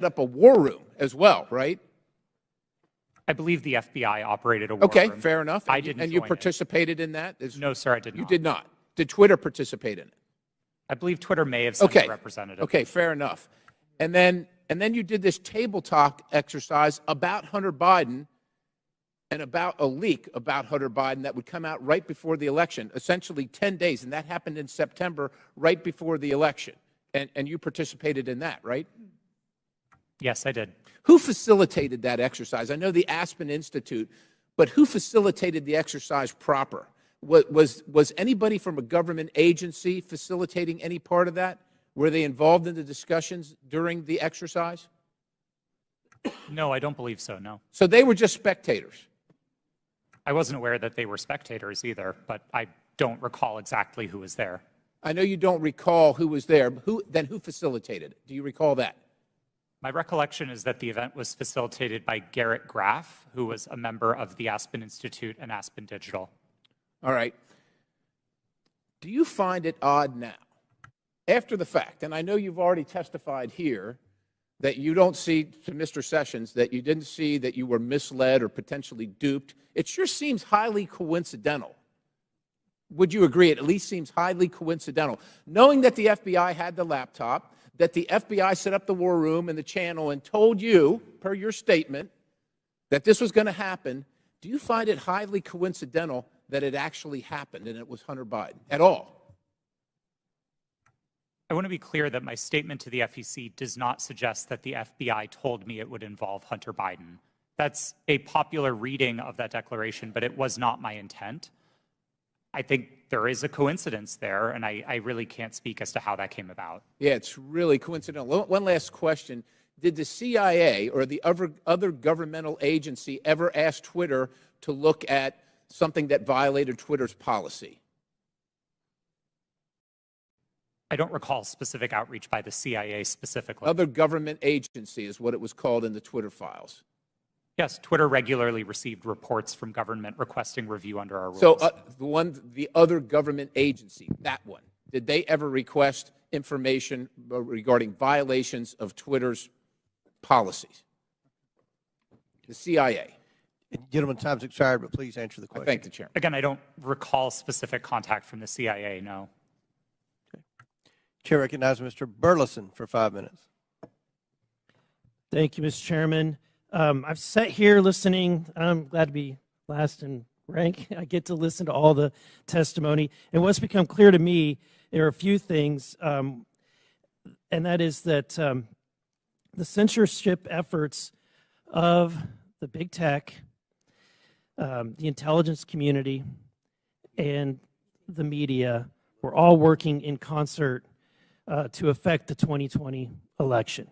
up a war room as well, right? I believe the FBI operated a war room. Okay, fair enough. I didn't. And you participated in that? No, sir, I did not. You did not. Did Twitter participate in it? I believe Twitter may have sent a representative. Okay, fair enough. And then you did this table talk exercise about Hunter Biden and about a leak about Hunter Biden that would come out right before the election, essentially 10 days, and that happened in September, right before the election. And you participated in that, right? Yes, I did. Who facilitated that exercise? I know the Aspen Institute, but who facilitated the exercise proper? Was anybody from a government agency facilitating any part of that? Were they involved in the discussions during the exercise? No, I don't believe so, no. So they were just spectators? I wasn't aware that they were spectators either, but I don't recall exactly who was there. I know you don't recall who was there. Then who facilitated it? Do you recall that? My recollection is that the event was facilitated by Garrett Graff, who was a member of the Aspen Institute and Aspen Digital. All right. Do you find it odd now, after the fact, and I know you've already testified here, that you don't see, to Mr. Sessions, that you didn't see that you were misled or potentially duped? It sure seems highly coincidental. Would you agree? It at least seems highly coincidental. Knowing that the FBI had the laptop, that the FBI set up the war room and the channel and told you, per your statement, that this was going to happen, do you find it highly coincidental that it actually happened and it was Hunter Biden at all? I want to be clear that my statement to the FEC does not suggest that the FBI told me it would involve Hunter Biden. That's a popular reading of that declaration, but it was not my intent. I think there is a coincidence there, and I really can't speak as to how that came about. Yeah, it's really coincidental. One last question. Did the CIA or the other governmental agency ever ask Twitter to look at something that violated Twitter's policy? I don't recall specific outreach by the CIA specifically. Other government agency is what it was called in the Twitter files. Yes, Twitter regularly received reports from government requesting review under our rules. So the other government agency, that one, did they ever request information regarding violations of Twitter's policies? The CIA. Gentlemen, time's expired, but please answer the question. Thank the Chairman. Again, I don't recall specific contact from the CIA, no. Okay. Chair recognizes Mr. Burleson for 5 minutes. Thank you, Mr. Chairman. I've sat here listening. I'm glad to be last in rank. I get to listen to all the testimony. And what's become clear to me, there are a few things, and that is that the censorship efforts of the big tech, the intelligence community, and the media were all working in concert to affect the 2020 election.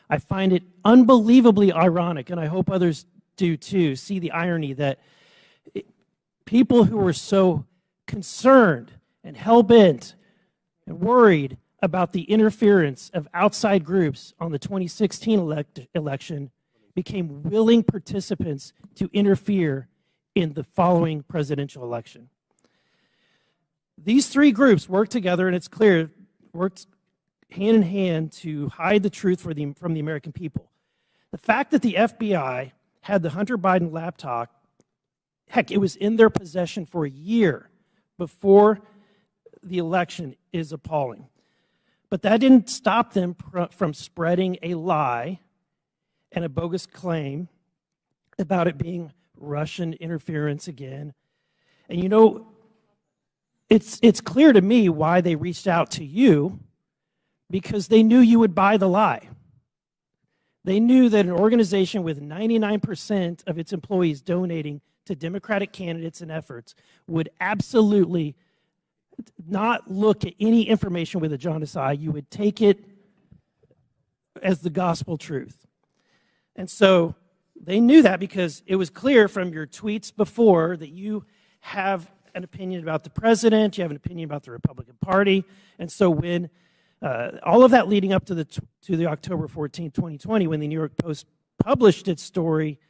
I find it unbelievably ironic, and I hope others do too, see the irony that people who were so concerned and hell-bent and worried about the interference of outside groups on the 2016 election became willing participants to interfere in the following presidential election. These three groups worked together, and it's clear, worked hand in hand to hide the truth from the American people. The fact that the FBI had the Hunter Biden laptop, heck, it was in their possession for a year before the election, is appalling. But that didn't stop them from spreading a lie and a bogus claim about it being Russian interference again. And you know, it's clear to me why they reached out to you, because they knew you would buy the lie. They knew that an organization with 99% of its employees donating to Democratic candidates and efforts would absolutely not look at any information with a jaundiced eye. You would take it as the gospel truth. And so they knew that, because it was clear from your tweets before that you have an opinion about the president, you have an opinion about the Republican Party. And so when all of that leading up to the October 14, 2020, when the New York Post published its story,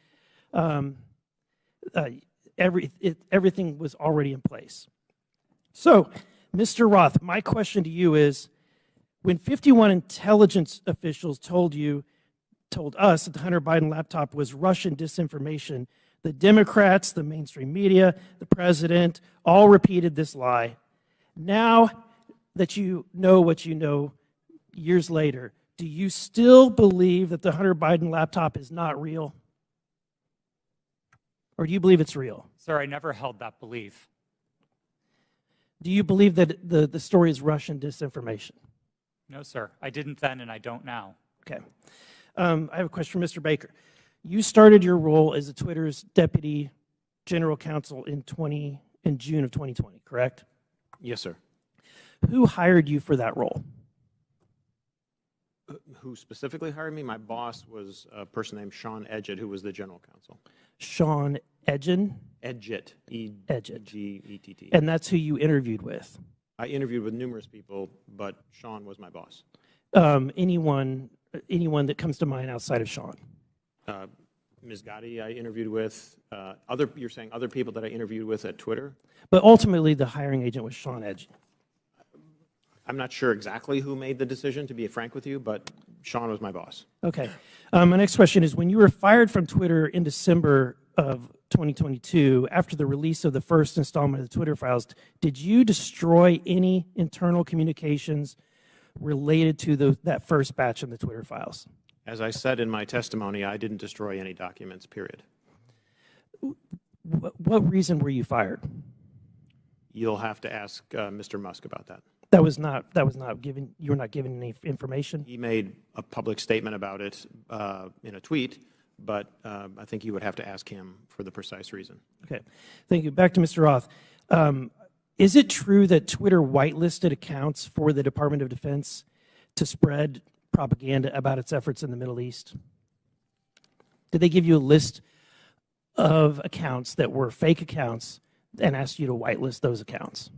everything was already in place. So, Mr. Roth, my question to you is, when 51 intelligence officials told you told us that the Hunter Biden laptop was Russian disinformation. The Democrats, the mainstream media, the president all repeated this lie. Now that you know what you know years later, do you still believe that the Hunter Biden laptop is not real? Or do you believe it's real? Sir, I never held that belief. Do you believe that the story is Russian disinformation? No, sir. I didn't then and I don't now. Okay. I have a question for Mr. Baker. You started your role as Twitter's deputy general counsel in June of 2020, correct? Yes, sir. Who hired you for that role? Who specifically hired me? My boss was a person named Sean Edgett, who was the general counsel. Sean Edgen? Edgett. Edgett. E-G-E-T-T. And that's who you interviewed with? I interviewed with numerous people, but Sean was my boss. Anyone that comes to mind outside of Sean? Ms. Gotti I interviewed with. You're saying other people that I interviewed with at Twitter? But ultimately, the hiring agent was Sean Edgen. I'm not sure exactly who made the decision, to be frank with you, but Sean was my boss. Okay. My next question is, when you were fired from Twitter in December of 2022, after the release of the first installment of the Twitter files, did you destroy any internal communications related to that first batch of the Twitter files? As I said in my testimony, I didn't destroy any documents, period. What reason were you fired? You'll have to ask Mr. Musk about that. That was not given. You were not given any information. He made a public statement about it in a tweet, but I think you would have to ask him for the precise reason. Okay, thank you. Back to Mr. Roth. Is it true that Twitter whitelisted accounts for the Department of Defense to spread propaganda about its efforts in the Middle East? Did they give you a list of accounts that were fake accounts and asked you to whitelist those accounts?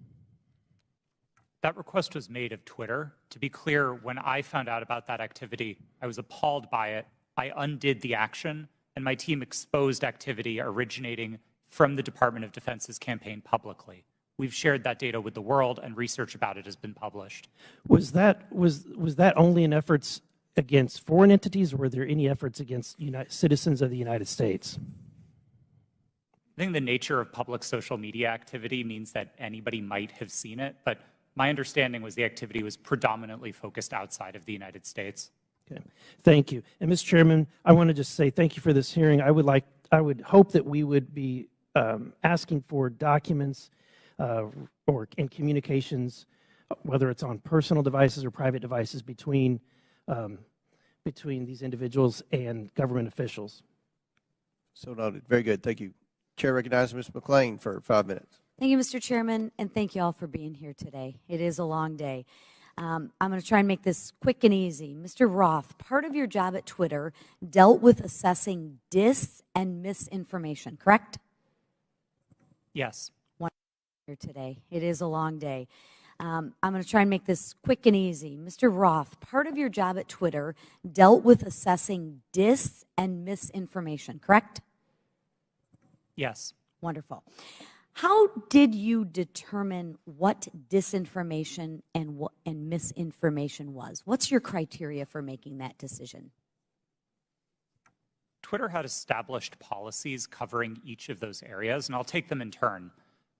That request was made of Twitter. To be clear, when I found out about that activity, I was appalled by it. I undid the action, and my team exposed activity originating from the Department of Defense's campaign publicly. We've shared that data with the world, and research about it has been published. Was that only in efforts against foreign entities, or were there any efforts against citizens of the United States? I think the nature of public social media activity means that anybody might have seen it, but my understanding was the activity was predominantly focused outside of the United States. Okay, thank you. And Mr. Chairman, I want to just say thank you for this hearing. I would hope that we would be asking for documents or in communications, whether it's on personal devices or private devices, between these individuals and government officials. So noted. Very good. Thank you. Chair recognizes Ms. McClain for 5 minutes. Thank you, Mr. Chairman, and thank you all for being here today. It is a long day. I'm going to try and make this quick and easy. Mr. Roth, part of your job at Twitter dealt with assessing dis and misinformation, correct? Yes. Here today. It is a long day. I'm going to try and make this quick and easy. Mr. Roth, part of your job at Twitter dealt with assessing dis and misinformation, correct? Yes. Wonderful. How did you determine what disinformation and misinformation was? What's your criteria for making that decision? Twitter had established policies covering each of those areas, and I'll take them in turn.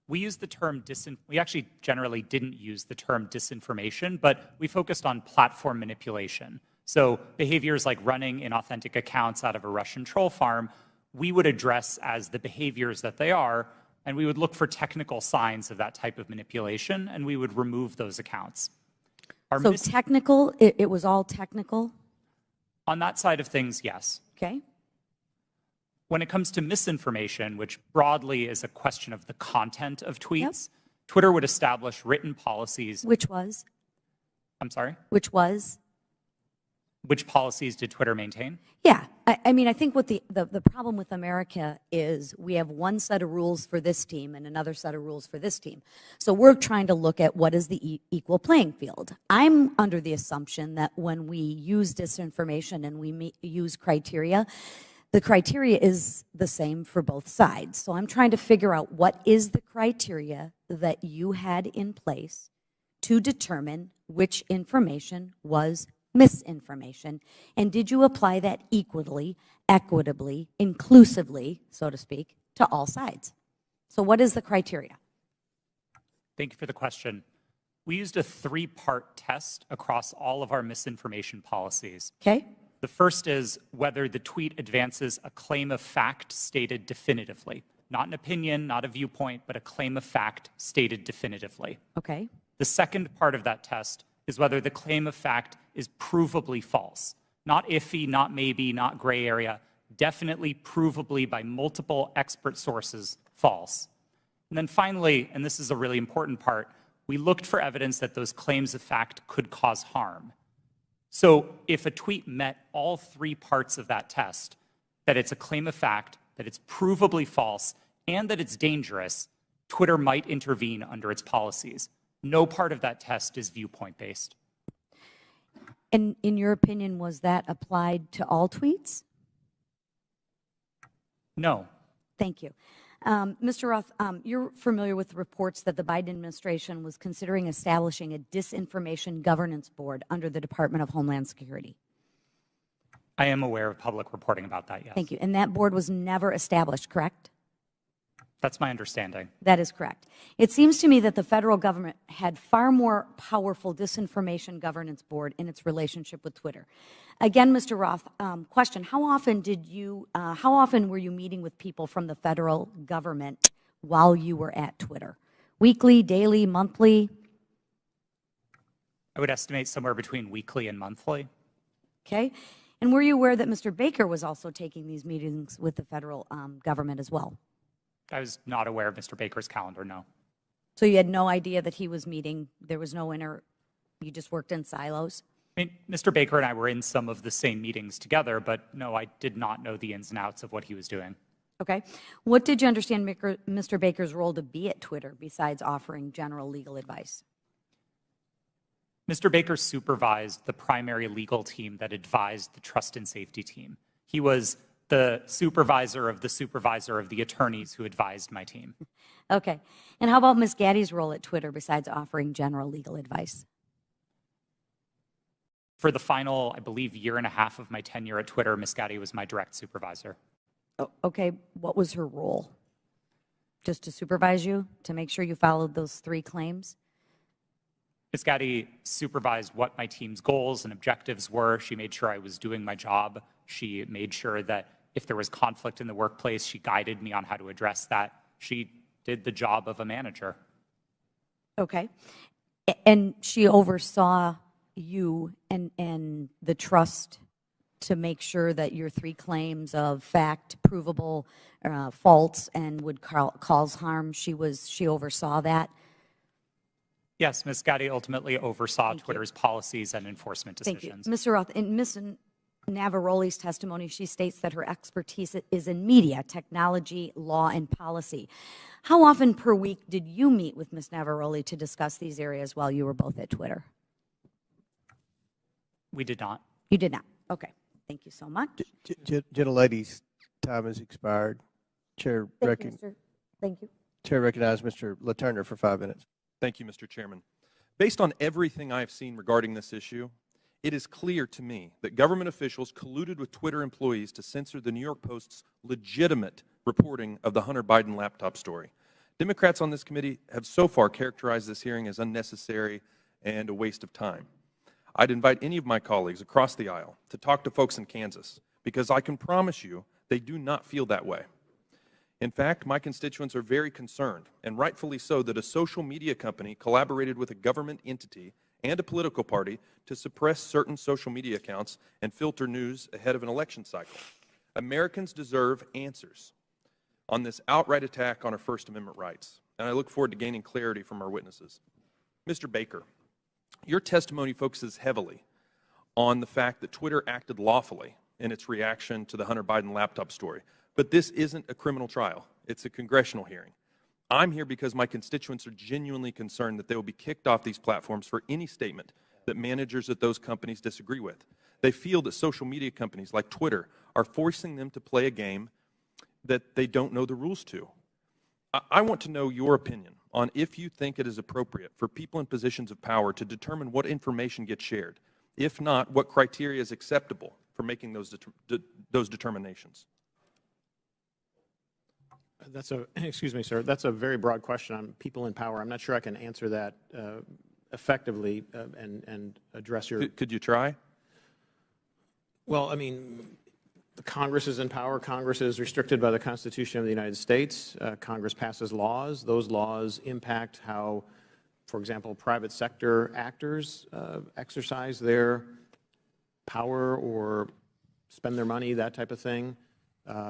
We used the term we actually generally didn't use the term disinformation, but we focused on platform manipulation. So behaviors like running inauthentic accounts out of a Russian troll farm, we would address as the behaviors that they are, and we would look for technical signs of that type of manipulation, and we would remove those accounts. So technical, it was all technical? On that side of things, yes. Okay. When it comes to misinformation, which broadly is a question of the content of tweets, Twitter would establish written policies. Which was? I'm sorry? Which was? Which policies did Twitter maintain? Yeah. I mean, I think what the problem with America is we have one set of rules for this team and another set of rules for this team. So we're trying to look at what is the equal playing field. I'm under the assumption that when we use disinformation and we use criteria, the criteria is the same for both sides. So I'm trying to figure out what is the criteria that you had in place to determine which information was misinformation? And did you apply that equally, equitably, inclusively, so to speak, to all sides? So what is the criteria? Thank you for the question. We used a three-part test across all of our misinformation policies. Okay? The first is whether the tweet advances a claim of fact stated definitively. Not an opinion, not a viewpoint, but a claim of fact stated definitively. Okay. The second part of that test is whether the claim of fact is provably false. Not iffy, not maybe, not gray area, definitely provably by multiple expert sources false. And then finally, and this is a really important part, we looked for evidence that those claims of fact could cause harm. So if a tweet met all three parts of that test, that it's a claim of fact, that it's provably false, and that it's dangerous, Twitter might intervene under its policies. No part of that test is viewpoint-based. And in your opinion, was that applied to all tweets? No. Thank you. Mr. Roth, you're familiar with the reports that the Biden administration was considering establishing a disinformation governance board under the Department of Homeland Security. I am aware of public reporting about that, yes. Thank you. And that board was never established, correct? That's my understanding. That is correct. It seems to me that the federal government had far more powerful disinformation governance board in its relationship with Twitter. Again, Mr. Roth, question: how often were you meeting with people from the federal government while you were at Twitter? Weekly, daily, monthly? I would estimate somewhere between weekly and monthly. Okay. And were you aware that Mr. Baker was also taking these meetings with the federal government as well? I was not aware of Mr. Baker's calendar, no. So you had no idea that he was meeting, there was no you just worked in silos? I mean, Mr. Baker and I were in some of the same meetings together, but no, I did not know the ins and outs of what he was doing. Okay. What did you understand Mr. Baker's role to be at Twitter besides offering general legal advice? Mr. Baker supervised the primary legal team that advised the trust and safety team. He was the supervisor of the attorneys who advised my team. Okay. And how about Ms. Gaddy's role at Twitter besides offering general legal advice? For the final, I believe, year and a half of my tenure at Twitter, Ms. Gaddy was my direct supervisor. Oh, okay. What was her role? Just to supervise you, to make sure you followed those three claims? Ms. Gaddy supervised what my team's goals and objectives were. She made sure I was doing my job. She made sure that if there was conflict in the workplace, she guided me on how to address that. She did the job of a manager. Okay. And she oversaw you and the trust to make sure that your three claims of fact, provable, false, and would cause harm, she oversaw that? Yes, Ms. Gaddy ultimately oversaw Twitter's policies and enforcement decisions. Thank you. Mr. Roth, in Ms. Navaroli's testimony, she states that her expertise is in media, technology, law, and policy. How often per week did you meet with Ms. Navaroli to discuss these areas while you were both at Twitter? We did not. You did not. Okay. Thank you so much. Gentlelady's time has expired. Chair recognizes Mr. LaTurner for 5 minutes. Thank you, Mr. Chairman. Based on everything I've seen regarding this issue, it is clear to me that government officials colluded with Twitter employees to censor the New York Post's legitimate reporting of the Hunter Biden laptop story. Democrats on this committee have so far characterized this hearing as unnecessary and a waste of time. I'd invite any of my colleagues across the aisle to talk to folks in Kansas, because I can promise you they do not feel that way. In fact, my constituents are very concerned, and rightfully so, that a social media company collaborated with a government entity and a political party to suppress certain social media accounts and filter news ahead of an election cycle. Americans deserve answers on this outright attack on our First Amendment rights, and I look forward to gaining clarity from our witnesses. Mr. Baker, your testimony focuses heavily on the fact that Twitter acted lawfully in its reaction to the Hunter Biden laptop story. But this isn't a criminal trial. It's a congressional hearing. I'm here because my constituents are genuinely concerned that they will be kicked off these platforms for any statement that managers at those companies disagree with. They feel that social media companies like Twitter are forcing them to play a game that they don't know the rules to. I want to know your opinion on if you think it is appropriate for people in positions of power to determine what information gets shared. If not, what criteria is acceptable for making those determinations? That's a, excuse me, sir, that's a very broad question on people in power. I'm not sure I can answer that effectively and address your... Could you try? Well, I mean, Congress is in power. Congress is restricted by the Constitution of the United States. Congress passes laws. Those laws impact how, for example, private sector actors exercise their power or spend their money, that type of thing.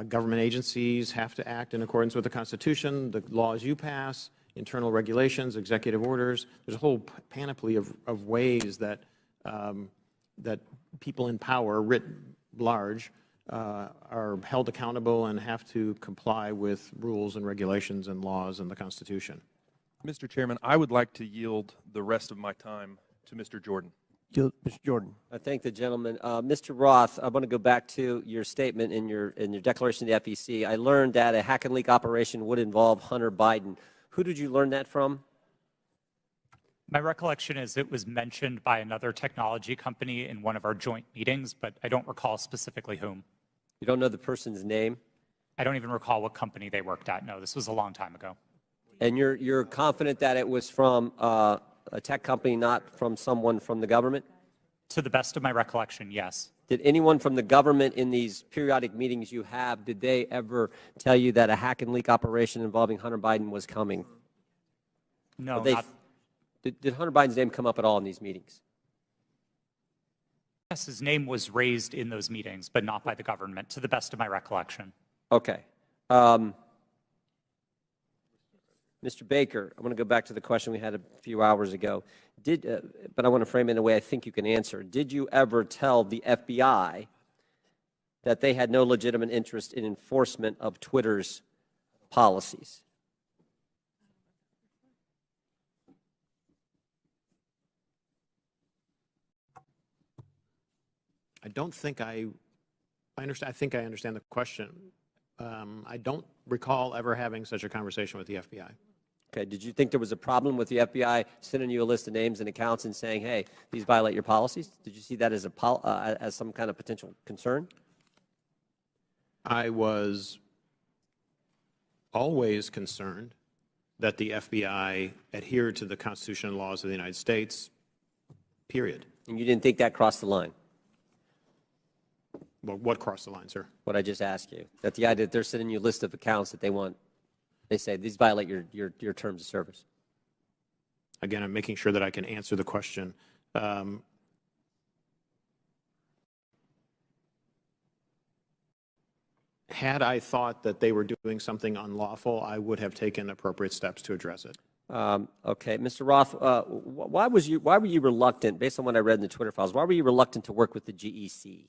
Government agencies have to act in accordance with the Constitution, the laws you pass, internal regulations, executive orders. There's a whole panoply of ways that, that people in power, writ large, are held accountable and have to comply with rules and regulations and laws and the Constitution. Mr. Chairman, I would like to yield the rest of my time to Mr. Jordan. Mr. Jordan. I thank the gentleman. Mr. Roth, I want to go back to your statement in your declaration to the FEC. I learned that a hack and leak operation would involve Hunter Biden. Who did you learn that from? My recollection is it was mentioned by another technology company in one of our joint meetings, but I don't recall specifically whom. You don't know the person's name? I don't even recall what company they worked at. No, this was a long time ago. And you're confident that it was from a tech company, not from someone from the government? To the best of my recollection, yes. Did anyone from the government in these periodic meetings you have, did they ever tell you that a hack and leak operation involving Hunter Biden was coming? No, Did Hunter Biden's name come up at all in these meetings? Yes, his name was raised in those meetings, but not by the government, to the best of my recollection. Okay. Mr. Baker, I want to go back to the question we had a few hours ago. But I want to frame it in a way I think you can answer. Did you ever tell the FBI that they had no legitimate interest in enforcement of Twitter's policies? I don't think I understand. I think I understand the question. I don't recall ever having such a conversation with the FBI. Okay. Did you think there was a problem with the FBI sending you a list of names and accounts and saying, hey, these violate your policies? Did you see that as as some kind of potential concern? I was always concerned that the FBI adhered to the Constitution and laws of the United States, period. And you didn't think that crossed the line? Well, what crossed the line, sir? What I just asked you. That the idea that they're sending you a list of accounts that they say these violate your terms of service. Again, I'm making sure that I can answer the question. Had I thought that they were doing something unlawful, I would have taken appropriate steps to address it. Okay, Mr. Roth, why were you reluctant, based on what I read in the Twitter files, why were you reluctant to work with the GEC?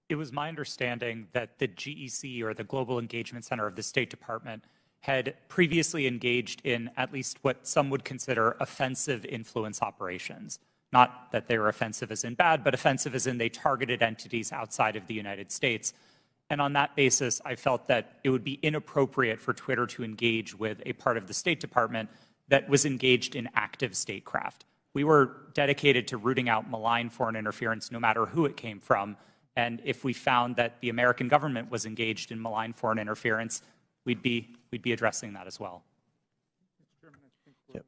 It was my understanding that the GEC, or the Global Engagement Center of the State Department, had previously engaged in at least what some would consider offensive influence operations. Not that they were offensive as in bad, but offensive as in they targeted entities outside of the United States. And on that basis, I felt that it would be inappropriate for Twitter to engage with a part of the State Department that was engaged in active statecraft. We were dedicated to rooting out malign foreign interference, no matter who it came from. And if we found that the American government was engaged in malign foreign interference, we'd be addressing that as well. Yep.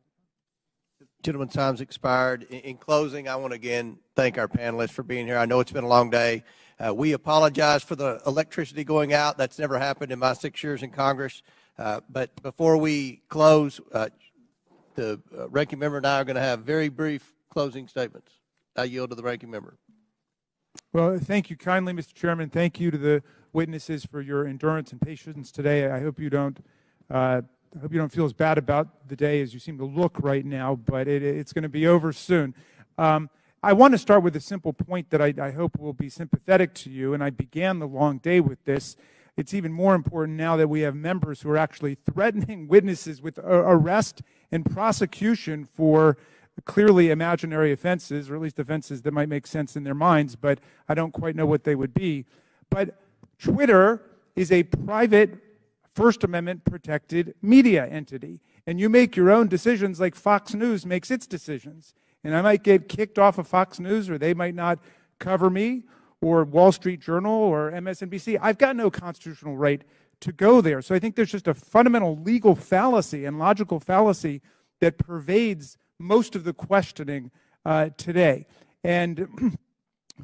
Gentlemen's time's expired. In closing, I want to again thank our panelists for being here. I know it's been a long day. We apologize for the electricity going out. That's never happened in my 6 years in Congress. But before we close, the ranking member and I are going to have very brief closing statements. I yield to the ranking member. Well, thank you kindly, Mr. Chairman. Thank you to the witnesses for your endurance and patience today. I hope you don't feel as bad about the day as you seem to look right now, but it's going to be over soon. I want to start with a simple point that I hope will be sympathetic to you, and I began the long day with this. It's even more important now that we have members who are actually threatening witnesses with arrest and prosecution for clearly imaginary offenses, or at least offenses that might make sense in their minds, but I don't quite know what they would be. But Twitter is a private First Amendment protected media entity. And you make your own decisions like Fox News makes its decisions. And I might get kicked off of Fox News, or they might not cover me, or Wall Street Journal, or MSNBC. I've got no constitutional right to go there. So I think there's just a fundamental legal fallacy and logical fallacy that pervades most of the questioning today. And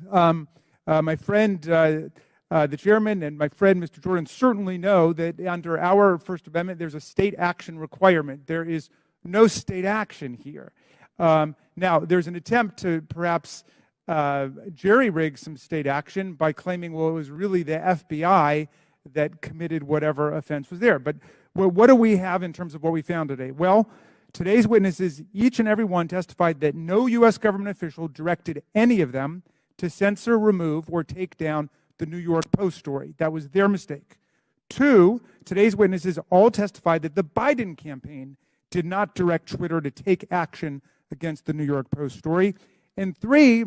my friend, the chairman, and my friend, Mr. Jordan, certainly know that under our First Amendment, there's a state action requirement. There is no state action here. Now, there's an attempt to perhaps jerry-rig some state action by claiming, well, it was really the FBI that committed whatever offense was there. But what do we have in terms of what we found today? Well, today's witnesses, each and every one, testified that no U.S. government official directed any of them to censor, remove, or take down the New York Post story. That was their mistake. 2, today's witnesses all testified that the Biden campaign did not direct Twitter to take action against the New York Post story. And 3,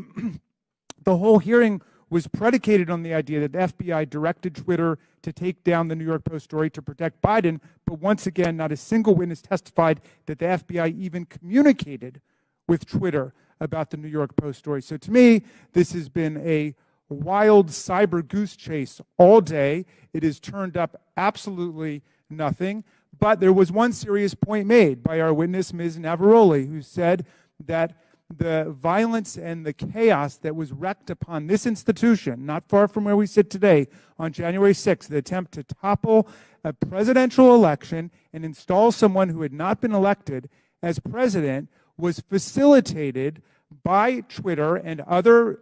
the whole hearing was predicated on the idea that the FBI directed Twitter to take down the New York Post story to protect Biden, but once again, not a single witness testified that the FBI even communicated with Twitter about the New York Post story. So to me, this has been a wild cyber goose chase all day. It has turned up absolutely nothing, but there was one serious point made by our witness, Ms. Navaroli, who said that the violence and the chaos that was wreaked upon this institution, not far from where we sit today, on January 6th, the attempt to topple a presidential election and install someone who had not been elected as president, was facilitated by Twitter and other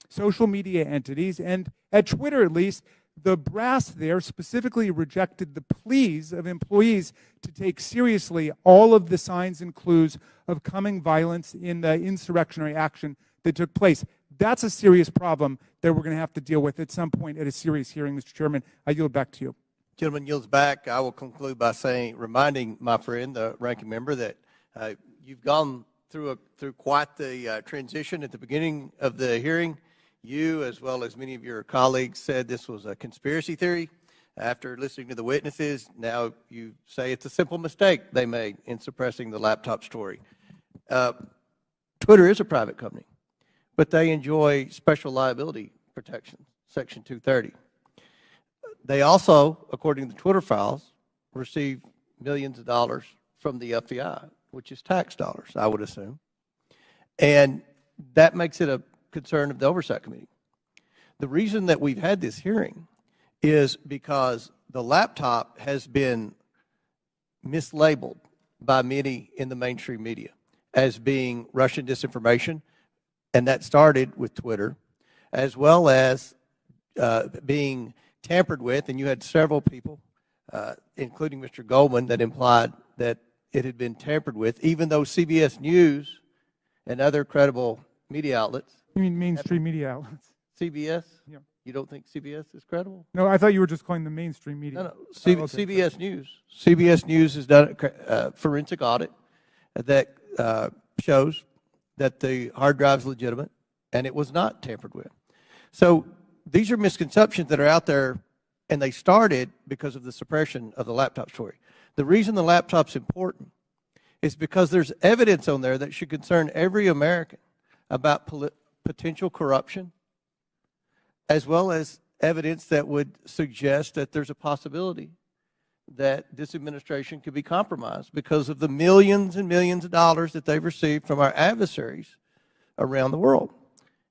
social media entities. And at Twitter, at least, the brass there specifically rejected the pleas of employees to take seriously all of the signs and clues of coming violence in the insurrectionary action that took place. That's a serious problem that we're going to have to deal with at some point at a serious hearing, Mr. Chairman. I yield back to you. Gentleman yields back. I will conclude by reminding my friend, the ranking member, that you've gone through quite the transition at the beginning of the hearing. You, as well as many of your colleagues, said this was a conspiracy theory. After listening to the witnesses, now you say it's a simple mistake they made in suppressing the laptop story. Twitter is a private company, but they enjoy special liability protection, Section 230. They also, according to the Twitter files, receive millions of dollars from the FBI, which is tax dollars, I would assume. And that makes it a concern of the Oversight Committee. The reason that we've had this hearing is because the laptop has been mislabeled by many in the mainstream media as being Russian disinformation, and that started with Twitter, as well as being tampered with, and you had several people, including Mr. Goldman, that implied that it had been tampered with, even though CBS News and other credible media outlets. You mean mainstream media outlets? CBS? Yeah. You don't think CBS is credible? No, I thought you were just calling the mainstream media. No. Okay. CBS News. CBS News has done a forensic audit that shows that the hard drive is legitimate and it was not tampered with. So these are misconceptions that are out there, and they started because of the suppression of the laptop story. The reason the laptop's important is because there's evidence on there that should concern every American about potential corruption, as well as evidence that would suggest that there's a possibility that this administration could be compromised because of the millions and millions of dollars that they've received from our adversaries around the world.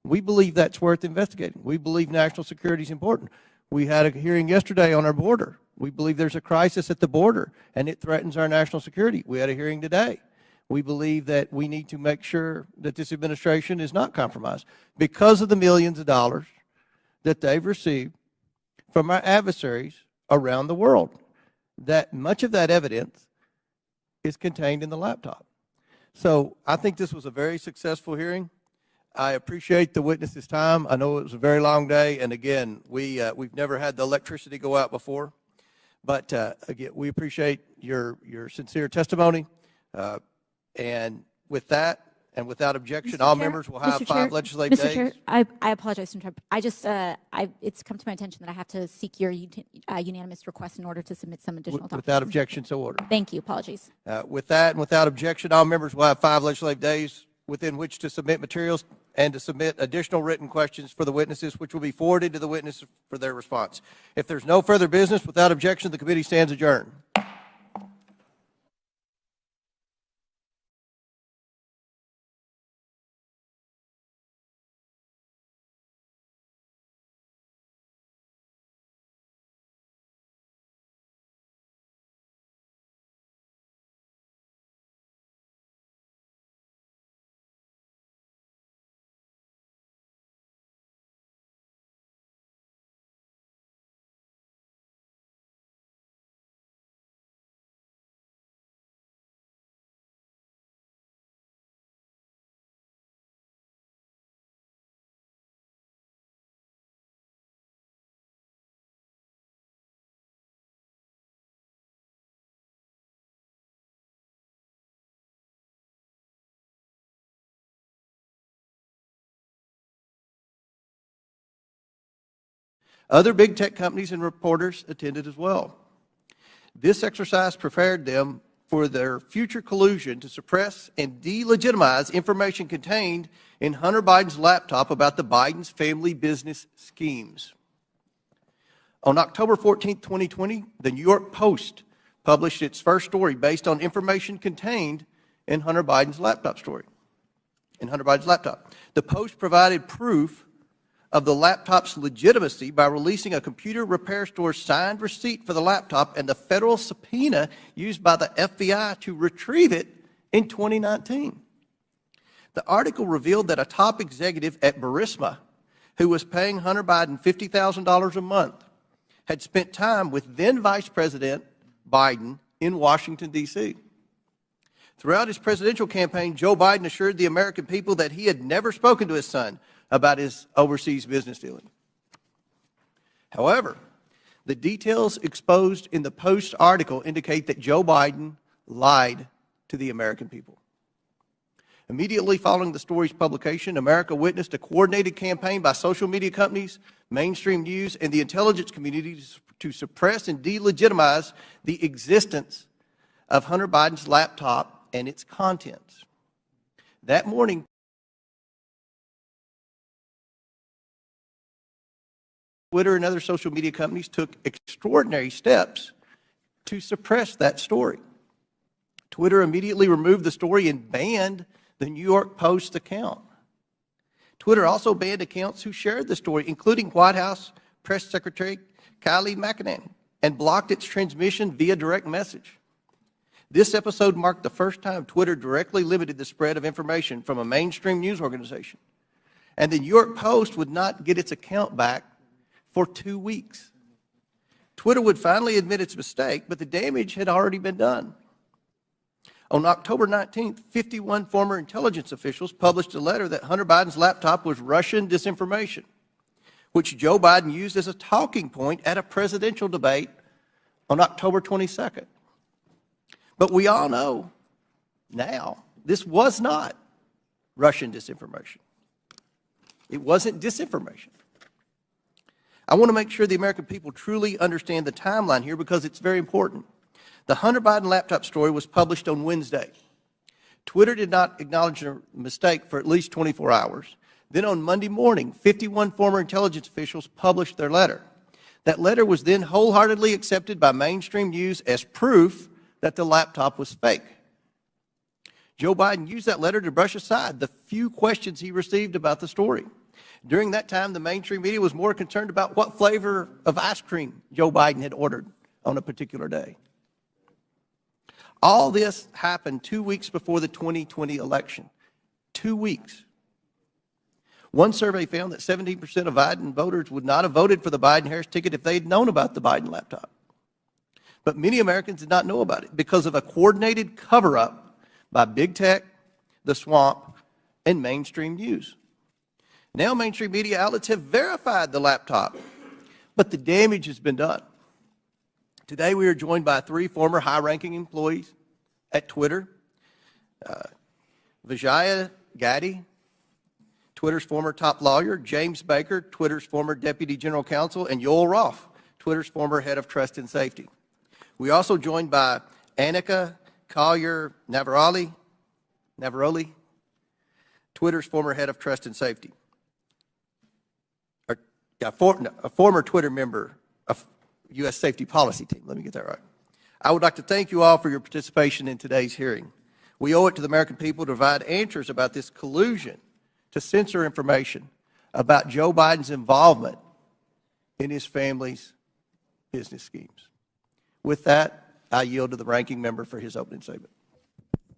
We believe that's worth investigating. We believe national security is important. We had a hearing yesterday on our border. We believe there's a crisis at the border, and it threatens our national security. We had a hearing today. We believe that we need to make sure that this administration is not compromised because of the millions of dollars that they've received from our adversaries around the world. That much of that evidence is contained in the laptop. So I think this was a very successful hearing. I appreciate the witnesses' time. I know it was a very long day, and again, we've never had the electricity go out before. But again, we appreciate your sincere testimony. And with that, And without objection, Mr. all Chair, members will have Mr. 5 Chair, legislative Mr. days. Chair, I apologize to interrupt. It's come to my attention that I have to seek your unanimous request in order to submit some additional documents. Without objection, so ordered. Thank you. Apologies. With that and without objection, all members will have 5 legislative days within which to submit materials and to submit additional written questions for the witnesses, which will be forwarded to the witnesses for their response. If there's no further business, without objection, the committee stands adjourned. Other big tech companies and reporters attended as well. This exercise prepared them for their future collusion to suppress and delegitimize information contained in Hunter Biden's laptop about the Biden's family business schemes. On October 14, 2020, the New York Post published its first story based on information contained in Hunter Biden's laptop story. The Post provided proof of the laptop's legitimacy by releasing a computer repair store's signed receipt for the laptop and the federal subpoena used by the FBI to retrieve it in 2019. The article revealed that a top executive at Burisma, who was paying Hunter Biden $50,000 a month, had spent time with then Vice President Biden in Washington, D.C. Throughout his presidential campaign, Joe Biden assured the American people that he had never spoken to his son about his overseas business dealing. However, the details exposed in the Post article indicate that Joe Biden lied to the American people. Immediately following the story's publication, America witnessed a coordinated campaign by social media companies, mainstream news, and the intelligence community to suppress and delegitimize the existence of Hunter Biden's laptop and its contents. That morning, Twitter and other social media companies took extraordinary steps to suppress that story. Twitter immediately removed the story and banned the New York Post account. Twitter also banned accounts who shared the story, including White House Press Secretary Kayleigh McEnany, and blocked its transmission via direct message. This episode marked the first time Twitter directly limited the spread of information from a mainstream news organization. And the New York Post would not get its account back for 2 weeks. Twitter would finally admit its mistake, but the damage had already been done. On October 19th, 51 former intelligence officials published a letter that Hunter Biden's laptop was Russian disinformation, which Joe Biden used as a talking point at a presidential debate on October 22nd. But we all know now this was not Russian disinformation. It wasn't disinformation. I want to make sure the American people truly understand the timeline here because it's very important. The Hunter Biden laptop story was published on Wednesday. Twitter did not acknowledge a mistake for at least 24 hours. Then on Monday morning, 51 former intelligence officials published their letter. That letter was then wholeheartedly accepted by mainstream news as proof that the laptop was fake. Joe Biden used that letter to brush aside the few questions he received about the story. During that time, the mainstream media was more concerned about what flavor of ice cream Joe Biden had ordered on a particular day. All this happened 2 weeks before the 2020 election. 2 weeks. One survey found that 17% of Biden voters would not have voted for the Biden-Harris ticket if they had known about the Biden laptop. But many Americans did not know about it because of a coordinated cover-up by big tech, the swamp, and mainstream news. Now mainstream media outlets have verified the laptop, but the damage has been done. Today we are joined by 3 former high-ranking employees at Twitter, Vijaya Gaddy, Twitter's former top lawyer, James Baker, Twitter's former deputy general counsel, and Yoel Roth, Twitter's former head of trust and safety. We're also joined by Annika Collier-Navaroli, Twitter's former head of trust and safety. A former Twitter member of U.S. safety policy team. Let me get that right. I would like to thank you all for your participation in today's hearing. We owe it to the American people to provide answers about this collusion to censor information about Joe Biden's involvement in his family's business schemes. With that, I yield to the ranking member for his opening statement.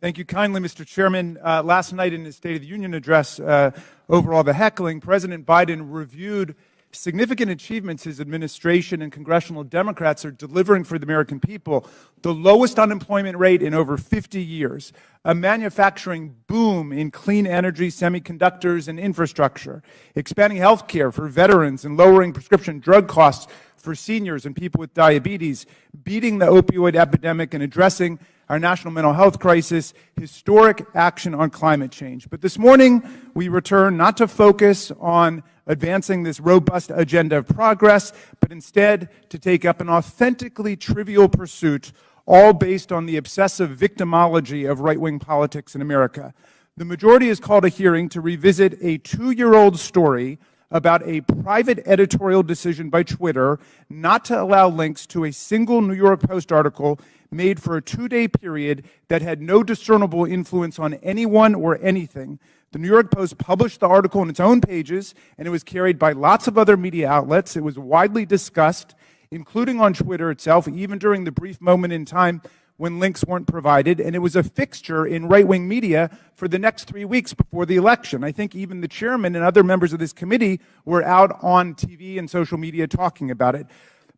Thank you kindly, Mr. Chairman. Last night in his State of the Union address, over all the heckling, President Biden reviewed significant achievements his administration and congressional Democrats are delivering for the American people. The lowest unemployment rate in over 50 years, a manufacturing boom in clean energy, semiconductors, and infrastructure, expanding health care for veterans and lowering prescription drug costs for seniors and people with diabetes, beating the opioid epidemic and addressing our national mental health crisis, historic action on climate change. But this morning, we return not to focus on advancing this robust agenda of progress, but instead to take up an authentically trivial pursuit, all based on the obsessive victimology of right-wing politics in America. The majority has called a hearing to revisit a 2-year-old story about a private editorial decision by Twitter not to allow links to a single New York Post article made for a 2-day period that had no discernible influence on anyone or anything. The New York Post published the article on its own pages, and it was carried by lots of other media outlets. It was widely discussed, including on Twitter itself, even during the brief moment in time when links weren't provided, and it was a fixture in right-wing media for the next 3 weeks before the election. I think even the chairman and other members of this committee were out on TV and social media talking about it.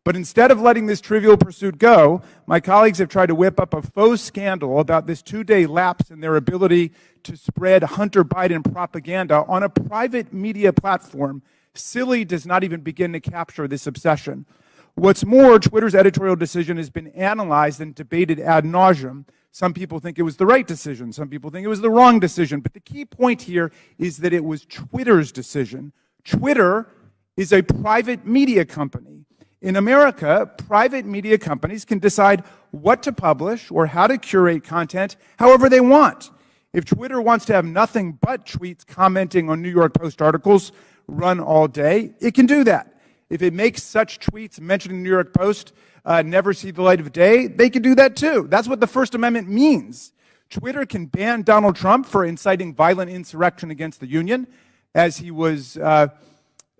But instead of letting this trivial pursuit go, my colleagues have tried to whip up a faux scandal about this 2-day lapse in their ability to spread Hunter Biden propaganda on a private media platform. Silly does not even begin to capture this obsession. What's more, Twitter's editorial decision has been analyzed and debated ad nauseum. Some people think it was the right decision. Some people think it was the wrong decision. But the key point here is that it was Twitter's decision. Twitter is a private media company. In America, private media companies can decide what to publish or how to curate content however they want. If Twitter wants to have nothing but tweets commenting on New York Post articles run all day, it can do that. If it makes such tweets mentioning the New York Post never see the light of day, they can do that too. That's what the First Amendment means. Twitter can ban Donald Trump for inciting violent insurrection against the Union, as he was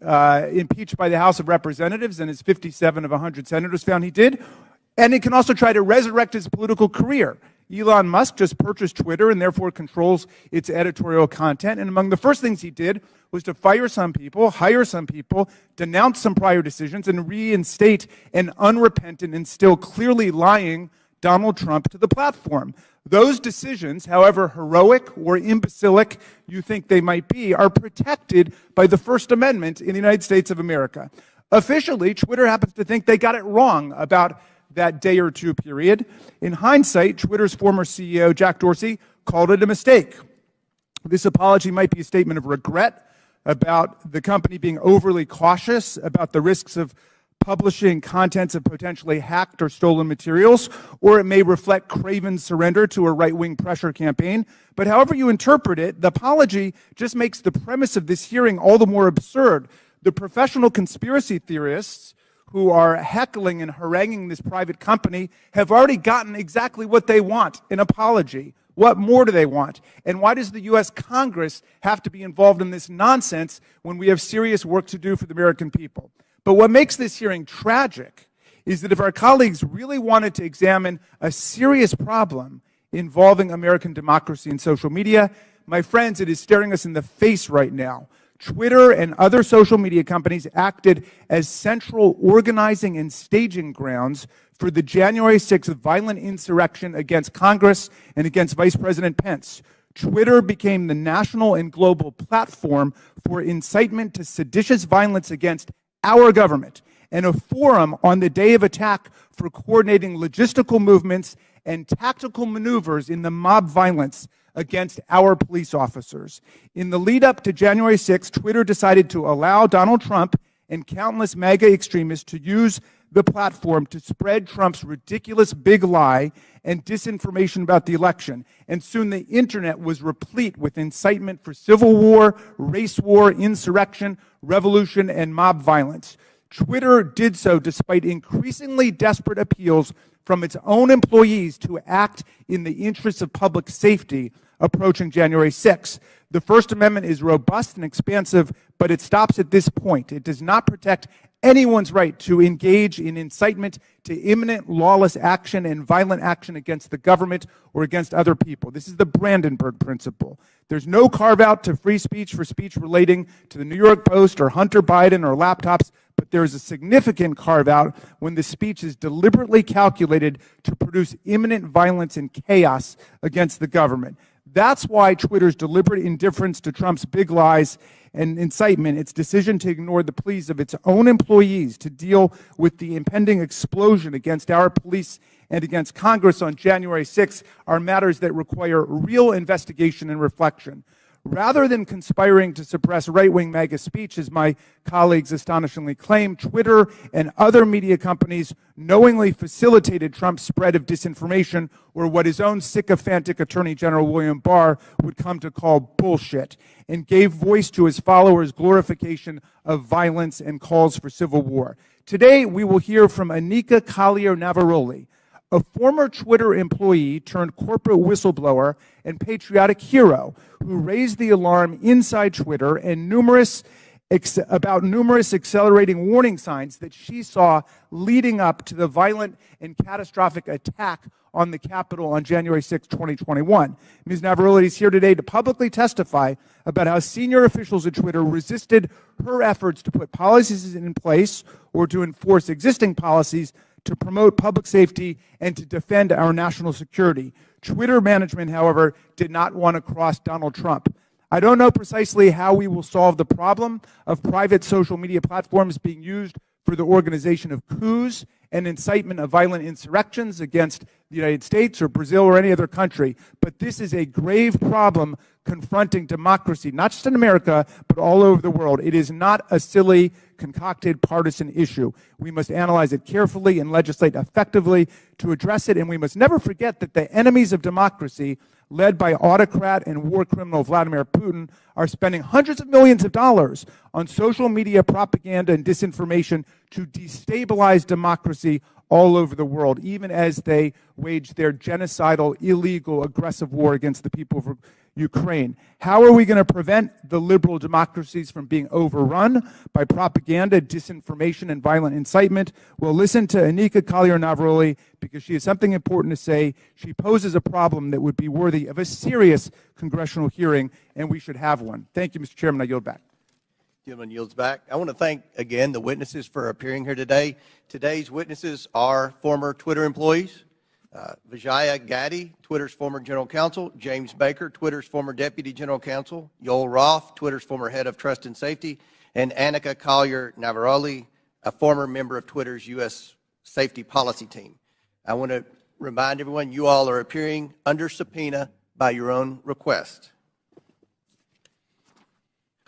impeached by the House of Representatives, and as 57 of 100 senators found he did. And it can also try to resurrect his political career. Elon Musk just purchased Twitter and therefore controls its editorial content. And among the first things he did was to fire some people, hire some people, denounce some prior decisions, and reinstate an unrepentant and still clearly lying Donald Trump to the platform. Those decisions, however heroic or imbecilic you think they might be, are protected by the First Amendment in the United States of America. Officially, Twitter happens to think they got it wrong about that day or two period. In hindsight, Twitter's former CEO, Jack Dorsey, called it a mistake. This apology might be a statement of regret about the company being overly cautious about the risks of publishing contents of potentially hacked or stolen materials, or it may reflect craven surrender to a right-wing pressure campaign. But however you interpret it, the apology just makes the premise of this hearing all the more absurd. The professional conspiracy theorists who are heckling and haranguing this private company have already gotten exactly what they want, an apology. What more do they want? And why does the U.S. Congress have to be involved in this nonsense when we have serious work to do for the American people? But what makes this hearing tragic is that if our colleagues really wanted to examine a serious problem involving American democracy and social media, my friends, it is staring us in the face right now. Twitter and other social media companies acted as central organizing and staging grounds for the January 6th violent insurrection against Congress and against Vice President Pence. Twitter became the national and global platform for incitement to seditious violence against our government, and a forum on the day of attack for coordinating logistical movements and tactical maneuvers in the mob violence against our police officers. In the lead up to January 6th, Twitter decided to allow Donald Trump and countless MAGA extremists to use the platform to spread Trump's ridiculous big lie and disinformation about the election. And soon the internet was replete with incitement for civil war, race war, insurrection, revolution, and mob violence. Twitter did so despite increasingly desperate appeals from its own employees to act in the interests of public safety approaching January 6th. The First Amendment is robust and expansive, but it stops at this point. It does not protect anyone's right to engage in incitement to imminent lawless action and violent action against the government or against other people. This is the Brandenburg Principle. There's no carve-out to free speech for speech relating to the New York Post or Hunter Biden or laptops, but there is a significant carve-out when the speech is deliberately calculated to produce imminent violence and chaos against the government. That's why Twitter's deliberate indifference to Trump's big lies and incitement, its decision to ignore the pleas of its own employees to deal with the impending explosion against our police and against Congress on January 6th, are matters that require real investigation and reflection. Rather than conspiring to suppress right-wing MAGA speech, as my colleagues astonishingly claim, Twitter and other media companies knowingly facilitated Trump's spread of disinformation, or what his own sycophantic Attorney General William Barr would come to call bullshit, and gave voice to his followers' glorification of violence and calls for civil war. Today, we will hear from Anika Collier-Navaroli, a former Twitter employee turned corporate whistleblower and patriotic hero who raised the alarm inside Twitter and about numerous accelerating warning signs that she saw leading up to the violent and catastrophic attack on the Capitol on January 6, 2021. Ms. Navaroli is here today to publicly testify about how senior officials at Twitter resisted her efforts to put policies in place or to enforce existing policies to promote public safety and to defend our national security. Twitter management, however, did not want to cross Donald Trump. I don't know precisely how we will solve the problem of private social media platforms being used for the organization of coups and incitement of violent insurrections against the United States or Brazil or any other country. But this is a grave problem confronting democracy, not just in America, but all over the world. It is not a silly, concocted partisan issue. We must analyze it carefully and legislate effectively to address it, and we must never forget that the enemies of democracy, led by autocrat and war criminal Vladimir Putin, are spending hundreds of millions of dollars on social media propaganda and disinformation to destabilize democracy all over the world, even as they wage their genocidal, illegal, aggressive war against the people of Ukraine. How are we going to prevent the liberal democracies from being overrun by propaganda, disinformation, and violent incitement? Well, listen to Anika Collier-Navaroli, because she has something important to say. She poses a problem that would be worthy of a serious congressional hearing, and we should have one. Thank you, Mr. Chairman. I yield back. Gentleman yields back. I want to thank, again, the witnesses for appearing here today. Today's witnesses are former Twitter employees. Vijaya Gaddy, Twitter's former general counsel. James Baker, Twitter's former deputy general counsel. Yoel Roth, Twitter's former head of trust and safety. And Anika Collier-Navaroli, a former member of Twitter's U.S. safety policy team. I want to remind everyone you all are appearing under subpoena by your own request.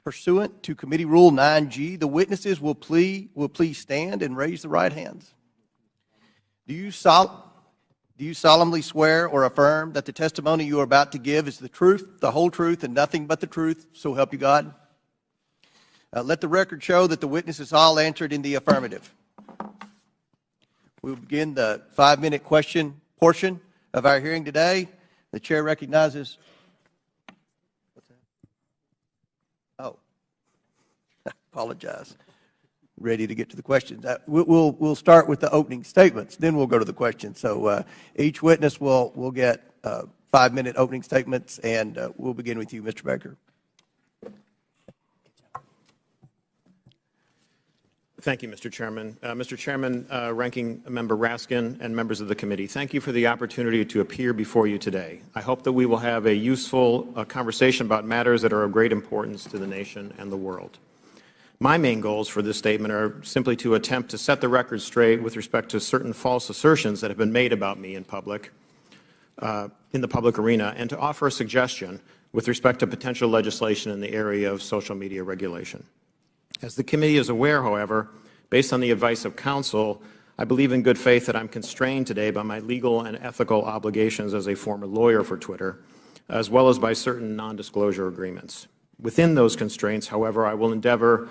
Pursuant to Committee Rule 9G, the witnesses will please stand and raise the right hands. Do you solemnly swear or affirm that the testimony you are about to give is the truth, the whole truth, and nothing but the truth, so help you God? Let the record show that the witnesses all answered in the affirmative. We will begin the 5-minute question portion of our hearing today. The chair recognizes. Apologize. Ready to get to the questions. We'll start with the opening statements, then we'll go to the questions. So each witness will get 5-minute opening statements, and we'll begin with you, Mr. Baker. Thank you, Mr. Chairman. Mr. Chairman, Ranking Member Raskin, and members of the committee, thank you for the opportunity to appear before you today. I hope that we will have a useful conversation about matters that are of great importance to the nation and the world. My main goals for this statement are simply to attempt to set the record straight with respect to certain false assertions that have been made about me in public, in the public arena and to offer a suggestion with respect to potential legislation in the area of social media regulation. As the committee is aware, however, based on the advice of counsel, I believe in good faith that I'm constrained today by my legal and ethical obligations as a former lawyer for Twitter, as well as by certain non-disclosure agreements. Within those constraints, however, I will endeavor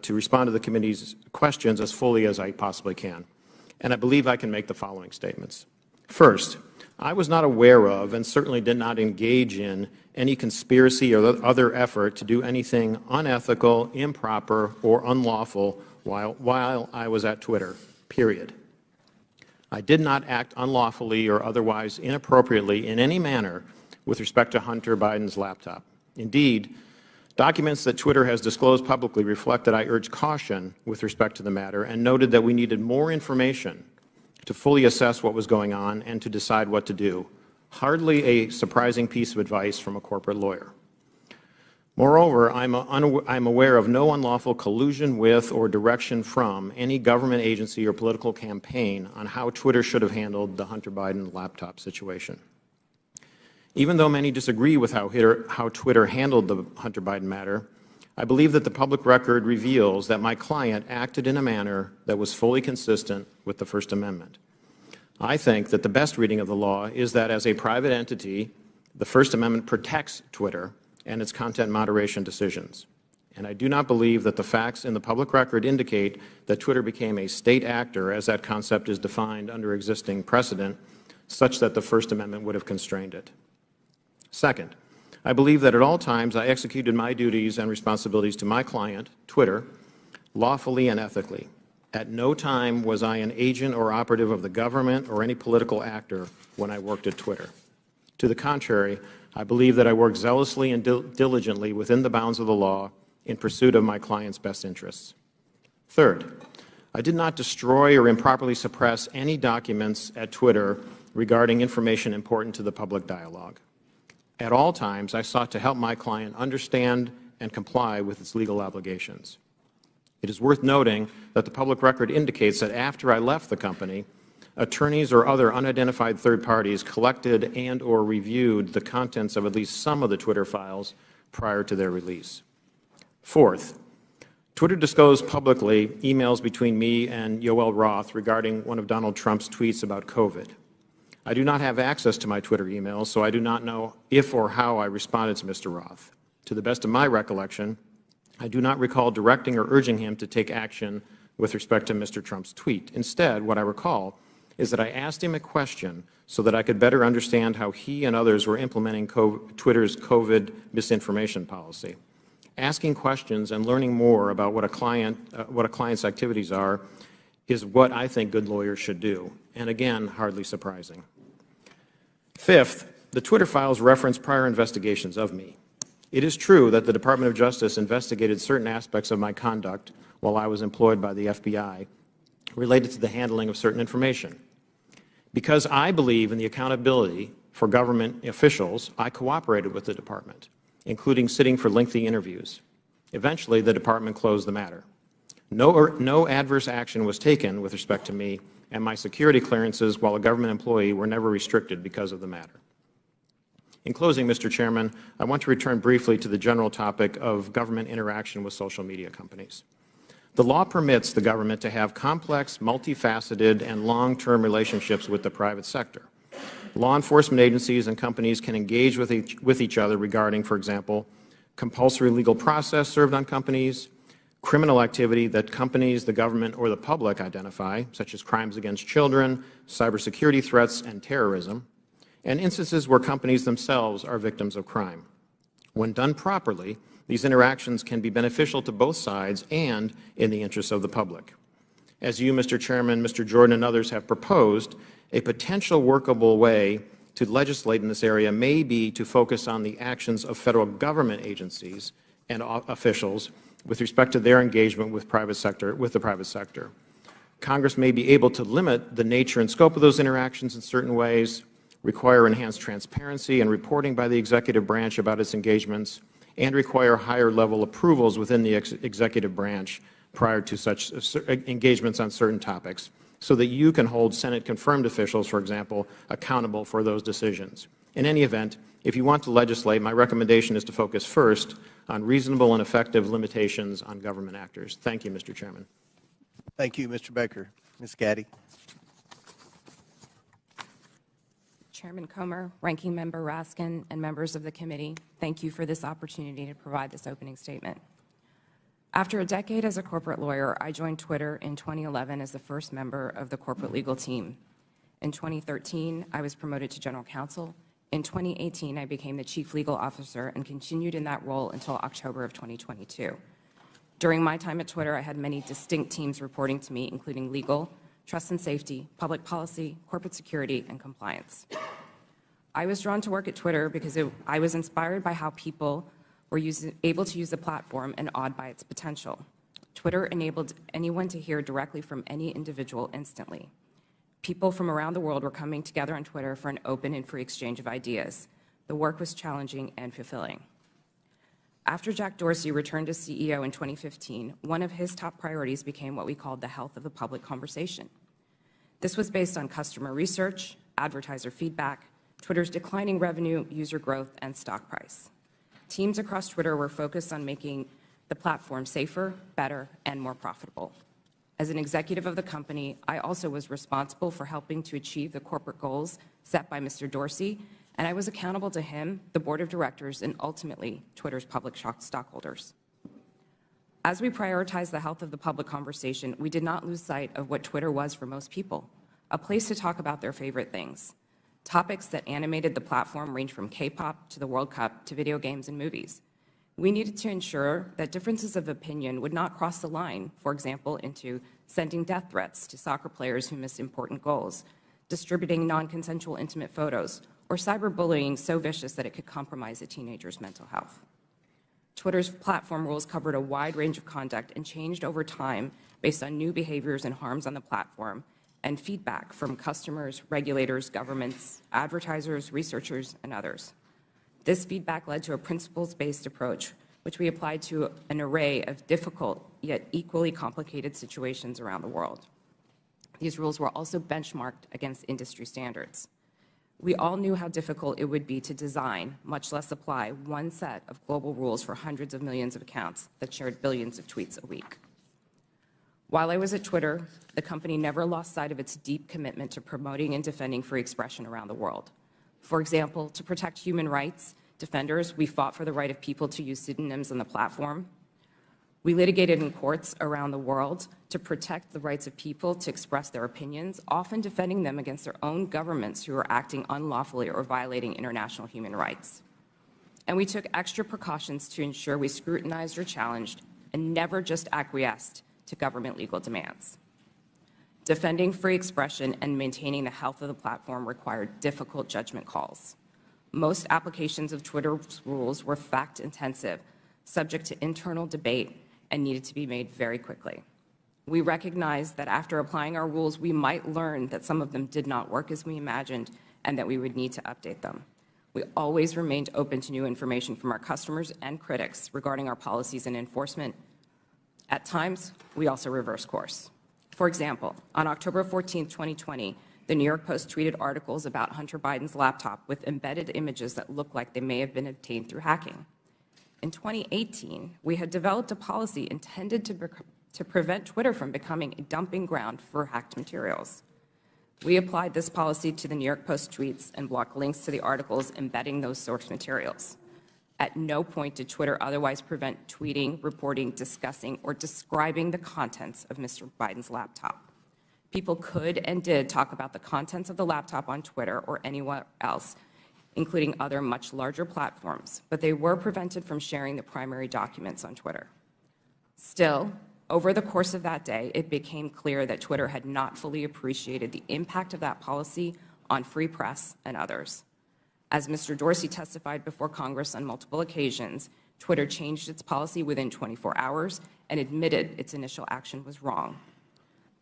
to respond to the committee's questions as fully as I possibly can. And I believe I can make the following statements. First, I was not aware of and certainly did not engage in any conspiracy or other effort to do anything unethical, improper, or unlawful while I was at Twitter, period. I did not act unlawfully or otherwise inappropriately in any manner with respect to Hunter Biden's laptop. Indeed, documents that Twitter has disclosed publicly reflect that I urged caution with respect to the matter and noted that we needed more information to fully assess what was going on and to decide what to do. Hardly a surprising piece of advice from a corporate lawyer. Moreover, I'm aware of no unlawful collusion with or direction from any government agency or political campaign on how Twitter should have handled the Hunter Biden laptop situation. Even though many disagree with how Twitter handled the Hunter Biden matter, I believe that the public record reveals that my client acted in a manner that was fully consistent with the First Amendment. I think that the best reading of the law is that as a private entity, the First Amendment protects Twitter and its content moderation decisions. And I do not believe that the facts in the public record indicate that Twitter became a state actor as that concept is defined under existing precedent, such that the First Amendment would have constrained it. Second, I believe that at all times I executed my duties and responsibilities to my client, Twitter, lawfully and ethically. At no time was I an agent or operative of the government or any political actor when I worked at Twitter. To the contrary, I believe that I worked zealously and diligently within the bounds of the law in pursuit of my client's best interests. Third, I did not destroy or improperly suppress any documents at Twitter regarding information important to the public dialogue. At all times, I sought to help my client understand and comply with its legal obligations. It is worth noting that the public record indicates that after I left the company, attorneys or other unidentified third parties collected and or reviewed the contents of at least some of the Twitter files prior to their release. Fourth, Twitter disclosed publicly emails between me and Yoel Roth regarding one of Donald Trump's tweets about COVID. I do not have access to my Twitter emails, so I do not know if or how I responded to Mr. Roth. To the best of my recollection, I do not recall directing or urging him to take action with respect to Mr. Trump's tweet. Instead, what I recall is that I asked him a question so that I could better understand how he and others were implementing Twitter's COVID misinformation policy. Asking questions and learning more about what a client's activities are is what I think good lawyers should do, and again, hardly surprising. Fifth, the Twitter files reference prior investigations of me. It is true that the Department of Justice investigated certain aspects of my conduct while I was employed by the FBI related to the handling of certain information. Because I believe in the accountability for government officials, I cooperated with the department, including sitting for lengthy interviews. Eventually, the department closed the matter. No adverse action was taken with respect to me, and my security clearances while a government employee were never restricted because of the matter. In closing, Mr. Chairman, I want to return briefly to the general topic of government interaction with social media companies. The law permits the government to have complex, multifaceted, and long-term relationships with the private sector. Law enforcement agencies and companies can engage with each other regarding, for example, compulsory legal process served on companies, criminal activity that companies, the government, or the public identify, such as crimes against children, cybersecurity threats, and terrorism, and instances where companies themselves are victims of crime. When done properly, these interactions can be beneficial to both sides and in the interests of the public. As you, Mr. Chairman, Mr. Jordan, and others have proposed, a potential workable way to legislate in this area may be to focus on the actions of federal government agencies and officials with respect to their engagement with the private sector. Congress may be able to limit the nature and scope of those interactions in certain ways, require enhanced transparency and reporting by the executive branch about its engagements, and require higher-level approvals within the executive branch prior to such engagements on certain topics, so that you can hold Senate-confirmed officials, for example, accountable for those decisions. In any event, if you want to legislate, my recommendation is to focus first on reasonable and effective limitations on government actors. Thank you, Mr. Chairman. Thank you, Mr. Baker. Ms. Gaddy. Chairman Comer, Ranking Member Raskin, and members of the committee, thank you for this opportunity to provide this opening statement. After a decade as a corporate lawyer, I joined Twitter in 2011 as the first member of the corporate legal team. In 2013, I was promoted to general counsel. In 2018, I became the chief legal officer and continued in that role until October of 2022. During my time at Twitter, I had many distinct teams reporting to me, including legal, trust and safety, public policy, corporate security, and compliance. I was drawn to work at Twitter because I was inspired by how people were able to use the platform and awed by its potential. Twitter enabled anyone to hear directly from any individual instantly. People from around the world were coming together on Twitter for an open and free exchange of ideas. The work was challenging and fulfilling. After Jack Dorsey returned as CEO in 2015, one of his top priorities became what we called the health of the public conversation. This was based on customer research, advertiser feedback, Twitter's declining revenue, user growth, and stock price. Teams across Twitter were focused on making the platform safer, better, and more profitable. As an executive of the company, I also was responsible for helping to achieve the corporate goals set by Mr. Dorsey, and I was accountable to him, the board of directors, and ultimately Twitter's public stockholders. As we prioritized the health of the public conversation, we did not lose sight of what Twitter was for most people, a place to talk about their favorite things. Topics that animated the platform range from K-pop to the World Cup to video games and movies. We needed to ensure that differences of opinion would not cross the line, for example, into sending death threats to soccer players who missed important goals, distributing non-consensual intimate photos, or cyberbullying so vicious that it could compromise a teenager's mental health. Twitter's platform rules covered a wide range of conduct and changed over time based on new behaviors and harms on the platform and feedback from customers, regulators, governments, advertisers, researchers, and others. This feedback led to a principles-based approach, which we applied to an array of difficult yet equally complicated situations around the world. These rules were also benchmarked against industry standards. We all knew how difficult it would be to design, much less apply, one set of global rules for hundreds of millions of accounts that shared billions of tweets a week. While I was at Twitter, the company never lost sight of its deep commitment to promoting and defending free expression around the world. For example, to protect human rights defenders, we fought for the right of people to use pseudonyms on the platform. We litigated in courts around the world to protect the rights of people to express their opinions, often defending them against their own governments who are acting unlawfully or violating international human rights. And we took extra precautions to ensure we scrutinized or challenged and never just acquiesced to government legal demands. Defending free expression and maintaining the health of the platform required difficult judgment calls. Most applications of Twitter's rules were fact-intensive, subject to internal debate, and needed to be made very quickly. We recognized that after applying our rules, we might learn that some of them did not work as we imagined and that we would need to update them. We always remained open to new information from our customers and critics regarding our policies and enforcement. At times, we also reversed course. For example, on October 14, 2020, the New York Post tweeted articles about Hunter Biden's laptop with embedded images that looked like they may have been obtained through hacking. In 2018, we had developed a policy intended to prevent Twitter from becoming a dumping ground for hacked materials. We applied this policy to the New York Post tweets and blocked links to the articles embedding those source materials. At no point did Twitter otherwise prevent tweeting, reporting, discussing, or describing the contents of Mr. Biden's laptop. People could and did talk about the contents of the laptop on Twitter or anywhere else, including other much larger platforms, but they were prevented from sharing the primary documents on Twitter. Still, over the course of that day, it became clear that Twitter had not fully appreciated the impact of that policy on free press and others. As Mr. Dorsey testified before Congress on multiple occasions, Twitter changed its policy within 24 hours and admitted its initial action was wrong.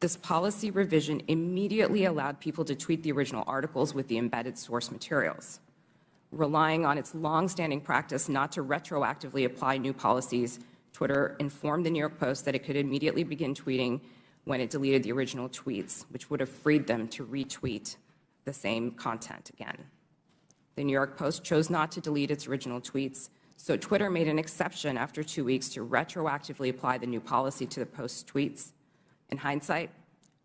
This policy revision immediately allowed people to tweet the original articles with the embedded source materials. Relying on its long-standing practice not to retroactively apply new policies, Twitter informed the New York Post that it could immediately begin tweeting when it deleted the original tweets, which would have freed them to retweet the same content again. The New York Post chose not to delete its original tweets, so Twitter made an exception after 2 weeks to retroactively apply the new policy to the Post's tweets. In hindsight,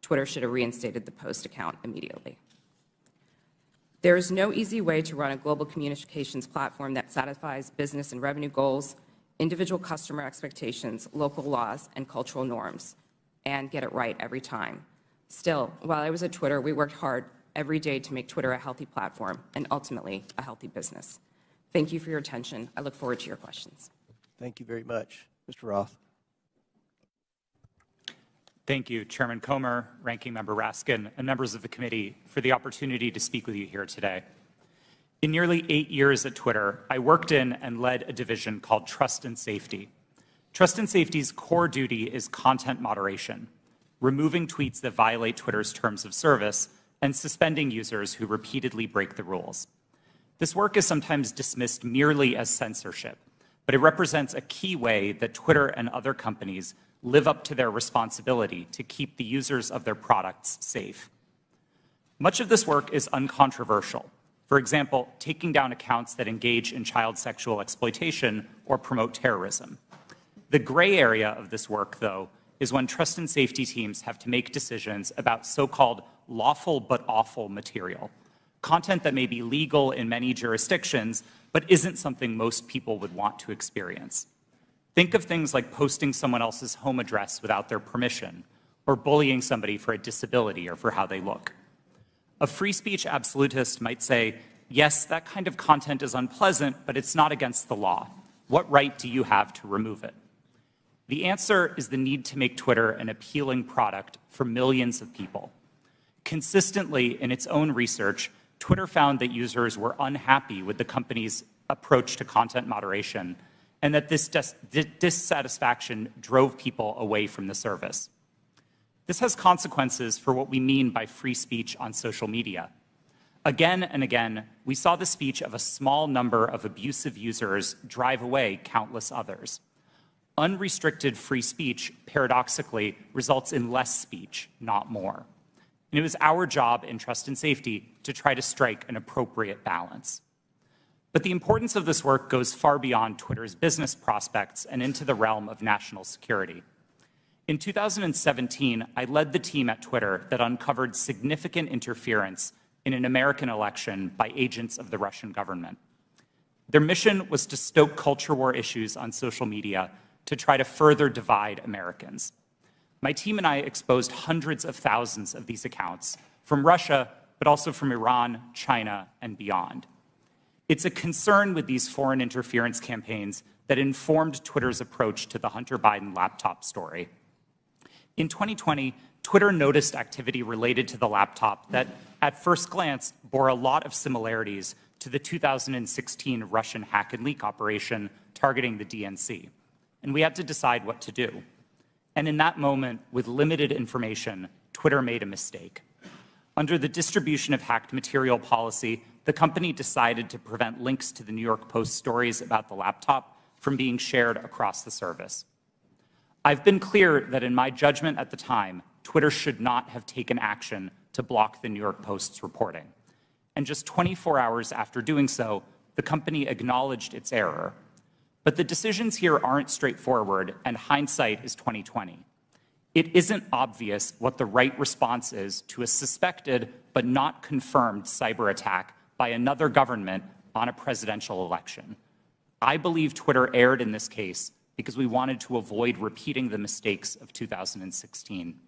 Twitter should have reinstated the Post account immediately. There is no easy way to run a global communications platform that satisfies business and revenue goals, individual customer expectations, local laws, and cultural norms, and get it right every time. Still, while I was at Twitter, we worked hard every day to make Twitter a healthy platform and ultimately a healthy business. Thank you for your attention. I look forward to your questions. Thank you very much. Mr. Roth. Thank you, Chairman Comer, Ranking Member Raskin, and members of the committee for the opportunity to speak with you here today. In nearly 8 years at Twitter, I worked in and led a division called Trust and Safety. Trust and Safety's core duty is content moderation, removing tweets that violate Twitter's terms of service and suspending users who repeatedly break the rules. This work is sometimes dismissed merely as censorship, but it represents a key way that Twitter and other companies live up to their responsibility to keep the users of their products safe. Much of this work is uncontroversial. For example, taking down accounts that engage in child sexual exploitation or promote terrorism. The gray area of this work, though, is when trust and safety teams have to make decisions about so-called lawful but awful material, content that may be legal in many jurisdictions, but isn't something most people would want to experience. Think of things like posting someone else's home address without their permission, or bullying somebody for a disability or for how they look. A free speech absolutist might say, yes, that kind of content is unpleasant, but it's not against the law. What right do you have to remove it? The answer is the need to make Twitter an appealing product for millions of people. Consistently, in its own research, Twitter found that users were unhappy with the company's approach to content moderation, and that this dissatisfaction drove people away from the service. This has consequences for what we mean by free speech on social media. Again and again, we saw the speech of a small number of abusive users drive away countless others. Unrestricted free speech, paradoxically, results in less speech, not more. And it was our job in Trust and Safety to try to strike an appropriate balance. But the importance of this work goes far beyond Twitter's business prospects and into the realm of national security. In 2017, I led the team at Twitter that uncovered significant interference in an American election by agents of the Russian government. Their mission was to stoke culture war issues on social media to try to further divide Americans. My team and I exposed hundreds of thousands of these accounts from Russia, but also from Iran, China, and beyond. It's a concern with these foreign interference campaigns that informed Twitter's approach to the Hunter Biden laptop story. In 2020, Twitter noticed activity related to the laptop that, at first glance, bore a lot of similarities to the 2016 Russian hack and leak operation targeting the DNC. And we had to decide what to do. And in that moment, with limited information, Twitter made a mistake. Under the distribution of hacked material policy, the company decided to prevent links to the New York Post stories about the laptop from being shared across the service. I've been clear that in my judgment at the time, Twitter should not have taken action to block the New York Post's reporting. And just 24 hours after doing so, the company acknowledged its error. But the decisions here aren't straightforward, and hindsight is 2020. It isn't obvious what the right response is to a suspected but not confirmed cyber attack by another government on a presidential election. I believe Twitter erred in this case because we wanted to avoid repeating the mistakes of 2016.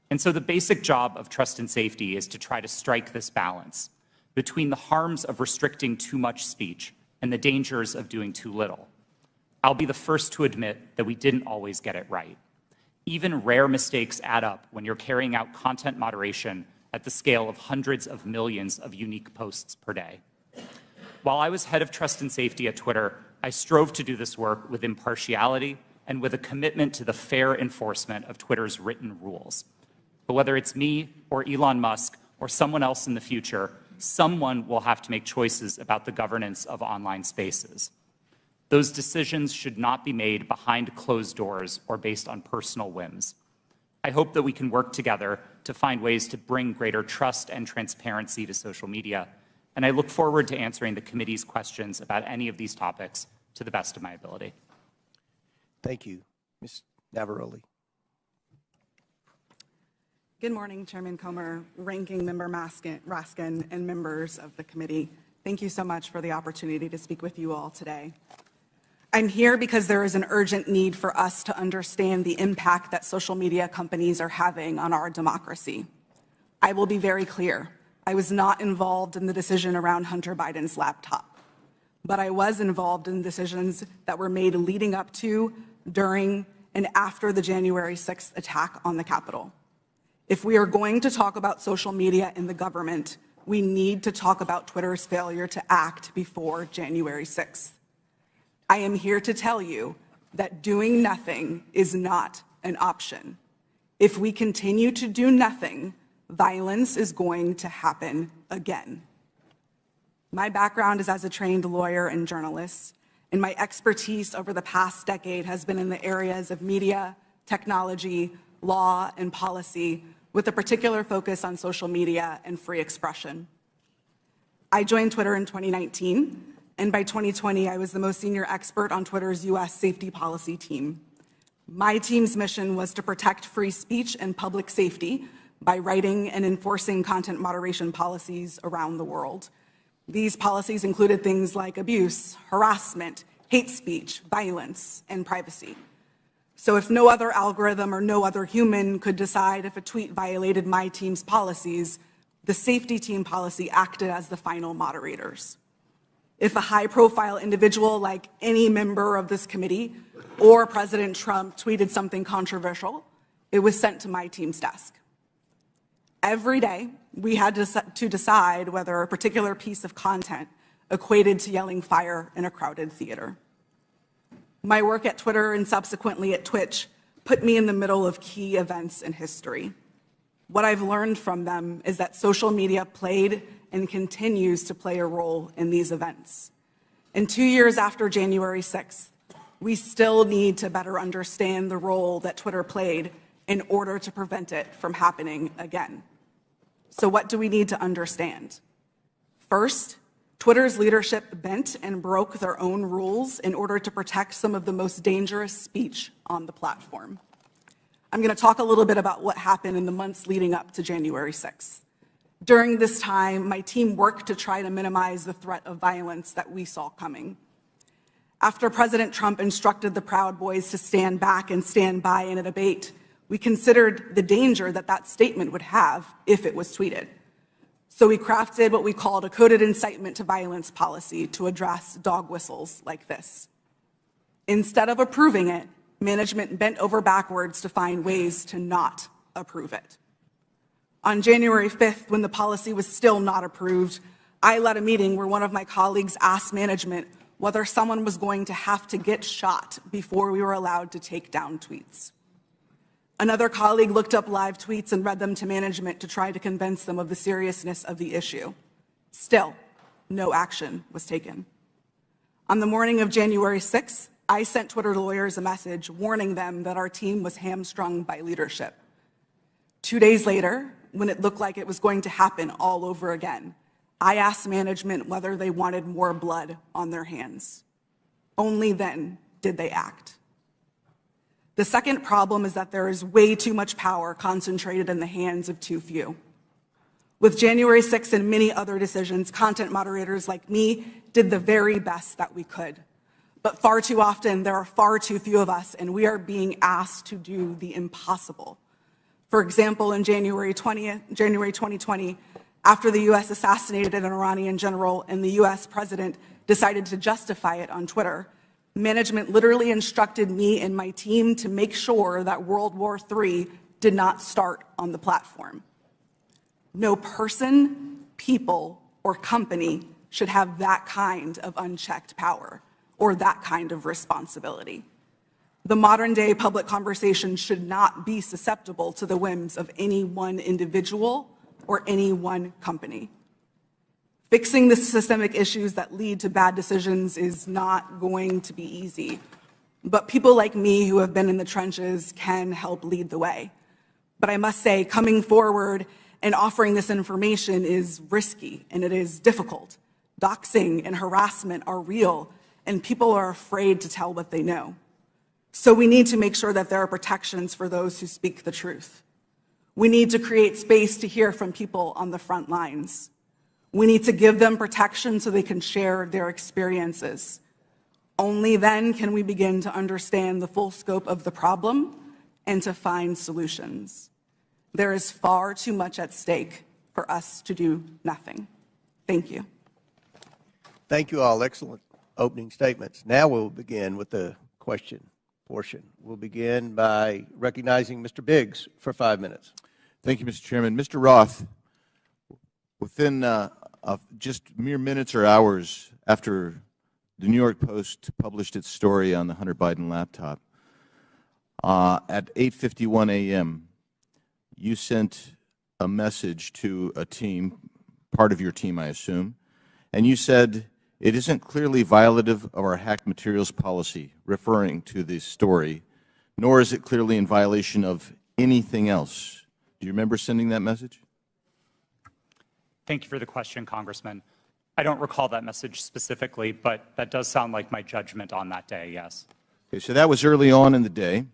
And so the basic job of Trust and Safety is to try to strike this balance between the harms of restricting too much speech and the dangers of doing too little. I'll be the first to admit that we didn't always get it right. Even rare mistakes add up when you're carrying out content moderation at the scale of hundreds of millions of unique posts per day. While I was head of Trust and Safety at Twitter, I strove to do this work with impartiality and with a commitment to the fair enforcement of Twitter's written rules. But whether it's me or Elon Musk or someone else in the future, someone will have to make choices about the governance of online spaces. Those decisions should not be made behind closed doors or based on personal whims. I hope that we can work together to find ways to bring greater trust and transparency to social media. And I look forward to answering the committee's questions about any of these topics to the best of my ability. Thank you. Ms. Navaroli. Good morning, Chairman Comer, Ranking Member Raskin, and members of the committee. Thank you so much for the opportunity to speak with you all today. I'm here because there is an urgent need for us to understand the impact that social media companies are having on our democracy. I will be very clear. I was not involved in the decision around Hunter Biden's laptop, but I was involved in decisions that were made leading up to, during, and after the January 6th attack on the Capitol. If we are going to talk about social media in the government, we need to talk about Twitter's failure to act before January 6th. I am here to tell you that doing nothing is not an option. If we continue to do nothing, violence is going to happen again. My background is as a trained lawyer and journalist, and my expertise over the past decade has been in the areas of media, technology, law, and policy, with a particular focus on social media and free expression. I joined Twitter in 2019, and by 2020, I was the most senior expert on Twitter's US safety policy team. My team's mission was to protect free speech and public safety by writing and enforcing content moderation policies around the world. These policies included things like abuse, harassment, hate speech, violence, and privacy. So if no other algorithm or no other human could decide if a tweet violated my team's policies, the safety team policy acted as the final moderators. If a high-profile individual like any member of this committee or President Trump tweeted something controversial, it was sent to my team's desk. Every day, we had to decide whether a particular piece of content equated to yelling fire in a crowded theater. My work at Twitter and subsequently at Twitch put me in the middle of key events in history. What I've learned from them is that social media played and continues to play a role in these events. And 2 years after January 6th, we still need to better understand the role that Twitter played in order to prevent it from happening again. So what do we need to understand? First, Twitter's leadership bent and broke their own rules in order to protect some of the most dangerous speech on the platform. I'm going to talk a little bit about what happened in the months leading up to January 6th. During this time, my team worked to try to minimize the threat of violence that we saw coming. After President Trump instructed the Proud Boys to stand back and stand by in a debate, we considered the danger that that statement would have if it was tweeted. So we crafted what we called a coded incitement to violence policy to address dog whistles like this. Instead of approving it, management bent over backwards to find ways to not approve it. On January 5th, when the policy was still not approved, I led a meeting where one of my colleagues asked management whether someone was going to have to get shot before we were allowed to take down tweets. Another colleague looked up live tweets and read them to management to try to convince them of the seriousness of the issue. Still, no action was taken. On the morning of January 6th, I sent Twitter lawyers a message warning them that our team was hamstrung by leadership. 2 days later, when it looked like it was going to happen all over again, I asked management whether they wanted more blood on their hands. Only then did they act. The second problem is that there is way too much power concentrated in the hands of too few. With January 6th and many other decisions, content moderators like me did the very best that we could. But far too often, there are far too few of us, and we are being asked to do the impossible. For example, in January 2020, after the U.S. assassinated an Iranian general and the U.S. president decided to justify it on Twitter, management literally instructed me and my team to make sure that World War III did not start on the platform. No person, people, or company should have that kind of unchecked power or that kind of responsibility. The modern-day public conversation should not be susceptible to the whims of any one individual or any one company. Fixing the systemic issues that lead to bad decisions is not going to be easy, but people like me who have been in the trenches can help lead the way. But I must say, coming forward and offering this information is risky and it is difficult. Doxing and harassment are real, and people are afraid to tell what they know. So we need to make sure that there are protections for those who speak the truth. We need to create space to hear from people on the front lines. We need to give them protection so they can share their experiences. Only then can we begin to understand the full scope of the problem and to find solutions. There is far too much at stake for us to do nothing. Thank you. Thank you all. Excellent opening statements. Now we'll begin with the question portion. We'll begin by recognizing Mr. Biggs for 5 minutes. Thank you, Mr. Chairman. Mr. Roth, within just mere minutes or hours after the New York Post published its story on the Hunter Biden laptop, at 8:51 a.m., you sent a message to a team, part of your team, I assume, and you said, "It isn't clearly violative of our hacked materials policy," referring to the story, "nor is it clearly in violation of anything else." Do you remember sending that message? Thank you for the question, Congressman. I don't recall that message specifically, but that does sound like my judgment on that day, yes. Okay, so that was early on in the day.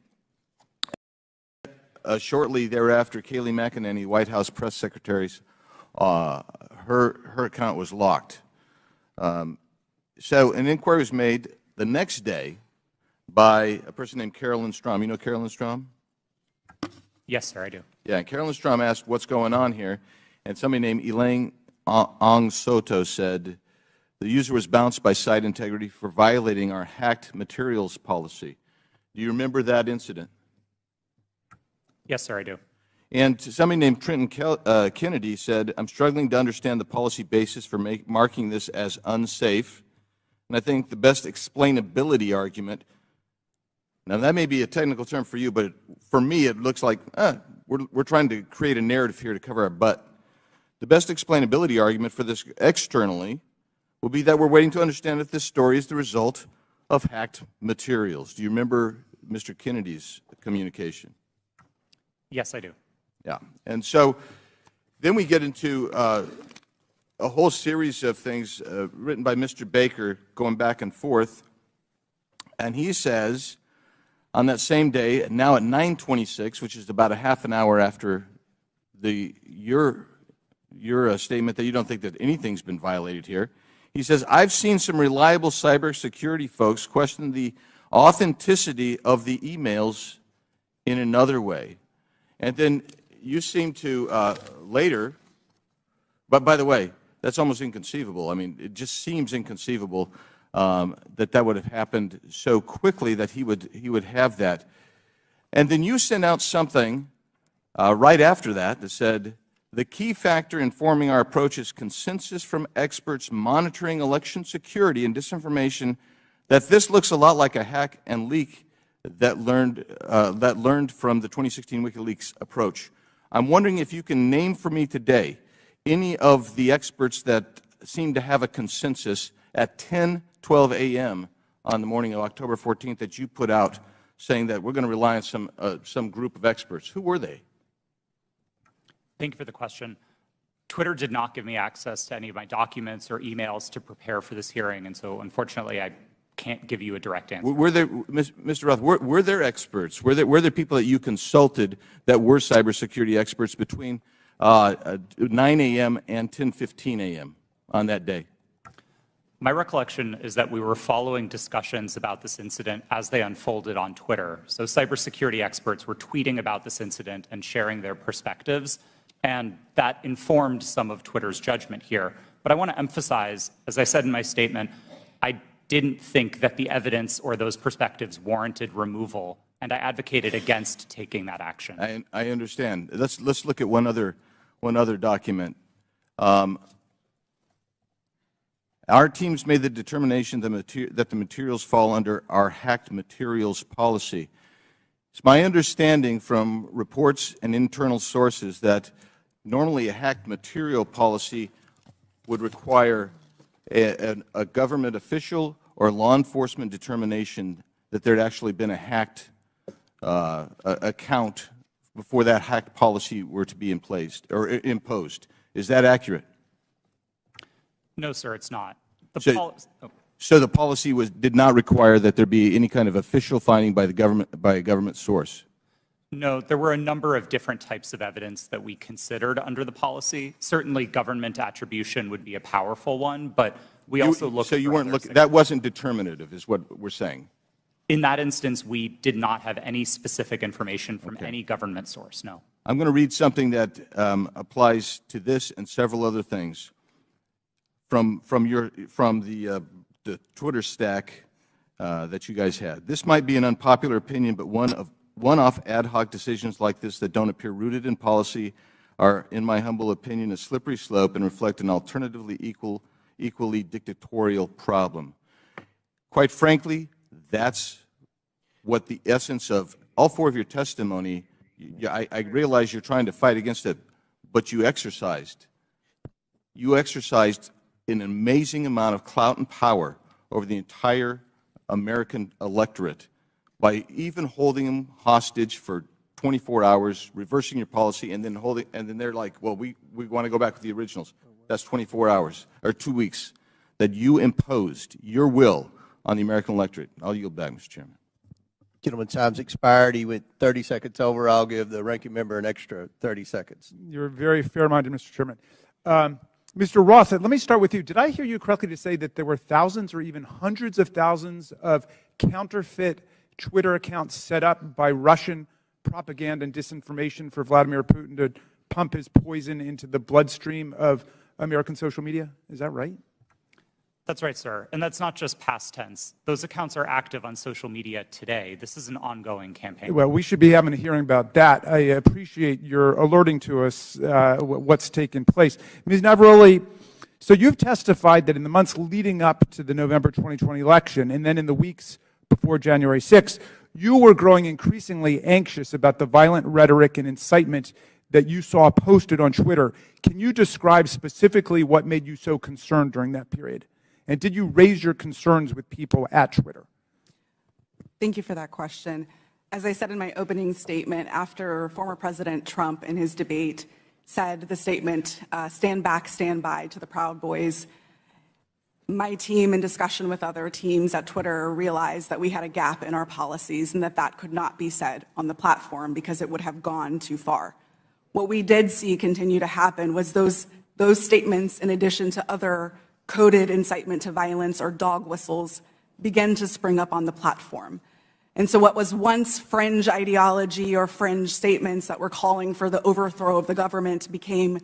Shortly thereafter, Kayleigh McEnany, White House press secretary's, her account was locked. So an inquiry was made the next day by a person named Carolyn Strom. You know Carolyn Strom? Yes, sir, I do. Yeah, and Carolyn Strom asked what's going on here, and somebody named Elaine Ong Soto said the user was bounced by site integrity for violating our hacked materials policy. Do you remember that incident? Yes, sir, I do. And somebody named Trenton Kennedy said, "I'm struggling to understand the policy basis for marking this as unsafe." And I think the best explainability argument, now that may be a technical term for you, but for me it looks like we're trying to create a narrative here to cover our butt. The best explainability argument for this externally will be that we're waiting to understand if this story is the result of hacked materials. Do you remember Mr. Kennedy's communication? Yes, I do. Yeah, and so then we get into a whole series of things written by Mr. Baker going back and forth, and he says on that same day, now at 9:26, which is about a half an hour after your statement that you don't think that anything's been violated here, he says, "I've seen some reliable cybersecurity folks question the authenticity of the emails in another way." And then you seem to later, but by the way, that's almost inconceivable. I mean, it just seems inconceivable that would have happened so quickly that he would have that. And then you sent out something right after that said, "The key factor informing our approach is consensus from experts monitoring election security and disinformation that this looks a lot like a hack and leak that learned from the 2016 WikiLeaks approach." I'm wondering if you can name for me today any of the experts that seem to have a consensus at 10:12 a.m. on the morning of October 14th that you put out saying that we're going to rely on some group of experts. Who were they? Thank you for the question. Twitter did not give me access to any of my documents or emails to prepare for this hearing, and so unfortunately I can't give you a direct answer. Were there, Mr. Roth, were there experts? Were there people that you consulted that were cybersecurity experts between 9 a.m. and 10:15 a.m. on that day? My recollection is that we were following discussions about this incident as they unfolded on Twitter. So cybersecurity experts were tweeting about this incident and sharing their perspectives, and that informed some of Twitter's judgment here. But I want to emphasize, as I said in my statement, I didn't think that the evidence or those perspectives warranted removal, and I advocated against taking that action. I understand. Let's look at one other document. Our teams made the determination that the materials fall under our hacked materials policy. It's my understanding from reports and internal sources that normally a hacked material policy would require a government official or law enforcement determination that there had actually been a hacked account before that hacked policy were to be in place or imposed. Is that accurate? No, sir, it's not. So the policy did not require that there be any kind of official finding by the government, by a government source? No, there were a number of different types of evidence that we considered under the policy. Certainly government attribution would be a powerful one, but we also looked So you for weren't other looking, that wasn't determinative is what we're saying? In that instance, we did not have any specific information from any government source, no. I'm going to read something that applies to this and several other things from the Twitter stack that you guys had. This might be an unpopular opinion, but one-off ad hoc decisions like this that don't appear rooted in policy are, in my humble opinion, a slippery slope and reflect an alternatively equally dictatorial problem. Quite frankly, that's what the essence of all four of your testimony. I realize you're trying to fight against it, but you exercised an amazing amount of clout and power over the entire American electorate by even holding them hostage for 24 hours, reversing your policy, and then they're like, well, we want to go back to the originals. That's 24 hours, or 2 weeks, that you imposed your will on the American electorate. I'll yield back, Mr. Chairman. Gentleman, time's expired. He went 30 seconds over. I'll give the ranking member an extra 30 seconds. You're very fair-minded, Mr. Chairman. Mr. Ross, let me start with you. Did I hear you correctly to say that there were thousands or even hundreds of thousands of counterfeit Twitter accounts set up by Russian propaganda and disinformation for Vladimir Putin to pump his poison into the bloodstream of American social media? Is that right? That's right, sir. And that's not just past tense. Those accounts are active on social media today. This is an ongoing campaign. Well, we should be having a hearing about that. I appreciate your alerting to us what's taken place. Ms. Navaroli, so you've testified that in the months leading up to the November 2020 election and then in the weeks before January 6th, you were growing increasingly anxious about the violent rhetoric and incitement that you saw posted on Twitter. Can you describe specifically what made you so concerned during that period? And did you raise your concerns with people at Twitter? Thank you for that question. As I said in my opening statement, after former President Trump in his debate said the statement, stand back, stand by to the Proud Boys, my team, in discussion with other teams at Twitter, realized that we had a gap in our policies and that that could not be said on the platform because it would have gone too far. What we did see continue to happen was those statements, in addition to other coded incitement to violence or dog whistles, began to spring up on the platform. And so what was once fringe ideology or fringe statements that were calling for the overthrow of the government became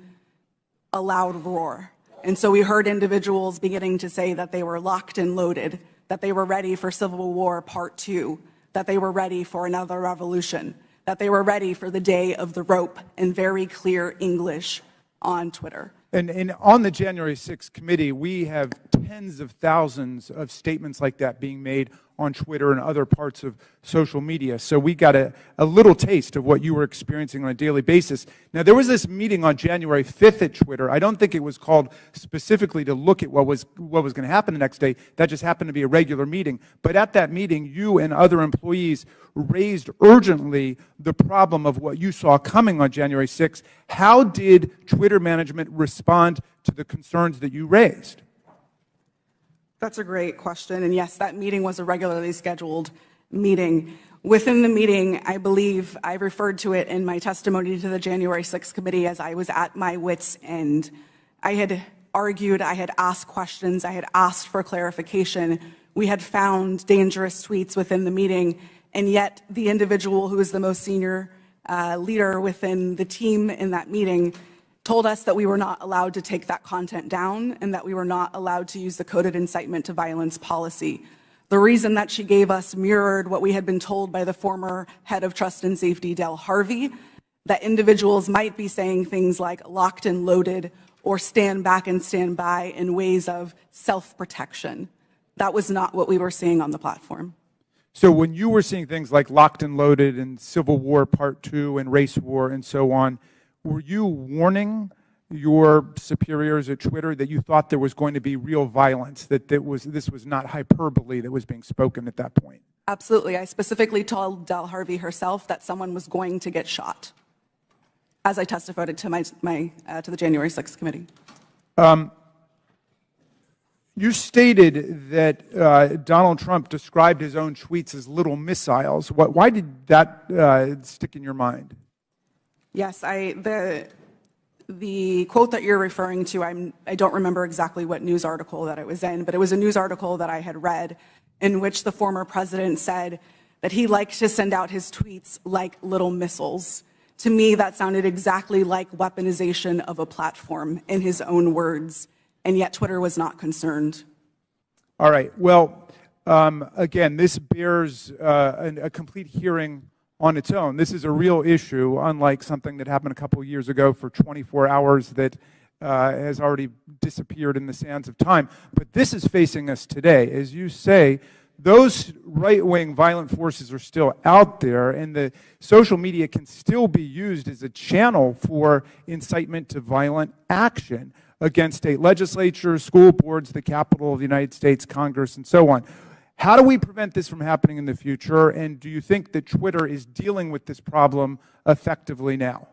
a loud roar. And so we heard individuals beginning to say that they were locked and loaded, that they were ready for Civil War Part 2, that they were ready for another revolution, that they were ready for the day of the rope, in very clear English on Twitter. And on the January 6th committee, we have tens of thousands of statements like that being made on Twitter and other parts of social media. So we got a little taste of what you were experiencing on a daily basis. Now, there was this meeting on January 5th at Twitter. I don't think it was called specifically to look at what was going to happen the next day. That just happened to be a regular meeting. But at that meeting, you and other employees raised urgently the problem of what you saw coming on January 6th. How did Twitter management respond to the concerns that you raised? That's a great question. And yes, that meeting was a regularly scheduled meeting. Within the meeting, I believe I referred to it in my testimony to the January 6th committee as I was at my wit's end. I had argued, I had asked questions, I had asked for clarification. We had found dangerous tweets within the meeting, and yet the individual who was the most senior leader within the team in that meeting told us that we were not allowed to take that content down and that we were not allowed to use the coded incitement to violence policy. The reason that she gave us mirrored what we had been told by the former head of trust and safety, Del Harvey, that individuals might be saying things like locked and loaded or stand back and stand by in ways of self-protection. That was not what we were seeing on the platform. So when you were seeing things like locked and loaded and Civil War Part 2 and race war and so on, were you warning your superiors at Twitter that you thought there was going to be real violence, that this was not hyperbole that was being spoken at that point? Absolutely. I specifically told Del Harvey herself that someone was going to get shot. as I testified to to the January 6th committee. You stated that Donald Trump described his own tweets as little missiles. Why did that stick in your mind? Yes, the quote that you're referring to, I don't remember exactly what news article that it was in, but it was a news article that I had read in which the former president said that he liked to send out his tweets like little missiles. To me, that sounded exactly like weaponization of a platform in his own words, and yet Twitter was not concerned. All right. Well, again, this bears a complete hearing on its own. This is a real issue, unlike something that happened a couple of years ago for 24 hours that has already disappeared in the sands of time. But this is facing us today. As you say, those right-wing violent forces are still out there, and the social media can still be used as a channel for incitement to violent action against state legislatures, school boards, the Capitol of the United States, Congress, and so on. How do we prevent this from happening in the future, and do you think that Twitter is dealing with this problem effectively now?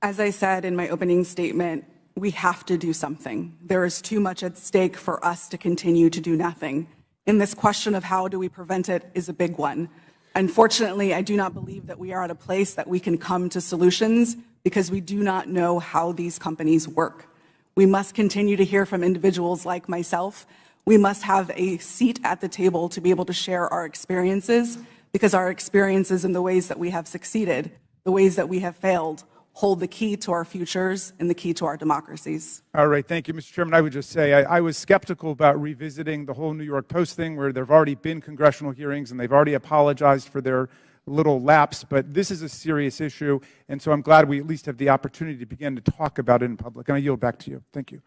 As I said in my opening statement, we have to do something. There is too much at stake for us to continue to do nothing. And this question of how do we prevent it is a big one. Unfortunately, I do not believe that we are at a place that we can come to solutions because we do not know how these companies work. We must continue to hear from individuals like myself. We must have a seat at the table to be able to share our experiences, because our experiences and the ways that we have succeeded, the ways that we have failed, hold the key to our futures and the key to our democracies. All right, thank you, Mr. Chairman. I would just say I was skeptical about revisiting the whole New York Post thing, where there have already been congressional hearings and they've already apologized for their little lapse, but this is a serious issue, and so I'm glad we at least have the opportunity to begin to talk about it in public. And I yield back to you. Thank you.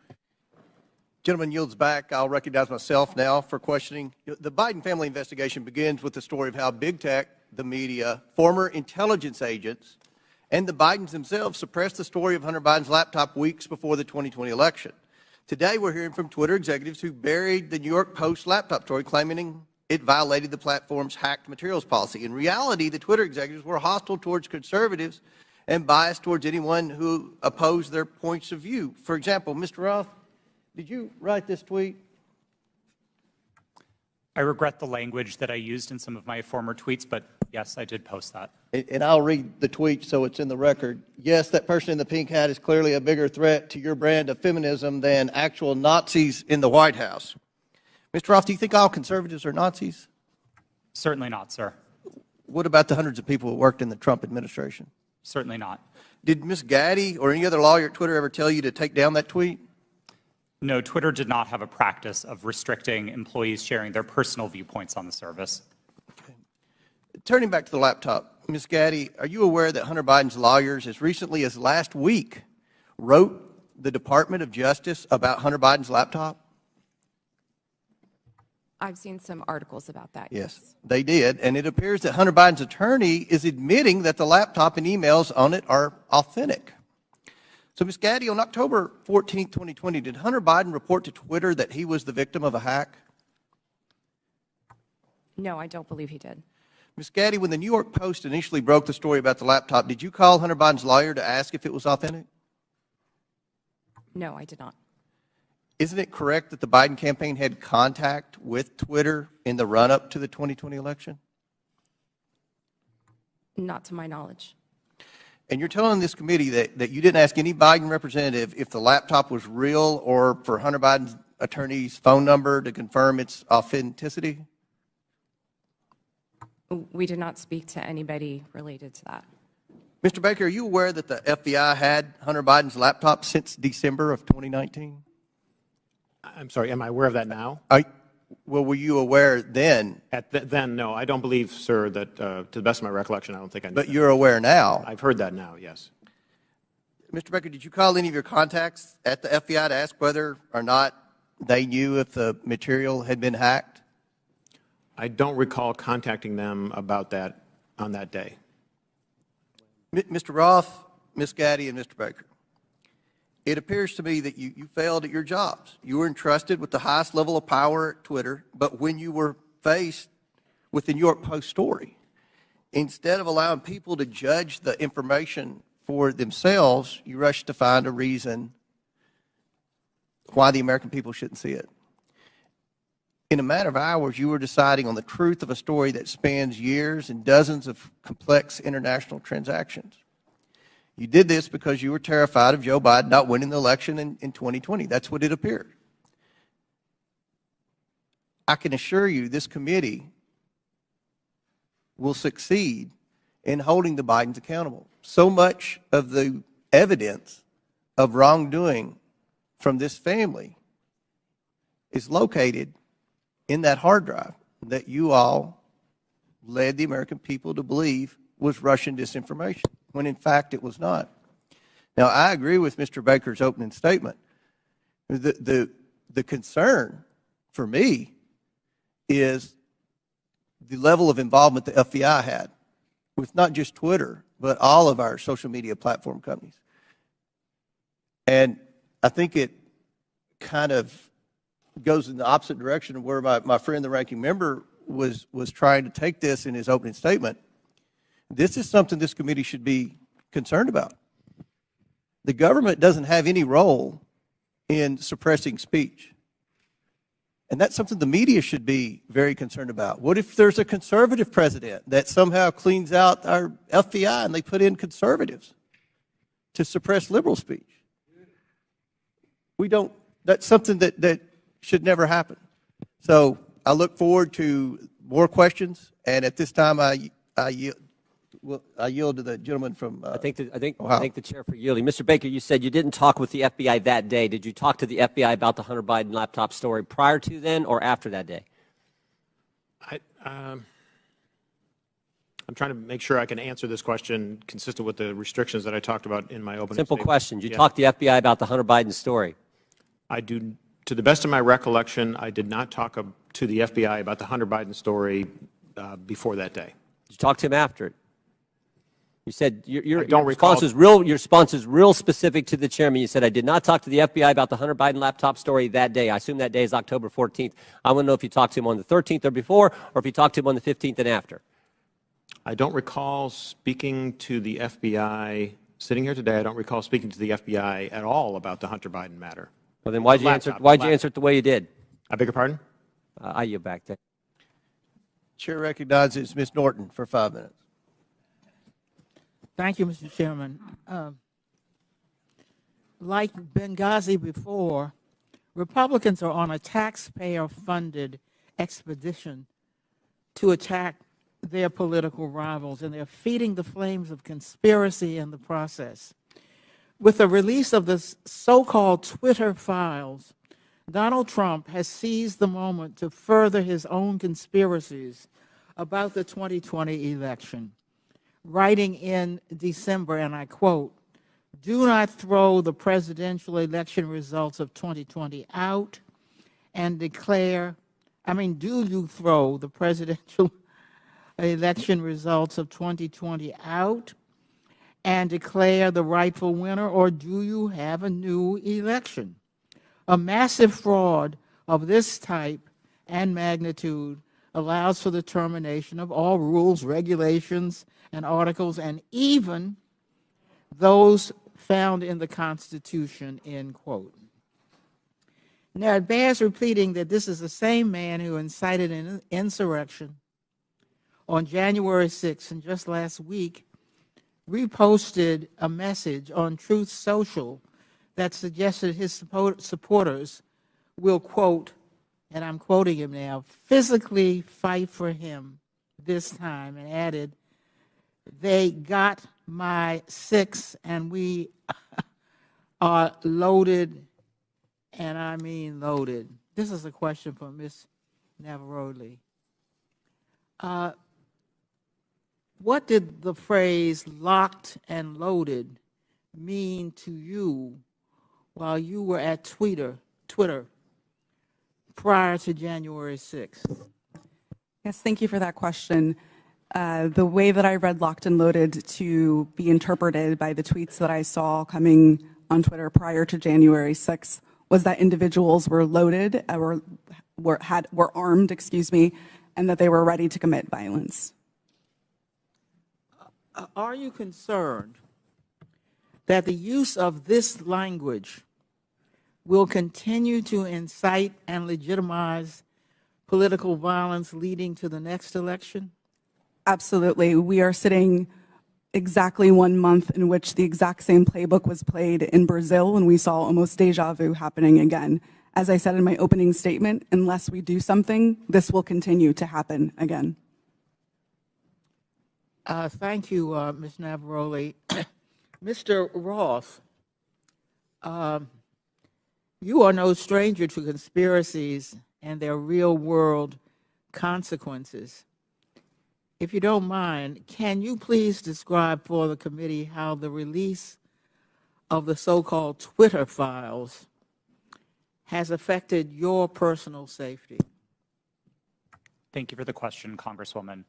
Gentleman yields back. I'll recognize myself now for questioning. The Biden family investigation begins with the story of how big tech, the media, former intelligence agents, and the Bidens themselves suppressed the story of Hunter Biden's laptop weeks before the 2020 election. Today, we're hearing from Twitter executives who buried the New York Post laptop story, claiming it violated the platform's hacked materials policy. In reality, the Twitter executives were hostile towards conservatives and biased towards anyone who opposed their points of view. For example, Mr. Roth, did you write this tweet? I regret the language that I used in some of my former tweets, but yes, I did post that. And I'll read the tweet so it's in the record. Yes, that person in the pink hat is clearly a bigger threat to your brand of feminism than actual Nazis in the White House. Mr. Roth, do you think all conservatives are Nazis? Certainly not, sir. What about the hundreds of people who worked in the Trump administration? Certainly not. Did Ms. Gaddy or any other lawyer at Twitter ever tell you to take down that tweet? No, Twitter did not have a practice of restricting employees sharing their personal viewpoints on the service. Okay. Turning back to the laptop, Ms. Gaddy, are you aware that Hunter Biden's lawyers, as recently as last week, wrote the Department of Justice about Hunter Biden's laptop? I've seen some articles about that. Yes, they did. And it appears that Hunter Biden's attorney is admitting that the laptop and emails on it are authentic. So, Ms. Gaddy, on October 14, 2020, did Hunter Biden report to Twitter that he was the victim of a hack? No, I don't believe he did. Ms. Gaddy, when the New York Post initially broke the story about the laptop, did you call Hunter Biden's lawyer to ask if it was authentic? No, I did not. Isn't it correct that the Biden campaign had contact with Twitter in the run-up to the 2020 election? Not to my knowledge. And you're telling this committee that you didn't ask any Biden representative if the laptop was real or for Hunter Biden's attorney's phone number to confirm its authenticity? We did not speak to anybody related to that. Mr. Baker, are you aware that the FBI had Hunter Biden's laptop since December of 2019? I'm sorry, am I aware of that now? Well, were you aware then? Then, no. I don't believe, sir, that to the best of my recollection, I don't think I knew But that. you're aware now? I've heard that now, yes. Mr. Baker, did you call any of your contacts at the FBI to ask whether or not they knew if the material had been hacked? I don't recall contacting them about that on that day. Mr. Roth, Ms. Gaddy, and Mr. Baker, it appears to me that you failed at your jobs. You were entrusted with the highest level of power at Twitter, but when you were faced with the New York Post story, instead of allowing people to judge the information for themselves, you rush to find a reason why the American people shouldn't see it. In a matter of hours, you were deciding on the truth of a story that spans years and dozens of complex international transactions. You did this because you were terrified of Joe Biden not winning the election in 2020. That's what it appeared. I can assure you this committee will succeed in holding the Bidens accountable. So much of the evidence of wrongdoing from this family is located in that hard drive that you all led the American people to believe was Russian disinformation, when in fact it was not. Now, I agree with Mr. Baker's opening statement. The concern for me is the level of involvement the FBI had with not just Twitter, but all of our social media platform companies. And I think it kind of goes in the opposite direction of where my friend, the ranking member, was trying to take this in his opening statement. This is something this committee should be concerned about. The government doesn't have any role in suppressing speech. And that's something the media should be very concerned about. What if there's a conservative president that somehow cleans out our FBI and they put in conservatives to suppress liberal speech? That's something that should never happen. So I look forward to more questions, and at this time I yield to the gentleman from I think Ohio. the chair for yielding. Mr. Baker, you said you didn't talk with the FBI that day. Did you talk to the FBI about the Hunter Biden laptop story prior to then or after that day? I'm trying to make sure I can answer this question consistent with the restrictions that I talked about in my opening Simple statement. question. Did you talk to the FBI about the Hunter Biden story? To the best of my recollection, I did not talk to the FBI about the Hunter Biden story before that day. Did you talk to him after it? You said your response is real specific to the chairman. You said, I did not talk to the FBI about the Hunter Biden laptop story that day. I assume that day is October 14th. I want to know if you talked to him on the 13th or before, or if you talked to him on the 15th and after. I don't recall speaking to the FBI, sitting here today, I don't recall speaking to the FBI at all about the Hunter Biden matter. Well, then why'd you answer it the way you did? I beg your pardon? I yield back there. Chair recognizes Ms. Norton for 5 minutes. Thank you, Mr. Chairman. Like Benghazi before, Republicans are on a taxpayer-funded expedition to attack their political rivals, and they're feeding the flames of conspiracy in the process. With the release of the so-called Twitter files, Donald Trump has seized the moment to further his own conspiracies about the 2020 election, writing in December, and I quote, "Do not throw the presidential election results of 2020 out and declare, do you throw the presidential election results of 2020 out and declare the rightful winner, or do you have a new election? A massive fraud of this type and magnitude allows for the termination of all rules, regulations, and articles, and even those found in the Constitution," end quote. Now, it bears repeating that this is the same man who incited an insurrection on January 6th, and just last week reposted a message on Truth Social that suggested his supporters will, quote, and I'm quoting him now, "physically fight for him this time," and added, "They got my 6 and we are loaded, and I mean loaded." This is a question for Ms. Navarrete. What did the phrase "locked and loaded" mean to you while you were at Twitter prior to January 6th? Yes, thank you for that question. The way that I read "locked and loaded" to be interpreted by the tweets that I saw coming on Twitter prior to January 6th was that individuals were loaded, were armed, and that they were ready to commit violence. are you concerned that the use of this language will continue to incite and legitimize political violence leading to the next election? Absolutely. We are sitting exactly 1 month in which the exact same playbook was played in Brazil, and we saw almost deja vu happening again. As I said in my opening statement, unless we do something, this will continue to happen again. Thank you, Ms. Navaroli. Mr. Roth, you are no stranger to conspiracies and their real-world consequences. If you don't mind, can you please describe for the committee how the release of the so-called Twitter files has affected your personal safety? Thank you for the question, Congresswoman.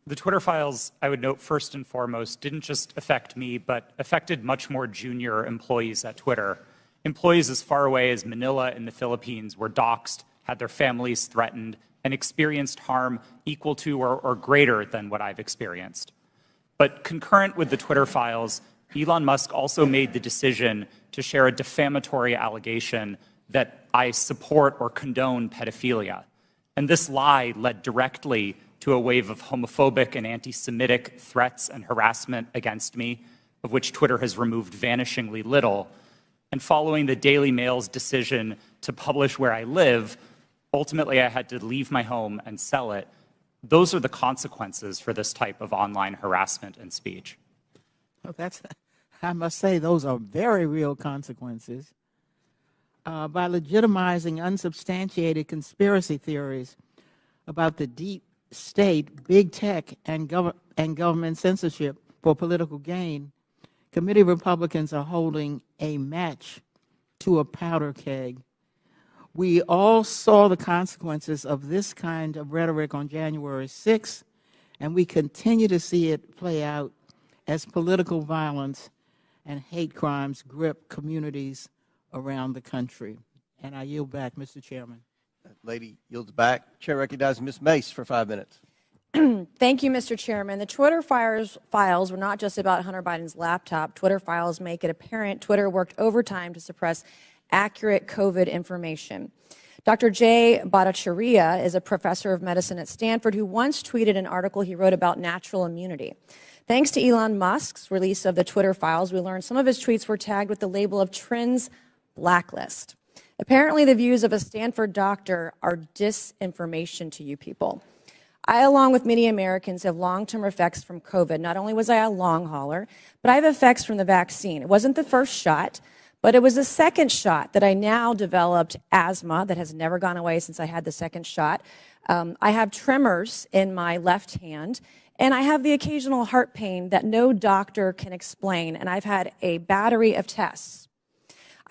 The Twitter files, I would note first and foremost, didn't just affect me, but affected much more junior employees at Twitter. Employees as far away as Manila in the Philippines were doxxed, had their families threatened, and experienced harm equal to or greater than what I've experienced. But concurrent with the Twitter files, Elon Musk also made the decision to share a defamatory allegation that I support or condone pedophilia. And this lie led directly to a wave of homophobic and anti-Semitic threats and harassment against me, of which Twitter has removed vanishingly little. And following the Daily Mail's decision to publish where I live, ultimately I had to leave my home and sell it. Those are the consequences for this type of online harassment and speech. Well, I must say, those are very real consequences. By legitimizing unsubstantiated conspiracy theories about the deep state, big tech, and government censorship for political gain, committee Republicans are holding a match to a powder keg. We all saw the consequences of this kind of rhetoric on January 6th, and we continue to see it play out as political violence and hate crimes grip communities around the country. And I yield back, Mr. Chairman. Lady yields back. Chair recognizes Ms. Mace for 5 minutes. Thank you, Mr. Chairman. The Twitter files were not just about Hunter Biden's laptop. Twitter files make it apparent Twitter worked overtime to suppress accurate COVID information. Dr. Jay Bhattacharya is a professor of medicine at Stanford who once tweeted an article he wrote about natural immunity. Thanks to Elon Musk's release of the Twitter files, we learned some of his tweets were tagged with the label of Trends Blacklist. Apparently, the views of a Stanford doctor are disinformation to you people. I, along with many Americans, have long-term effects from COVID. Not only was I a long hauler, but I have effects from the vaccine. It wasn't the first shot, but it was the second shot that I now developed asthma that has never gone away since I had the second shot. I have tremors in my left hand, and I have the occasional heart pain that no doctor can explain, and I've had a battery of tests.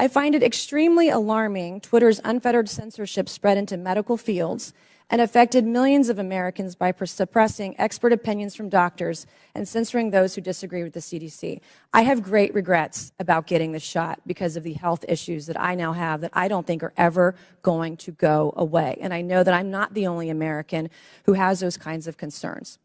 I find it extremely alarming Twitter's unfettered censorship spread into medical fields and affected millions of Americans by suppressing expert opinions from doctors and censoring those who disagree with the CDC. I have great regrets about getting the shot because of the health issues that I now have that I don't think are ever going to go away. And I know that I'm not the only American who has those kinds of concerns.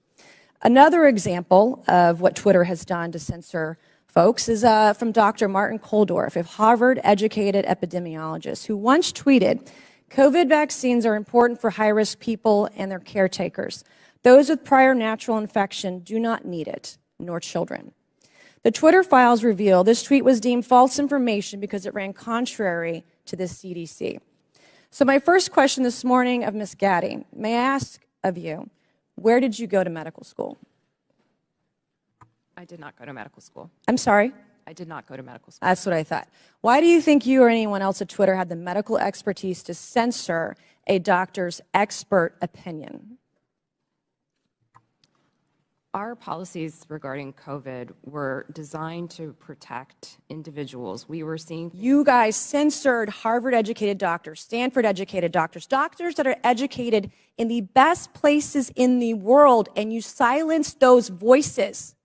Another example of what Twitter has done to censor folks is from Dr. Martin Koldorf, a Harvard-educated epidemiologist who once tweeted, COVID vaccines are important for high-risk people and their caretakers. Those with prior natural infection do not need it, nor children. The Twitter files reveal this tweet was deemed false information because it ran contrary to the CDC. So my first question this morning of Ms. Gaddy, may I ask of you, where did you go to medical school? I did not go to medical school. I'm sorry? I did not go to medical school. That's what I thought. Why do you think you or anyone else at Twitter had the medical expertise to censor a doctor's expert opinion? Our policies regarding COVID were designed to protect individuals. We were seeing... You guys censored Harvard-educated doctors, Stanford-educated doctors, doctors that are educated in the best places in the world, and you silenced those voices.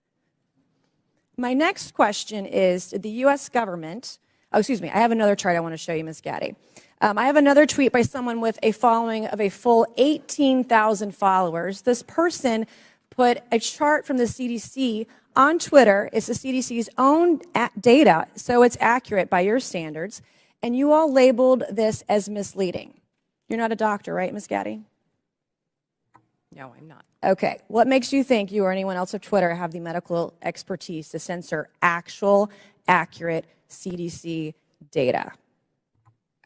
My next question is, did the U.S. government, I have another chart I want to show you, Ms. Gaddy. I have another tweet by someone with a following of a full 18,000 followers. This person put a chart from the CDC On Twitter, it's the CDC's own data, so it's accurate by your standards, and you all labeled this as misleading. You're not a doctor, right, Ms. Gaddy? No, I'm not. Okay. What makes you think you or anyone else at Twitter have the medical expertise to censor actual, accurate CDC data?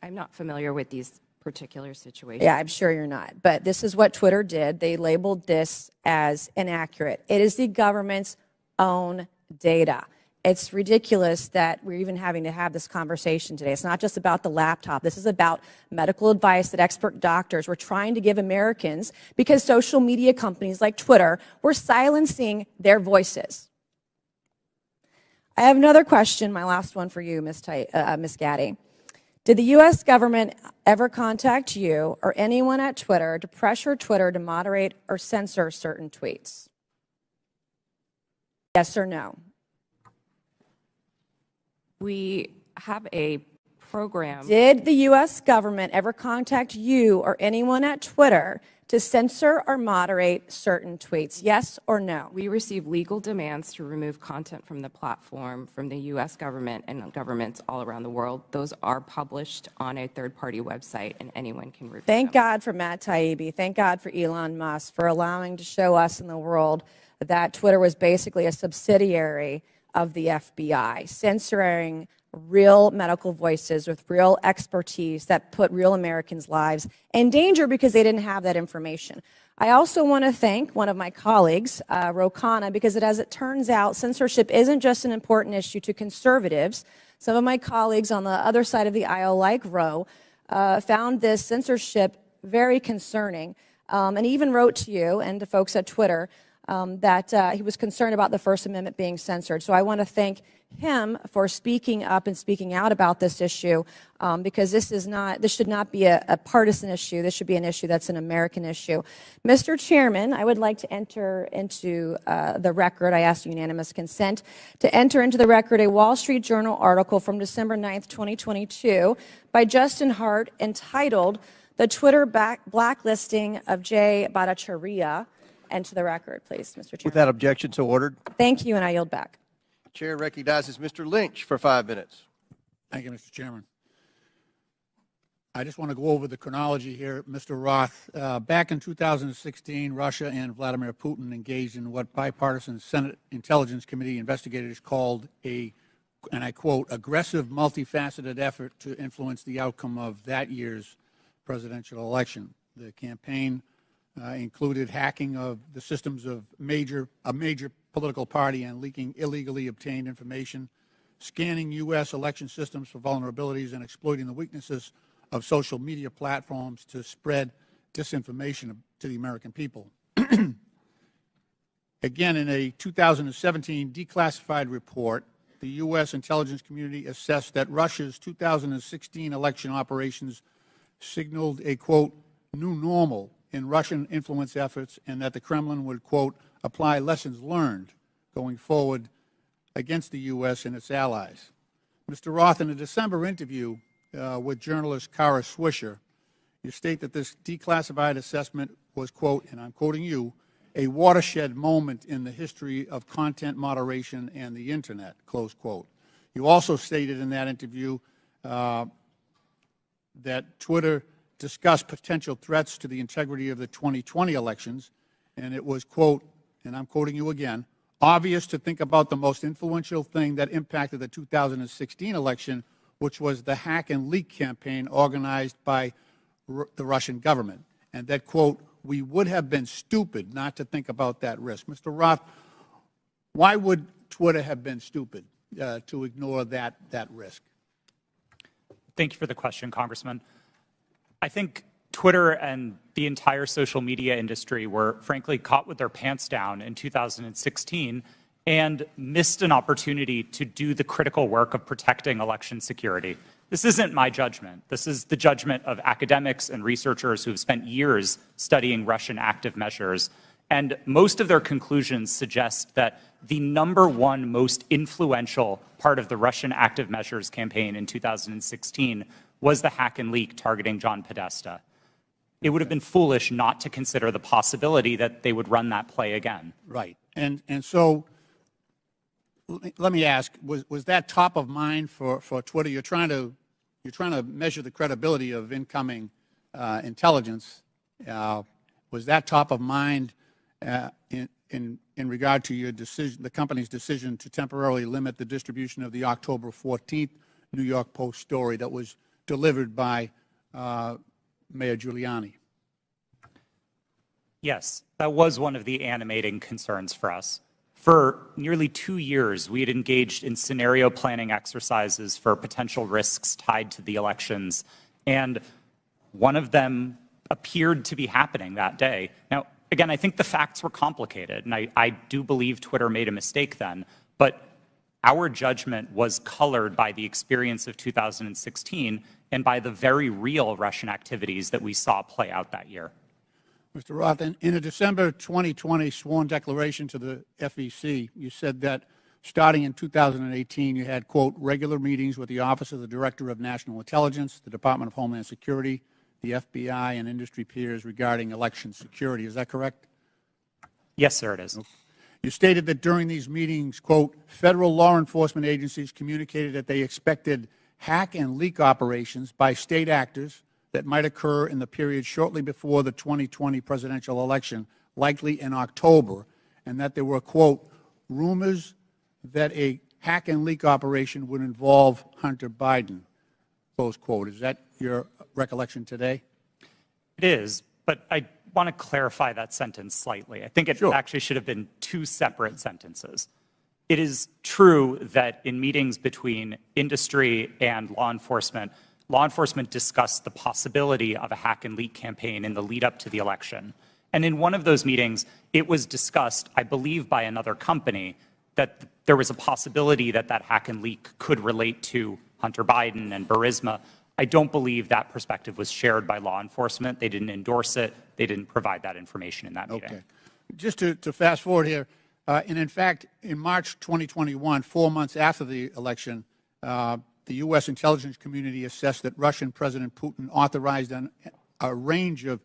I'm not familiar with these particular situations. Yeah, I'm sure you're not. But this is what Twitter did. They labeled this as inaccurate. It is the government's own data. It's ridiculous that we're even having to have this conversation today. It's not just about the laptop. This is about medical advice that expert doctors were trying to give Americans because social media companies like Twitter were silencing their voices. I have another question, my last one for you, Ms. Gaddy. Did the U.S. government ever contact you or anyone at Twitter to pressure Twitter to moderate or censor certain tweets? Yes or no? We have a program. Did the U.S. government ever contact you or anyone at Twitter to censor or moderate certain tweets? Yes or no? We receive legal demands to remove content from the platform from the U.S. government and governments all around the world. Those are published on a third-party website, and anyone can review Thank them. God for Matt Taibbi. Thank God for Elon Musk for allowing to show us in the world that Twitter was basically a subsidiary of the FBI, censoring real medical voices with real expertise that put real Americans' lives in danger because they didn't have that information. I also want to thank one of my colleagues, Rokana, because as it turns out, censorship isn't just an important issue to conservatives. Some of my colleagues on the other side of the aisle, like Ro, found this censorship very concerning, and even wrote to you and to folks at Twitter that he was concerned about the First Amendment being censored. So I want to thank him for speaking up and speaking out about this issue, because this should not be a partisan issue. This should be an issue that's an American issue. Mr. Chairman, I would like to enter into the record, I ask unanimous consent, to enter into the record a Wall Street Journal article from December 9th, 2022 by Justin Hart entitled "The Twitter Blacklisting of Jay Bhattacharya." Enter the record, please, Mr. Chairman. Without objection, so ordered. Thank you, and I yield back. Chair recognizes Mr. Lynch for 5 minutes. Thank you, Mr. Chairman. I just want to go over the chronology here, Mr. Roth. Back in 2016, Russia and Vladimir Putin engaged in what bipartisan Senate Intelligence Committee investigators called a, and I quote, aggressive, multifaceted effort to influence the outcome of that year's presidential election. The campaign included hacking of the systems of a major political party and leaking illegally obtained information, scanning U.S. election systems for vulnerabilities, and exploiting the weaknesses of social media platforms to spread disinformation to the American people. Again, in a 2017 declassified report, the U.S. intelligence community assessed that Russia's 2016 election operations signaled a, quote, new normal in Russian influence efforts, and that the Kremlin would, quote, apply lessons learned going forward against the U.S. and its allies. Mr. Roth, in a December interview with journalist Kara Swisher, you state that this declassified assessment was, quote, and I'm quoting you, a watershed moment in the history of content moderation and the Internet, close quote. You also stated in that interview that Twitter discussed potential threats to the integrity of the 2020 elections, and it was, quote, and I'm quoting you again, obvious to think about the most influential thing that impacted the 2016 election, which was the hack and leak campaign organized by the Russian government, and that, quote, we would have been stupid not to think about that risk. Mr. Roth, why would Twitter have been stupid to ignore that risk? Thank you for the question, Congressman. I think Twitter and the entire social media industry were, frankly, caught with their pants down in 2016 and missed an opportunity to do the critical work of protecting election security. This isn't my judgment. This is the judgment of academics and researchers who have spent years studying Russian active measures. And most of their conclusions suggest that the #1 most influential part of the Russian active measures campaign in 2016 was the hack and leak targeting John Podesta. It would have been foolish not to consider the possibility that they would run that play again. Right. And so let me ask, was that top of mind for Twitter? You're trying to measure the credibility of incoming intelligence. Was that top of mind in regard to your decision, the company's decision to temporarily limit the distribution of the October 14th New York Post story that was delivered by Mayor Giuliani? Yes, that was one of the animating concerns for us. For nearly 2 years, we had engaged in scenario planning exercises for potential risks tied to the elections, and one of them appeared to be happening that day. Now, again, I think the facts were complicated, and I do believe Twitter made a mistake then, but our judgment was colored by the experience of 2016 and by the very real Russian activities that we saw play out that year. Mr. Roth, in a December 2020 sworn declaration to the FEC, you said that starting in 2018, you had, quote, regular meetings with the Office of the Director of National Intelligence, the Department of Homeland Security, the FBI, and industry peers regarding election security. Is that correct? Yes, sir, it is. You stated that during these meetings, quote, federal law enforcement agencies communicated that they expected hack and leak operations by state actors that might occur in the period shortly before the 2020 presidential election, likely in October, and that there were, quote, rumors that a hack and leak operation would involve Hunter Biden, close quote. Is that your recollection today? It is, but I want to clarify that sentence slightly. I think it actually should have been two separate sentences. It is true that in meetings between industry and law enforcement discussed the possibility of a hack and leak campaign in the lead up to the election. And in one of those meetings, it was discussed, I believe by another company, that there was a possibility that that hack and leak could relate to Hunter Biden and Burisma. I don't believe that perspective was shared by law enforcement. They didn't endorse it. They didn't provide that information in that meeting. Okay. Just to fast forward here, and in fact, in March 2021, 4 months after the election, the U.S. intelligence community assessed that Russian President Putin authorized a range of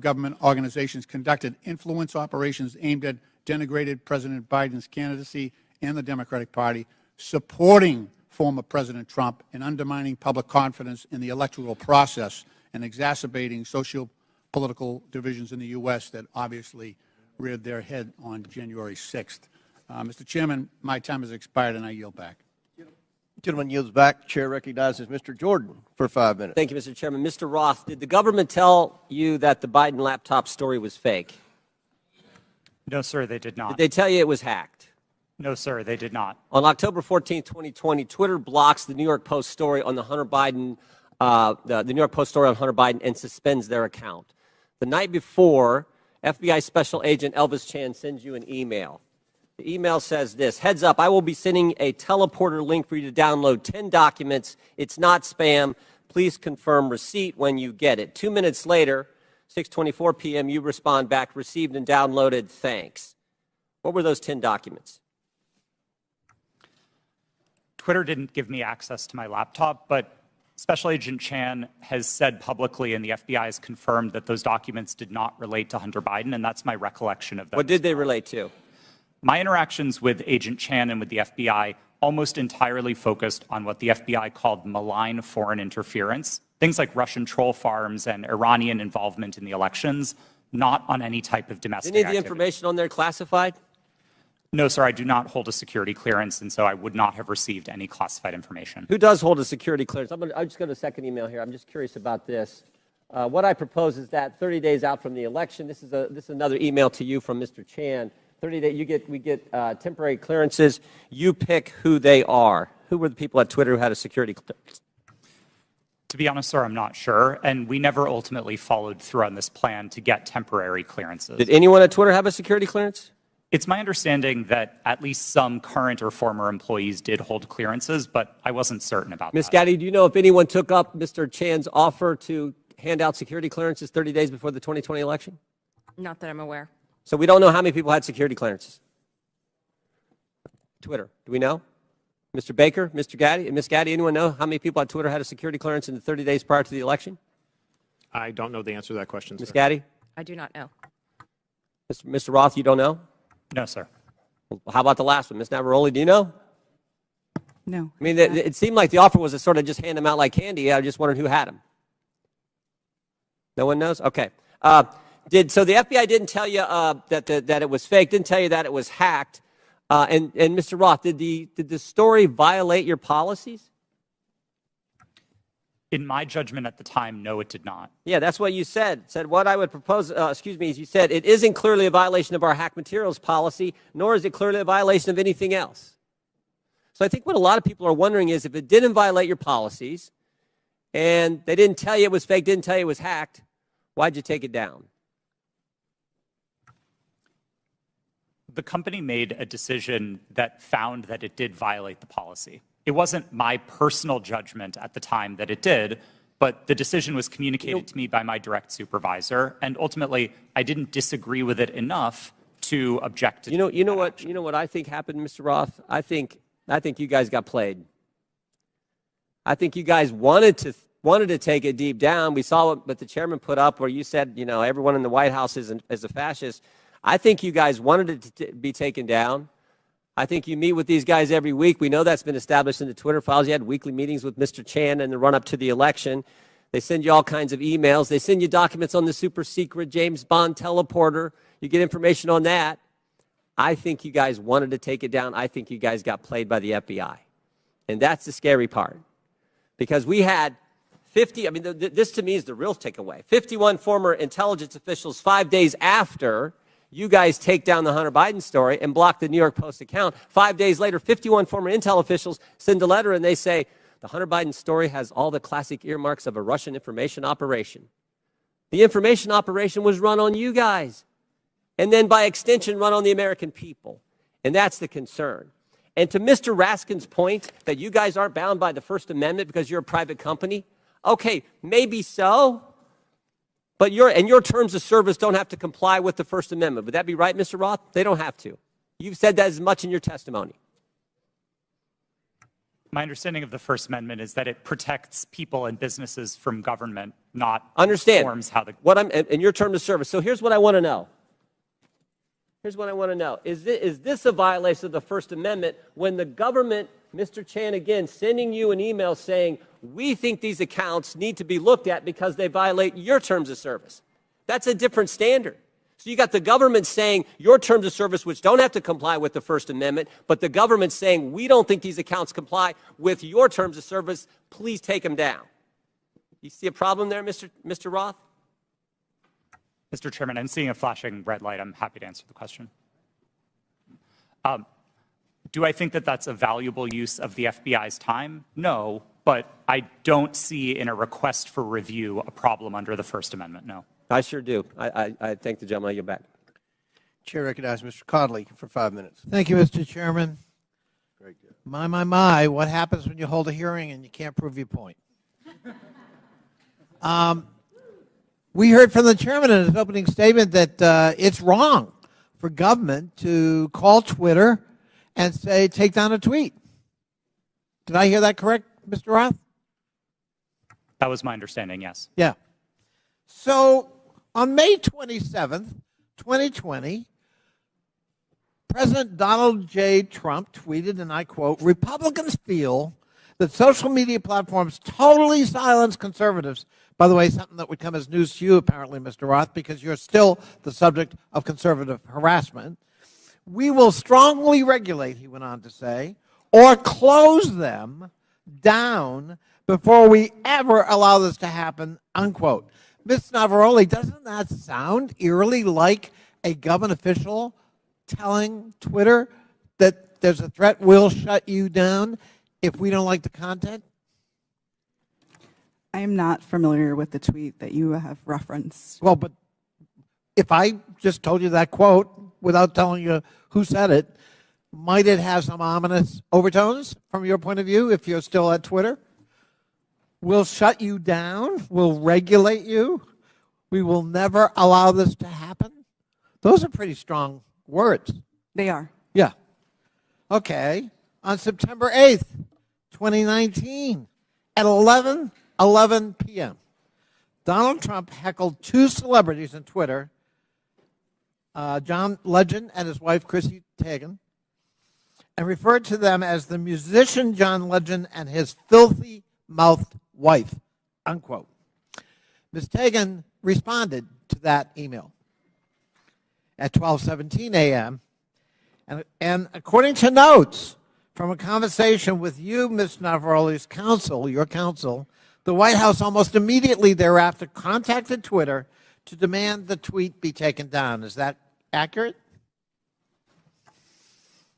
government organizations conducted influence operations aimed at denigrating President Biden's candidacy and the Democratic Party, supporting former President Trump, and undermining public confidence in the electoral process and exacerbating socio-political divisions in the U.S. that obviously reared their head on January 6th. Mr. Chairman, my time has expired, and I yield back. Gentleman yields back. Chair recognizes Mr. Jordan for 5 minutes. Thank you, Mr. Chairman. Mr. Roth, did the government tell you that the Biden laptop story was fake? No, sir, they did not. Did they tell you it was hacked? No, sir, they did not. On October 14, 2020, Twitter blocks the New York Post story on the Hunter Biden, the New York Post story on Hunter Biden, and suspends their account. The night before, FBI Special Agent Elvis Chan sends you an email. The email says this: heads up, I will be sending a teleporter link for you to download 10 documents. It's not spam. Please confirm receipt when you get it. 2 minutes later, 6:24 p.m., you respond back, received and downloaded, thanks. What were those 10 documents? Twitter didn't give me access to my laptop, but Special Agent Chan has said publicly, and the FBI has confirmed, that those documents did not relate to Hunter Biden, and that's my recollection of them. What did they relate to? My interactions with Agent Chan and with the FBI almost entirely focused on what the FBI called malign foreign interference, things like Russian troll farms and Iranian involvement in the elections, not on any type of domestic Any of the activity. information on there classified? No, sir, I do not hold a security clearance, and so I would not have received any classified information. Who does hold a security clearance? I'll just go to the second email here. I'm just curious about this. What I propose is that 30 days out from the election, this is another email to you from Mr. Chan. 30 days, we get temporary clearances. You pick who they are. Who were the people at Twitter who had a security clearance? To be honest, sir, I'm not sure, and we never ultimately followed through on this plan to get temporary clearances. Did anyone at Twitter have a security clearance? It's my understanding that at least some current or former employees did hold clearances, but I wasn't certain about that. Ms. Gaddy, do you know if anyone took up Mr. Chan's offer to hand out security clearances 30 days before the 2020 election? Not that I'm aware. So we don't know how many people had security clearances. Twitter, do we know? Mr. Baker, Mr. Gaddy, Ms. Gaddy, anyone know how many people at Twitter had a security clearance in the 30 days prior to the election? I don't know the answer to that question, Ms. sir. Gaddy? I do not know. Mr. Roth, you don't know? No, sir. Well, how about the last one? Ms. Navaroli, do you know? No. I mean, it seemed like the offer was to sort of just hand them out like candy. I just wondered who had them. No one knows? Okay. So the FBI didn't tell you that it was fake, didn't tell you that it was hacked. And Mr. Roth, did the story violate your policies? In my judgment at the time, no, it did not. Yeah, that's what you said. Said what I would propose, you said it isn't clearly a violation of our hack materials policy, nor is it clearly a violation of anything else. So I think what a lot of people are wondering is if it didn't violate your policies and they didn't tell you it was fake, didn't tell you it was hacked, why'd you take it down? The company made a decision that found that it did violate the policy. It wasn't my personal judgment at the time that it did, but the decision was communicated to me by my direct supervisor, and ultimately I didn't disagree with it enough to object to You know what I think happened, Mr. Roth? I think you guys got played. I think you guys wanted to take it deep down. We saw what the chairman put up where you said, everyone in the White House is a fascist. I think you guys wanted it to be taken down. I think you meet with these guys every week. We know that's been established in the Twitter files. You had weekly meetings with Mr. Chan in the run-up to the election. They send you all kinds of emails. They send you documents on the super secret James Bond teleporter. You get information on that. I think you guys wanted to take it down. I think you guys got played by the FBI. And that's the scary part. Because we had 50, this to me is the real takeaway. 51 former intelligence officials 5 days after you guys take down the Hunter Biden story and block the New York Post account. 5 days later, 51 former intel officials send a letter and they say, the Hunter Biden story has all the classic earmarks of a Russian information operation. The information operation was run on you guys, and then by extension run on the American people. And that's the concern. And to Mr. Raskin's point that you guys aren't bound by the First Amendment because you're a private company, okay, maybe so. But your terms of service don't have to comply with the First Amendment. Would that be right, Mr. Roth? They don't have to. You've said that as much in your testimony. My understanding of the First Amendment is that it protects people and businesses from government, not forms how the... in your terms of service. So here's what I want to know. Here's what I want to know. Is this a violation of the First Amendment when the government, Mr. Chan, again, sending you an email saying, we think these accounts need to be looked at because they violate your terms of service? That's a different standard. So you got the government saying your terms of service, which don't have to comply with the First Amendment, but the government saying we don't think these accounts comply with your terms of service, please take them down. You see a problem there, Mr. Roth? Mr. Chairman, I'm seeing a flashing red light. I'm happy to answer the question. Do I think that that's a valuable use of the FBI's time? No, but I don't see in a request for review a problem under the First Amendment, no. I sure do. I thank the gentleman. I get back. Chair recognizes Mr. Conley for 5 minutes. Thank you, Mr. Chairman. Very good. My, what happens when you hold a hearing and you can't prove your point? We heard from the chairman in his opening statement that it's wrong for government to call Twitter and say, take down a tweet. Did I hear that correct, Mr. Roth? That was my understanding, yes. Yeah. So on May 27th, 2020, President Donald J. Trump tweeted, and I quote, Republicans feel that social media platforms totally silence conservatives. By the way, something that would come as news to you, apparently, Mr. Roth, because you're still the subject of conservative harassment. We will strongly regulate, he went on to say, or close them down before we ever allow this to happen, unquote. Ms. Navaroli, doesn't that sound eerily like a government official telling Twitter that there's a threat, we'll shut you down if we don't like the content? I am not familiar with the tweet that you have referenced. Well, but if I just told you that quote without telling you who said it, might it have some ominous overtones from your point of view if you're still at Twitter? We'll shut you down. We'll regulate you. We will never allow this to happen. Those are pretty strong words. They are. Yeah. Okay. On September 8th, 2019, at 11 p.m., Donald Trump heckled two celebrities on Twitter, John Legend and his wife, Chrissy Teigen, and referred to them as the musician John Legend and his filthy-mouthed wife, unquote. Ms. Tagan responded to that email at 12:17 a.m., and according to notes from a conversation with you, Ms. Navaroli's counsel, your counsel, the White House almost immediately thereafter contacted Twitter to demand the tweet be taken down. Is that accurate?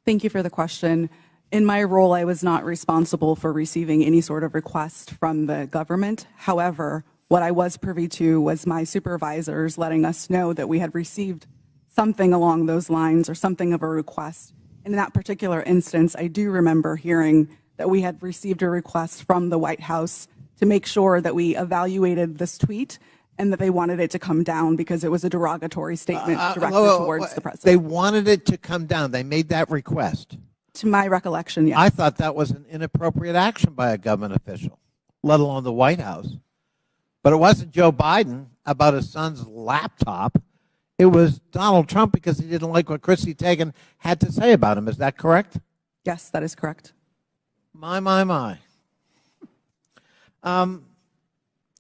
Thank you for the question. In my role, I was not responsible for receiving any sort of request from the government. However, what I was privy to was my supervisors letting us know that we had received something along those lines or something of a request. In that particular instance, I do remember hearing that we had received a request from the White House to make sure that we evaluated this tweet and that they wanted it to come down because it was a derogatory statement directed towards the president. They wanted it to come down. They made that request. To my recollection, yes. I thought that was an inappropriate action by a government official, let alone the White House. But it wasn't Joe Biden about his son's laptop. It was Donald Trump because he didn't like what Chrissy Teigen had to say about him. Is that correct? Yes, that is correct. My.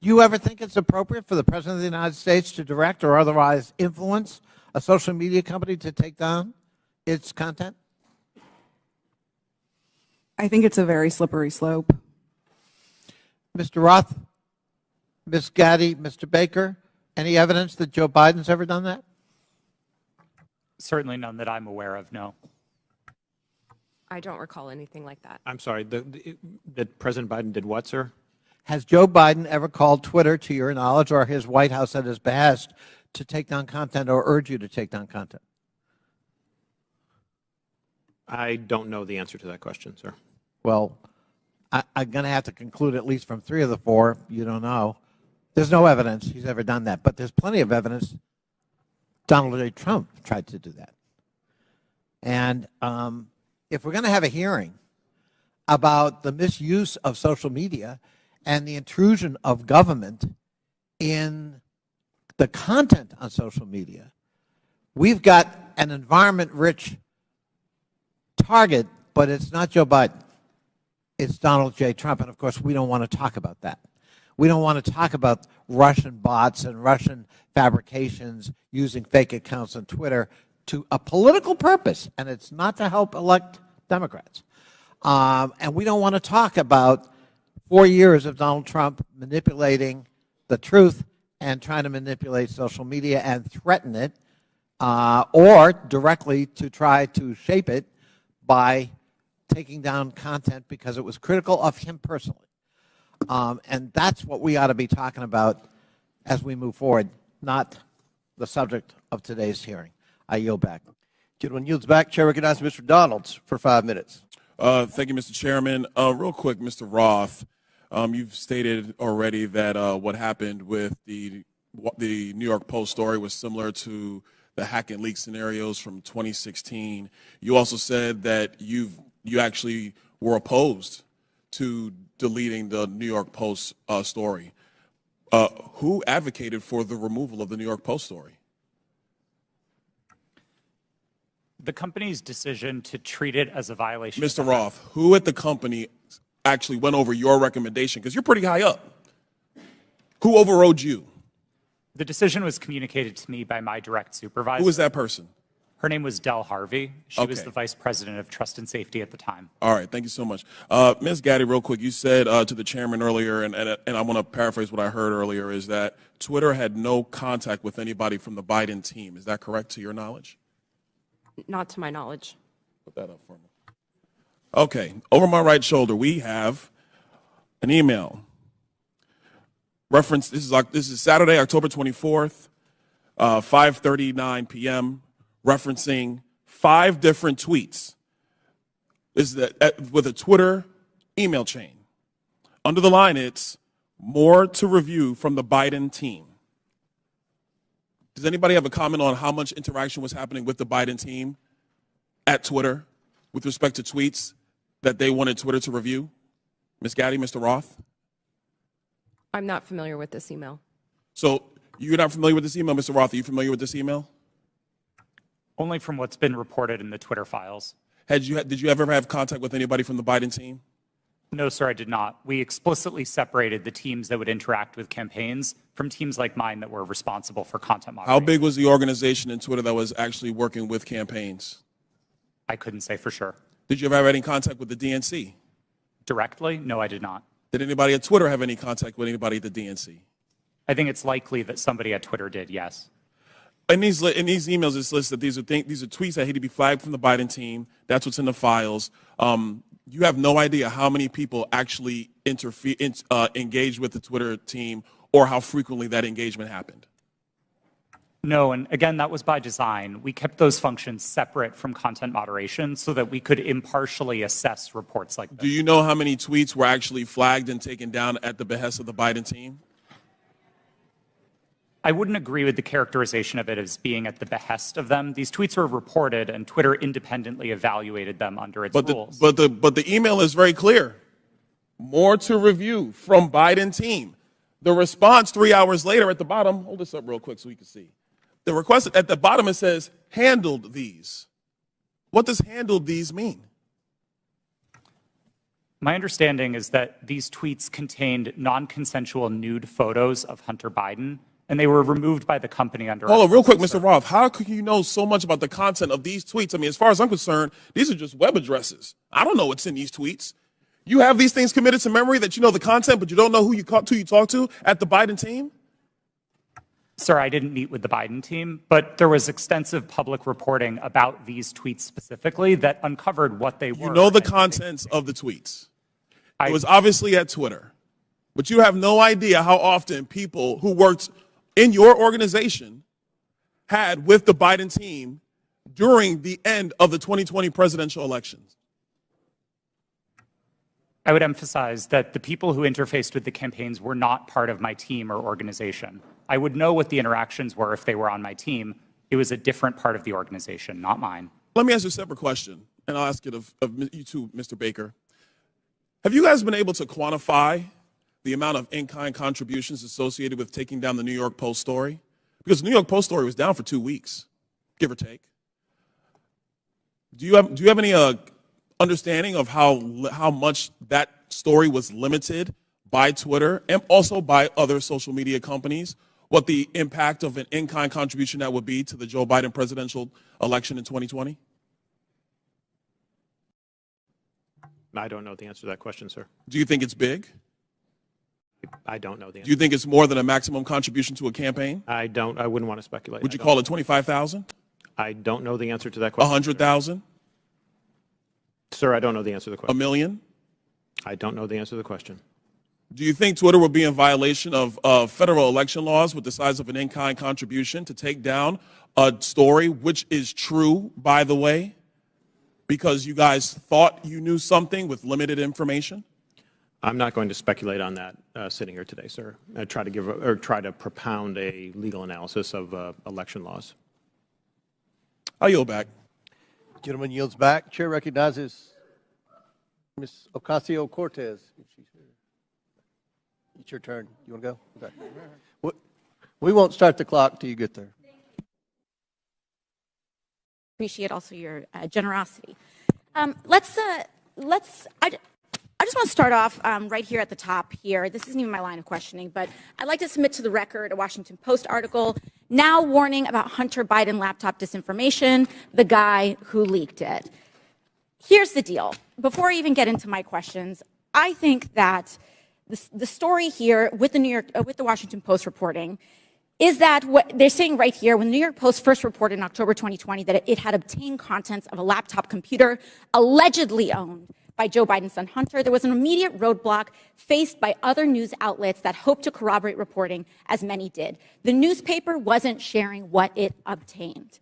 You ever think it's appropriate for the President of the United States to direct or otherwise influence a social media company to take down its content? I think it's a very slippery slope. Mr. Roth, Ms. Gaddy, Mr. Baker, any evidence that Joe Biden's ever done that? Certainly none that I'm aware of, no. I don't recall anything like that. I'm sorry, that President Biden did what, sir? Has Joe Biden ever called Twitter, to your knowledge, or his White House at his behest to take down content or urge you to take down content? I don't know the answer to that question, sir. Well, I'm going to have to conclude at least from 3 of the 4, you don't know. There's no evidence he's ever done that, but there's plenty of evidence Donald J. Trump tried to do that. And if we're going to have a hearing about the misuse of social media and the intrusion of government in the content on social media, we've got an environment-rich target, but it's not Joe Biden. It's Donald J. Trump, and of course, we don't want to talk about that. We don't want to talk about Russian bots and Russian fabrications using fake accounts on Twitter to a political purpose, and it's not to help elect Democrats. And we don't want to talk about 4 years of Donald Trump manipulating the truth and trying to manipulate social media and threaten it, or directly to try to shape it by taking down content because it was critical of him personally. And that's what we ought to be talking about as we move forward, not the subject of today's hearing. I yield back. Gentleman yields back. Chair recognizes Mr. Donalds for 5 minutes. Thank you, Mr. Chairman. Real quick, Mr. Roth, you've stated already that what happened with the New York Post story was similar to the hack and leak scenarios from 2016. You also said that you actually were opposed to deleting the New York Post story. Who advocated for the removal of the New York Post story? The company's decision to treat it as a violation. Mr. Roth, who at the company actually went over your recommendation? Because you're pretty high up. Who overrode you? The decision was communicated to me by my direct supervisor. Who was that person? Her name was Del Harvey. She was the vice president of trust and safety at the time. All right, thank you so much. Ms. Gaddy, real quick, you said to the chairman earlier, and I want to paraphrase what I heard earlier, is that Twitter had no contact with anybody from the Biden team. Is that correct to your knowledge? Not to my knowledge. Put that up for me. Okay, over my right shoulder, we have an email. Reference, this is Saturday, October 24th, 5:39 p.m., referencing 5 different tweets. This is with a Twitter email chain. Under the line, it's more to review from the Biden team. Does anybody have a comment on how much interaction was happening with the Biden team at Twitter with respect to tweets that they wanted Twitter to review? Ms. Gaddy, Mr. Roth? I'm not familiar with this email. So you're not familiar with this email, Mr. Roth? Are you familiar with this email? Only from what's been reported in the Twitter files. Did you ever have contact with anybody from the Biden team? No, sir, I did not. We explicitly separated the teams that would interact with campaigns from teams like mine that were responsible for content moderation. How big was the organization in Twitter that was actually working with campaigns? I couldn't say for sure. Did you ever have any contact with the DNC? Directly? No, I did not. Did anybody at Twitter have any contact with anybody at the DNC? I think it's likely that somebody at Twitter did, yes. In these emails, it's listed these are tweets that had to be flagged from the Biden team. That's what's in the files. You have no idea how many people actually engaged with the Twitter team or how frequently that engagement happened. No, and again, that was by design. We kept those functions separate from content moderation so that we could impartially assess reports like this. Do you know how many tweets were actually flagged and taken down at the behest of the Biden team? I wouldn't agree with the characterization of it as being at the behest of them. These tweets were reported, and Twitter independently evaluated them under its rules. But the email is very clear. More to review from Biden team. The response 3 hours later at the bottom, hold this up real quick so we can see. The request at the bottom, it says, handled these. What does handled these mean? My understanding is that these tweets contained non-consensual nude photos of Hunter Biden, and they were removed by the company under. Hold on, real quick, Mr. Roth. How could you know so much about the content of these tweets? I mean, as far as I'm concerned, these are just web addresses. I don't know what's in these tweets. You have these things committed to memory that you know the content, but you don't know who you talk to at the Biden team? Sir, I didn't meet with the Biden team, but there was extensive public reporting about these tweets specifically that uncovered what they were. You know the contents of the tweets. It was obviously at Twitter, but you have no idea how often people who worked in your organization had with the Biden team during the end of the 2020 presidential elections. I would emphasize that the people who interfaced with the campaigns were not part of my team or organization. I would know what the interactions were if they were on my team. It was a different part of the organization, not mine. Let me ask you a separate question, and I'll ask it of you too, Mr. Baker. Have you guys been able to quantify the amount of in-kind contributions associated with taking down the New York Post story? Because the New York Post story was down for 2 weeks, give or take. Do you have any understanding of how much that story was limited by Twitter and also by other social media companies? What the impact of an in-kind contribution that would be to the Joe Biden presidential election in 2020? I don't know the answer to that question, sir. Do you think it's big? I don't know the answer. Do you think it's more than a maximum contribution to a campaign? I wouldn't want to speculate. Would you call it 25,000? I don't know the answer to that question. 100,000? Sir, I don't know the answer to the question. $1 million? I don't know the answer to the question. Do you think Twitter will be in violation of federal election laws with the size of an in-kind contribution to take down a story, which is true, by the way, because you guys thought you knew something with limited information? I'm not going to speculate on that sitting here today, sir. I try to propound a legal analysis of election laws. I'll yield back. Gentleman yields back. Chair recognizes Ms. Ocasio-Cortez. It's your turn. You want to go? Okay. We won't start the clock till you get there. Appreciate also your generosity. I just want to start off right here at the top here. This isn't even my line of questioning, but I'd like to submit to the record a Washington Post article now warning about Hunter Biden laptop disinformation, the guy who leaked it. Here's the deal. Before I even get into my questions, I think that the story here with the Washington Post reporting is that what they're saying right here, when the New York Post first reported in October 2020 that it had obtained contents of a laptop computer allegedly owned by Joe Biden's son Hunter, there was an immediate roadblock faced by other news outlets that hoped to corroborate reporting, as many did. The newspaper wasn't sharing what it obtained.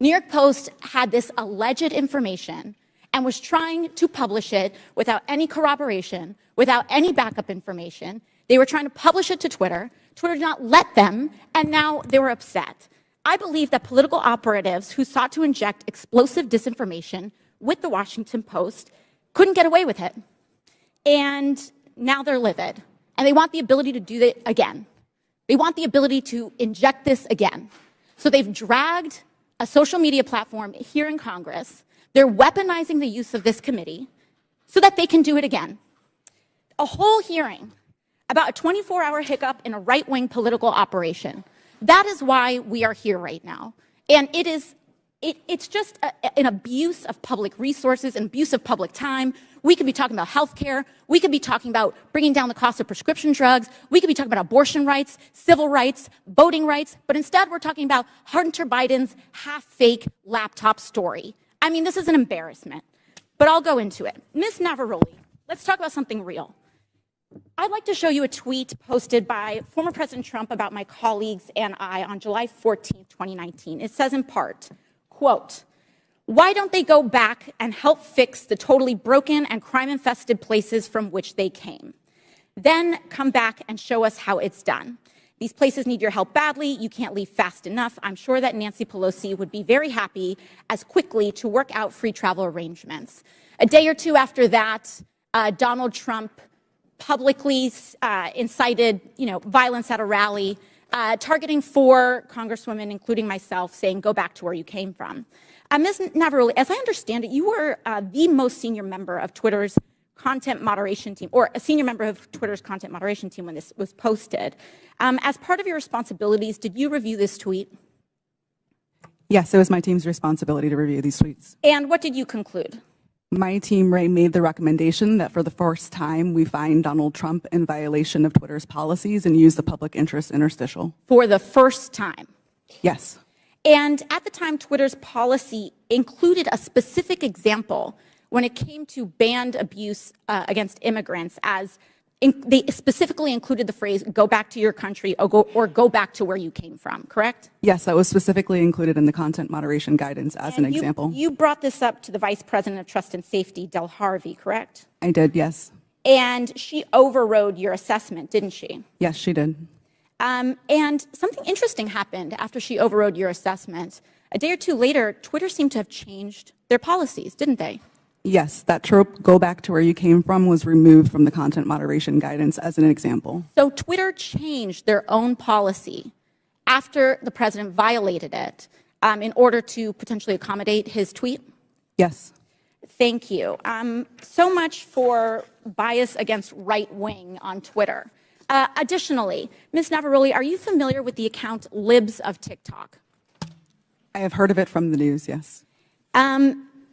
New York Post had this alleged information and was trying to publish it without any corroboration, without any backup information. They were trying to publish it to Twitter. Twitter did not let them, and now they were upset. I believe that political operatives who sought to inject explosive disinformation with the Washington Post couldn't get away with it. And now they're livid. And they want the ability to do it again. They want the ability to inject this again. So they've dragged a social media platform here in Congress They're weaponizing the use of this committee so that they can do it again. A whole hearing about a 24-hour hiccup in a right-wing political operation. That is why we are here right now. And it's just an abuse of public resources, an abuse of public time. We could be talking about health care. We could be talking about bringing down the cost of prescription drugs. We could be talking about abortion rights, civil rights, voting rights. But instead, we're talking about Hunter Biden's half-fake laptop story. I mean, this is an embarrassment. But I'll go into it. Ms. Navarrete, let's talk about something real. I'd like to show you a tweet posted by former President Trump about my colleagues and I on July 14, 2019. It says in part, quote, "Why don't they go back and help fix the totally broken and crime-infested places from which they came? Then come back and show us how it's done. These places need your help badly. You can't leave fast enough. I'm sure that Nancy Pelosi would be very happy as quickly to work out free travel arrangements." A day or two after that, Donald Trump publicly incited, violence at a rally, targeting 4 congresswomen, including myself, saying, "Go back to where you came from." Ms. Navarrete, as I understand it, you were the most senior member of Twitter's content moderation team, or a senior member of Twitter's content moderation team when this was posted. As part of your responsibilities, did you review this tweet? Yes, it was my team's responsibility to review these tweets. And what did you conclude? My team, Ray, made the recommendation that for the first time we find Donald Trump in violation of Twitter's policies and use the public interest interstitial. For the first time? Yes. And at the time, Twitter's policy included a specific example when it came to banned abuse against immigrants, as they specifically included the phrase, "Go back to your country," or go back to where you came from, correct? Yes, that was specifically included in the content moderation guidance as an example. You brought this up to the Vice President of Trust and Safety, Del Harvey, correct? I did, yes. And she overrode your assessment, didn't she? Yes, she did. And something interesting happened after she overrode your assessment. A day or two later, Twitter seemed to have changed their policies, didn't they? Yes, that trope, "Go back to where you came from," was removed from the content moderation guidance as an example. So Twitter changed their own policy after the president violated it in order to potentially accommodate his tweet? Yes. Thank you. So much for bias against right wing on Twitter. Additionally, Ms. Navarrete, are you familiar with the account Libs of TikTok? I have heard of it from the news, yes.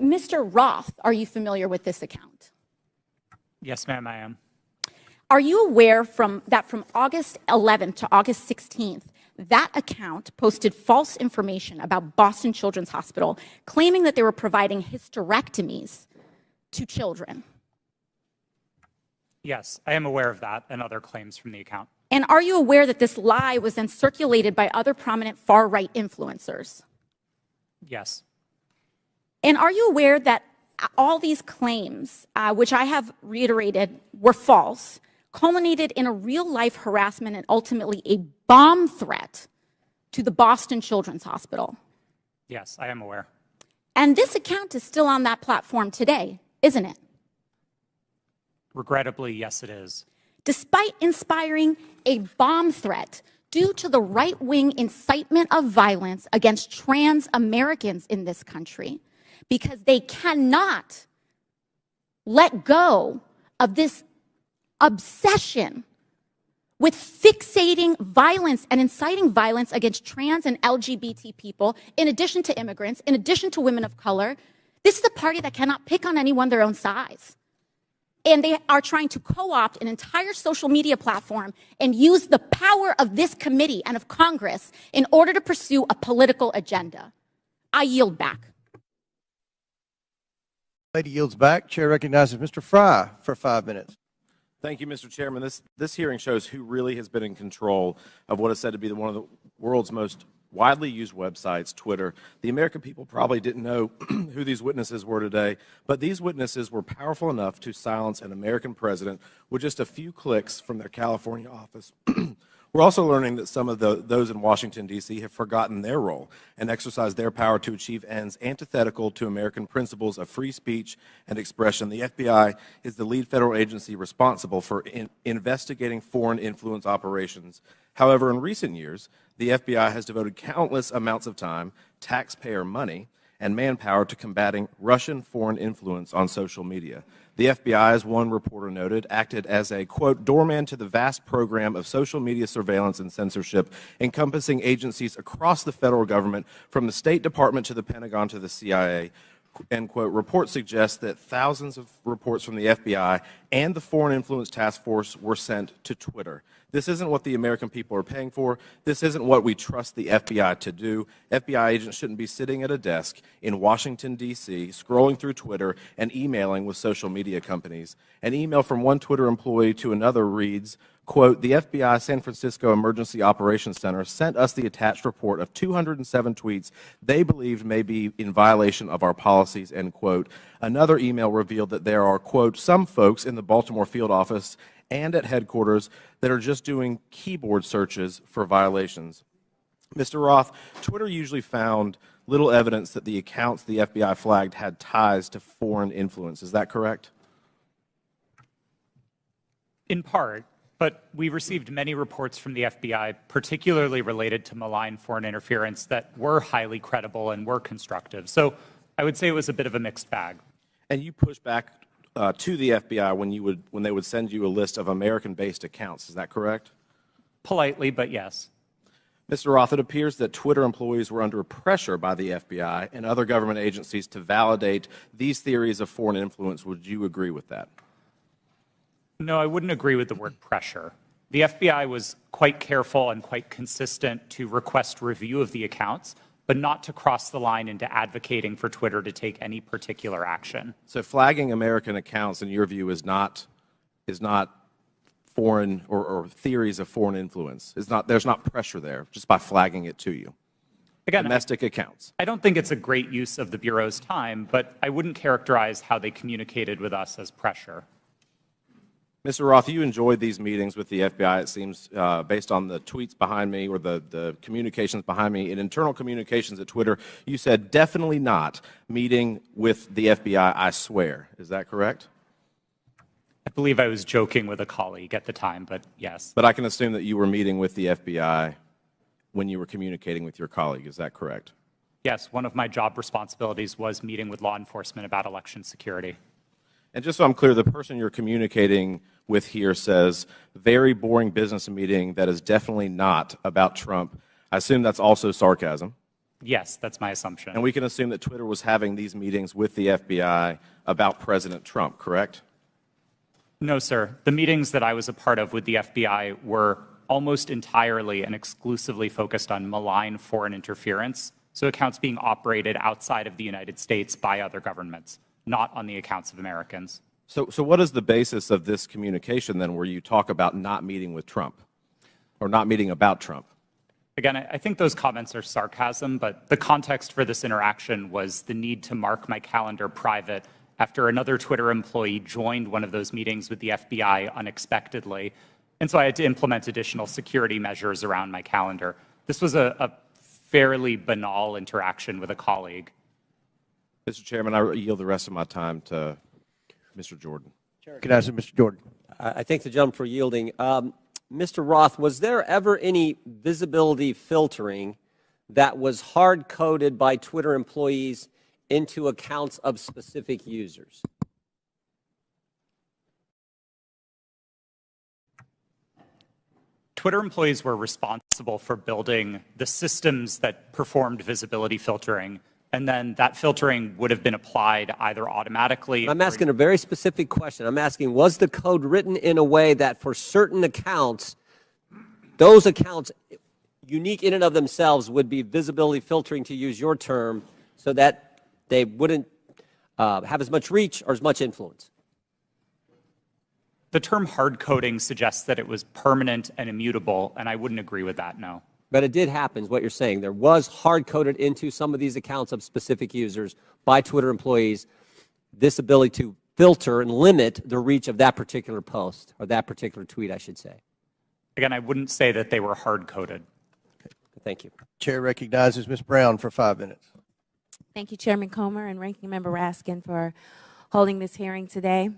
Mr. Roth, are you familiar with this account? Yes, ma'am, I am. Are you aware that from August 11th to August 16th, that account posted false information about Boston Children's Hospital, claiming that they were providing hysterectomies to children? Yes, I am aware of that and other claims from the account. And are you aware that this lie was then circulated by other prominent far-right influencers? Yes. And are you aware that all these claims, which I have reiterated were false, culminated in a real-life harassment and ultimately a bomb threat to the Boston Children's Hospital? Yes, I am aware. And this account is still on that platform today, isn't it? Regrettably, yes, it is. Despite inspiring a bomb threat due to the right-wing incitement of violence against trans Americans in this country, because they cannot let go of this obsession with fixating violence and inciting violence against trans and LGBT people, in addition to immigrants, in addition to women of color. This is a party that cannot pick on anyone their own size. And they are trying to co-opt an entire social media platform and use the power of this committee and of Congress in order to pursue a political agenda. I yield back. Lady yields back. Chair recognizes Mr. Fry for 5 minutes. Thank you, Mr. Chairman. This hearing shows who really has been in control of what is said to be one of the world's most widely used websites, Twitter. The American people probably didn't know who these witnesses were today, but these witnesses were powerful enough to silence an American president with just a few clicks from their California office. We're also learning that some of those in Washington, D.C. have forgotten their role and exercised their power to achieve ends antithetical to American principles of free speech and expression. The FBI is the lead federal agency responsible for investigating foreign influence operations. However, in recent years, the FBI has devoted countless amounts of time, taxpayer money, and manpower to combating Russian foreign influence on social media. The FBI, as one reporter noted, acted as a, quote, doorman to the vast program of social media surveillance and censorship encompassing agencies across the federal government, from the State Department to the Pentagon to the CIA. End quote. Reports suggest that thousands of reports from the FBI and the Foreign Influence Task Force were sent to Twitter. This isn't what the American people are paying for. This isn't what we trust the FBI to do. FBI agents shouldn't be sitting at a desk in Washington, D.C., scrolling through Twitter and emailing with social media companies. An email from one Twitter employee to another reads, quote, the FBI San Francisco Emergency Operations Center sent us the attached report of 207 tweets they believed may be in violation of our policies, end quote. Another email revealed that there are, quote, some folks in the Baltimore field office and at headquarters that are just doing keyboard searches for violations. Mr. Roth, Twitter usually found little evidence that the accounts the FBI flagged had ties to foreign influence. Is that correct? In part, but we received many reports from the FBI, particularly related to malign foreign interference, that were highly credible and were constructive. So I would say it was a bit of a mixed bag. And you pushed back to the FBI when they would send you a list of American-based accounts. Is that correct? Politely, but yes. Mr. Roth, it appears that Twitter employees were under pressure by the FBI and other government agencies to validate these theories of foreign influence. Would you agree with that? No, I wouldn't agree with the word pressure. The FBI was quite careful and quite consistent to request review of the accounts, but not to cross the line into advocating for Twitter to take any particular action. So flagging American accounts, in your view, is not foreign or theories of foreign influence. There's not pressure there just by flagging it to you. Again, domestic accounts. I don't think it's a great use of the Bureau's time, but I wouldn't characterize how they communicated with us as pressure. Mr. Roth, you enjoyed these meetings with the FBI, it seems, based on the tweets behind me or the communications behind me. In internal communications at Twitter, you said, definitely not meeting with the FBI, I swear. Is that correct? I believe I was joking with a colleague at the time, but yes. But I can assume that you were meeting with the FBI when you were communicating with your colleague. Is that correct? Yes, one of my job responsibilities was meeting with law enforcement about election security. And just so I'm clear, the person you're communicating with here says, very boring business meeting that is definitely not about Trump. I assume that's also sarcasm. Yes, that's my assumption. And we can assume that Twitter was having these meetings with the FBI about President Trump, correct? No, sir. The meetings that I was a part of with the FBI were almost entirely and exclusively focused on malign foreign interference, so accounts being operated outside of the United States by other governments, not on the accounts of Americans. So what is the basis of this communication then where you talk about not meeting with Trump or not meeting about Trump? Again, I think those comments are sarcasm, but the context for this interaction was the need to mark my calendar private after another Twitter employee joined one of those meetings with the FBI unexpectedly. And so I had to implement additional security measures around my calendar. This was a fairly banal interaction with a colleague. Mr. Chairman, I yield the rest of my time to Mr. Jordan. Can I ask Mr. Jordan? I thank the gentleman for yielding. Mr. Roth, was there ever any visibility filtering that was hard-coded by Twitter employees into accounts of specific users? Twitter employees were responsible for building the systems that performed visibility filtering, and then that filtering would have been applied either automatically. I'm asking a very specific question. I'm asking, was the code written in a way that for certain accounts, those accounts, unique in and of themselves, would be visibility filtering, to use your term, so that they wouldn't have as much reach or as much influence? The term hard coding suggests that it was permanent and immutable, and I wouldn't agree with that, no. But it did happen, is what you're saying. There was hard-coded into some of these accounts of specific users by Twitter employees this ability to filter and limit the reach of that particular post, or that particular tweet, I should say. Again, I wouldn't say that they were hard-coded. Okay. Thank you. Chair recognizes Ms. Brown for 5 minutes. Thank you, Chairman Comer and Ranking Member Raskin, for holding this hearing today.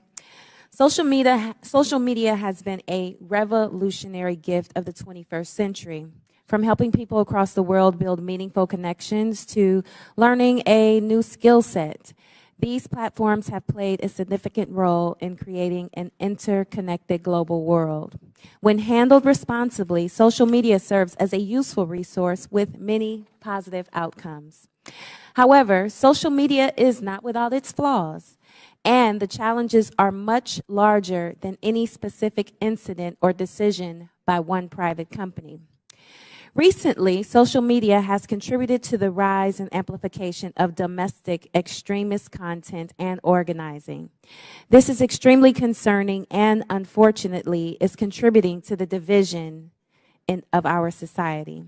Social media has been a revolutionary gift of the 21st century. from helping people across the world build meaningful connections to learning a new skill set. These platforms have played a significant role in creating an interconnected global world. When handled responsibly, social media serves as a useful resource with many positive outcomes. However, social media is not without its flaws, and the challenges are much larger than any specific incident or decision by one private company. Recently, social media has contributed to the rise and amplification of domestic extremist content and organizing. This is extremely concerning and, unfortunately, is contributing to the division of our society.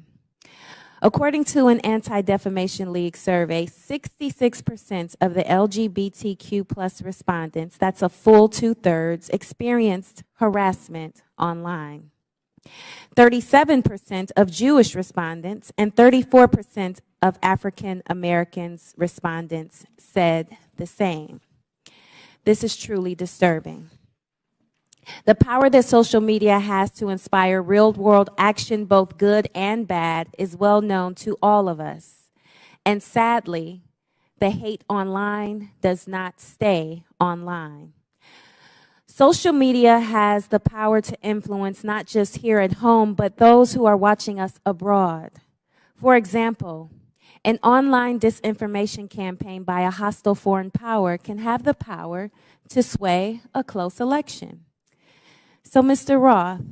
According to an Anti-Defamation League survey, 66% of the LGBTQ+ respondents, that's a full 2/3, experienced harassment online. 37% of Jewish respondents and 34% of African Americans respondents said the same. This is truly disturbing. The power that social media has to inspire real-world action, both good and bad, is well known to all of us. And sadly, the hate online does not stay online. Social media has the power to influence not just here at home, but those who are watching us abroad. For example, an online disinformation campaign by a hostile foreign power can have the power to sway a close election. So, Mr. Roth,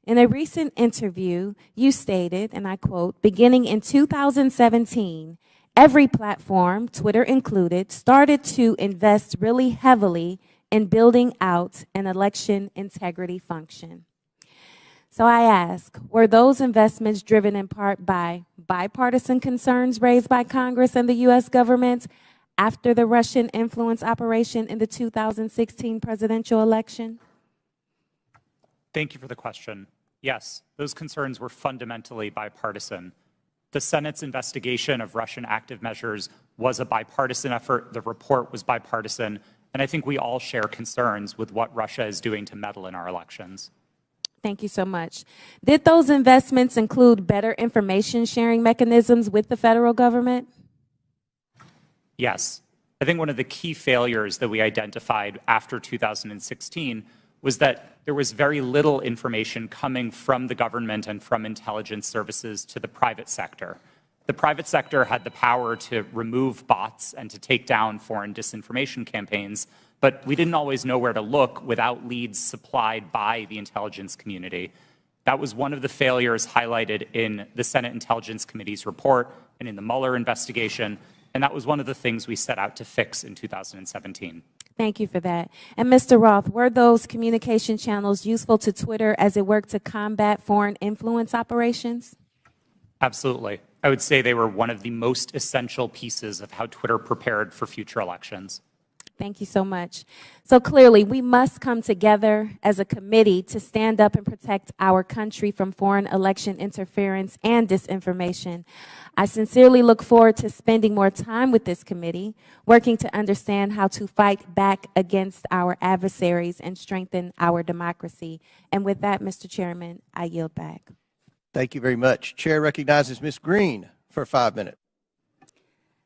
in a recent interview, you stated, and I quote, beginning in 2017, every platform, Twitter included, started to invest really heavily in building out an election integrity function. So I ask, were those investments driven in part by bipartisan concerns raised by Congress and the U.S. government after the Russian influence operation in the 2016 presidential election? Thank you for the question. Yes, those concerns were fundamentally bipartisan. The Senate's investigation of Russian active measures was a bipartisan effort. The report was bipartisan. And I think we all share concerns with what Russia is doing to meddle in our elections. Thank you so much. Did those investments include better information sharing mechanisms with the federal government? Yes. I think one of the key failures that we identified after 2016 was that there was very little information coming from the government and from intelligence services to the private sector. The private sector had the power to remove bots and to take down foreign disinformation campaigns, but we didn't always know where to look without leads supplied by the intelligence community. That was one of the failures highlighted in the Senate Intelligence Committee's report and in the Mueller investigation, and that was one of the things we set out to fix in 2017. Thank you for that. And Mr. Roth, were those communication channels useful to Twitter as it worked to combat foreign influence operations? Absolutely. I would say they were one of the most essential pieces of how Twitter prepared for future elections. Thank you so much. So clearly, we must come together as a committee to stand up and protect our country from foreign election interference and disinformation. I sincerely look forward to spending more time with this committee, working to understand how to fight back against our adversaries and strengthen our democracy. And with that, Mr. Chairman, I yield back. Thank you very much. Chair recognizes Ms. Green for 5 minutes.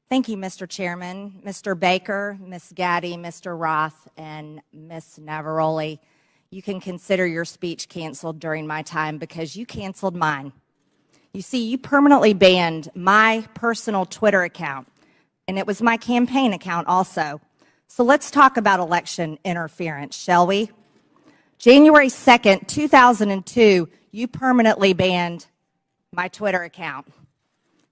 Thank you, Mr. Chairman. Mr. Baker, Ms. Gaddy, Mr. Roth, and Ms. Navaroli, you can consider your speech canceled during my time because you canceled mine. You see, you permanently banned my personal Twitter account, and it was my campaign account also. So let's talk about election interference, shall we? January 2nd, 2002, you permanently banned my Twitter account.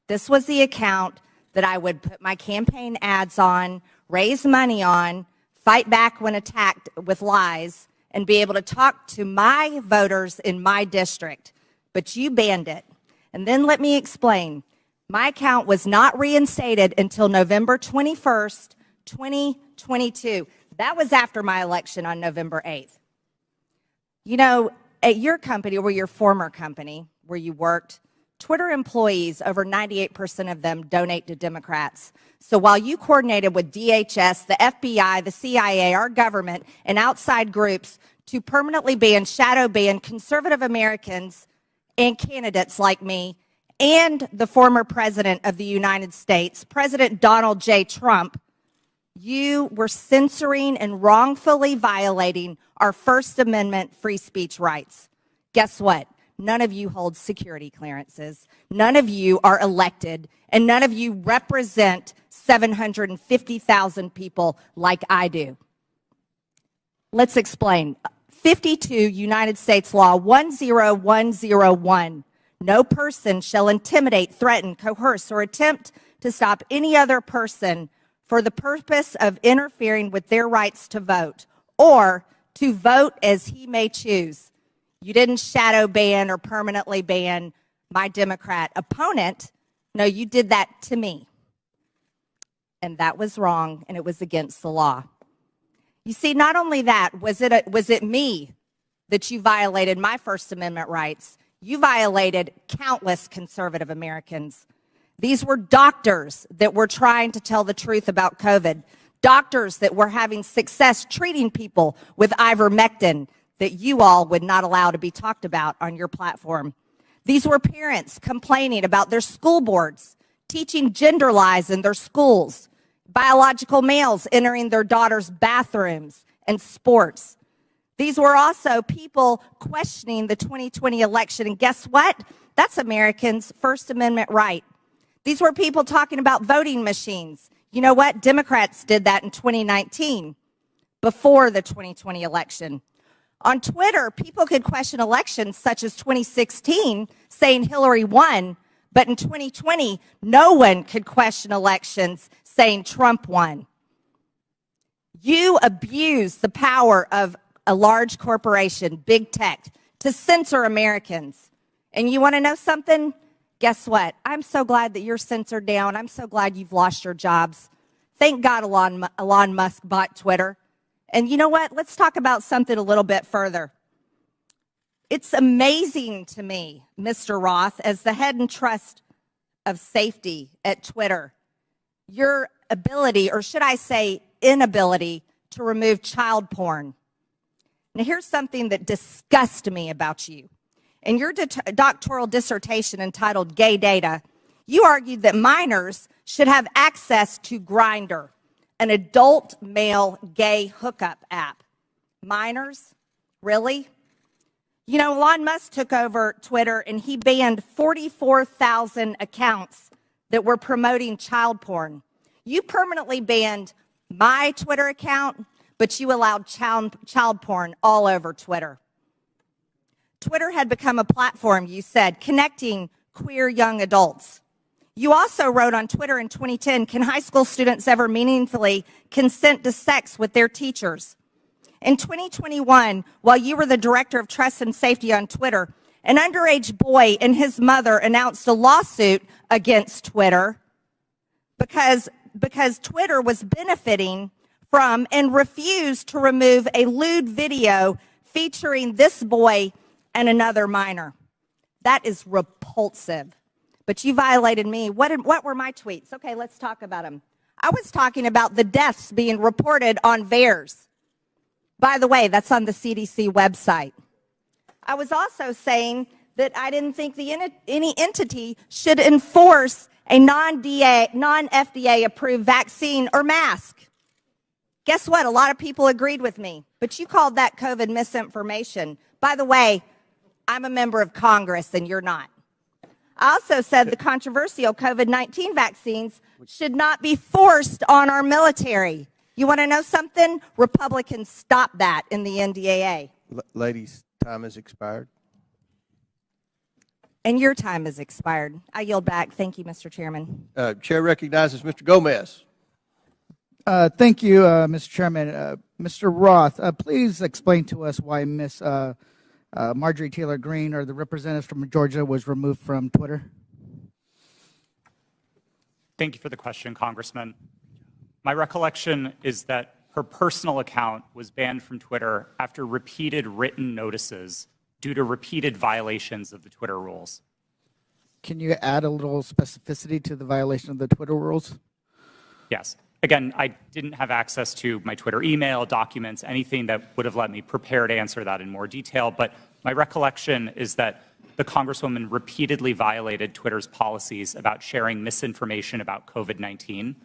This was the account that I would put my campaign ads on, raise money on, fight back when attacked with lies, and be able to talk to my voters in my district. But you banned it. And then let me explain. My account was not reinstated until November 21st, 2022. That was after my election on November 8th. You know, at your company or your former company where you worked, Twitter employees, over 98% of them donate to Democrats. So while you coordinated with DHS, the FBI, the CIA, our government, and outside groups to permanently ban, shadow ban conservative Americans and candidates like me and the former President of the United States, President Donald J. Trump, you were censoring and wrongfully violating our First Amendment free speech rights. Guess what? None of you hold security clearances. None of you are elected, and none of you represent 750,000 people like I do. Let's explain. 52 United States Law 10101. No person shall intimidate, threaten, coerce, or attempt to stop any other person for the purpose of interfering with their rights to vote or to vote as he may choose. You didn't shadow ban or permanently ban my Democrat opponent. No, you did that to me. And that was wrong, and it was against the law. You see, not only that, was it me that you violated my First Amendment rights? You violated countless conservative Americans. These were doctors that were trying to tell the truth about COVID, doctors that were having success treating people with ivermectin that you all would not allow to be talked about on your platform. These were parents complaining about their school boards, teaching gender lies in their schools, biological males entering their daughters' bathrooms and sports. These were also people questioning the 2020 election, and guess what? That's Americans' First Amendment right. These were people talking about voting machines. You know what? Democrats did that in 2019, before the 2020 election. On Twitter, people could question elections such as 2016, saying Hillary won, but in 2020, no one could question elections saying Trump won. You abuse the power of a large corporation, big tech, to censor Americans. And you want to know something? Guess what? I'm so glad that you're censored down. I'm so glad you've lost your jobs. Thank God Elon Musk bought Twitter. And you know what? Let's talk about something a little bit further. It's amazing to me, Mr. Roth, as the head and trust of safety at Twitter, your ability, or should I say inability, to remove child porn. Now, here's something that disgusts me about you. In your doctoral dissertation entitled Gay Data, you argued that minors should have access to Grindr, an adult male gay hookup app. Minors? Really? You know, Elon Musk took over Twitter and he banned 44,000 accounts that were promoting child porn. You permanently banned my Twitter account, but you allowed child porn all over Twitter. Twitter had become a platform, you said, connecting queer young adults. You also wrote on Twitter in 2010, can high school students ever meaningfully consent to sex with their teachers? In 2021, while you were the director of trust and safety on Twitter, an underage boy and his mother announced a lawsuit against Twitter because Twitter was benefiting from and refused to remove a lewd video featuring this boy and another minor. That is repulsive. But you violated me. What were my tweets? Okay, let's talk about them. I was talking about the deaths being reported on VAERS. By the way, that's on the CDC website. I was also saying that I didn't think any entity should enforce a non-FDA approved vaccine or mask. Guess what? A lot of people agreed with me, but you called that COVID misinformation. By the way, I'm a member of Congress and you're not. I also said the controversial COVID-19 vaccines should not be forced on our military. You want to know something? Republicans stopped that in the NDAA. Ladies, time has expired. And your time has expired. I yield back. Thank you, Mr. Chairman. Chair recognizes Mr. Gomez. Thank you, Mr. Chairman. Mr. Roth, please explain to us why Ms. Marjorie Taylor Greene, or the representative from Georgia, was removed from Twitter. Thank you for the question, Congressman. My recollection is that her personal account was banned from Twitter after repeated written notices due to repeated violations of the Twitter rules. Can you add a little specificity to the violation of the Twitter rules? Yes. Again, I didn't have access to my Twitter email, documents, anything that would have let me prepare to answer that in more detail, but my recollection is that the Congresswoman repeatedly violated Twitter's policies about sharing misinformation about COVID-19.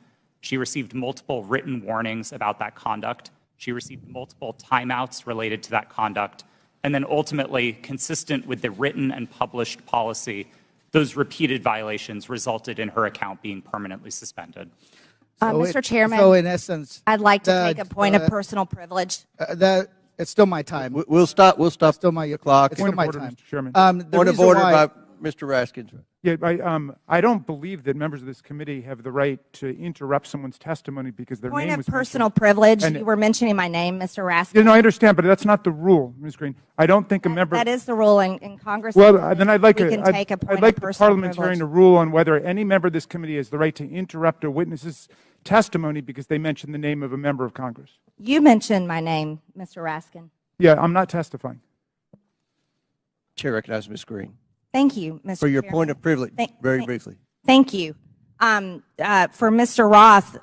She received multiple written warnings about that conduct. She received multiple timeouts related to that conduct. And then ultimately, consistent with the written and published policy, those repeated violations resulted in her account being permanently suspended. Mr. Chairman, so in essence, I'd like to make a point of personal privilege. It's still my time. We'll stop. We'll stop. Still my clock. It's still my time. Mr. Chairman. Point of order by Mr. Raskin. Yeah, I don't believe that members of this committee have the right to interrupt someone's testimony because their Point name of was personal mentioned. privilege. And- You were mentioning my name, Mr. Raskin. Yeah, no, I understand, but that's not the rule, Ms. Green. I don't think a member. That is the rule in Congress. Well, then I'd like we can take a point I'd like of the personal parliamentarian privilege. to rule on whether any member of this committee has the right to interrupt a witness's testimony because they mentioned the name of a member of Congress. You mentioned my name, Mr. Raskin. Yeah, I'm not testifying. Chair recognizes Ms. Green. Thank you, Mr. For your Chairman. point of privilege, very briefly. Thank you. For Mr. Roth,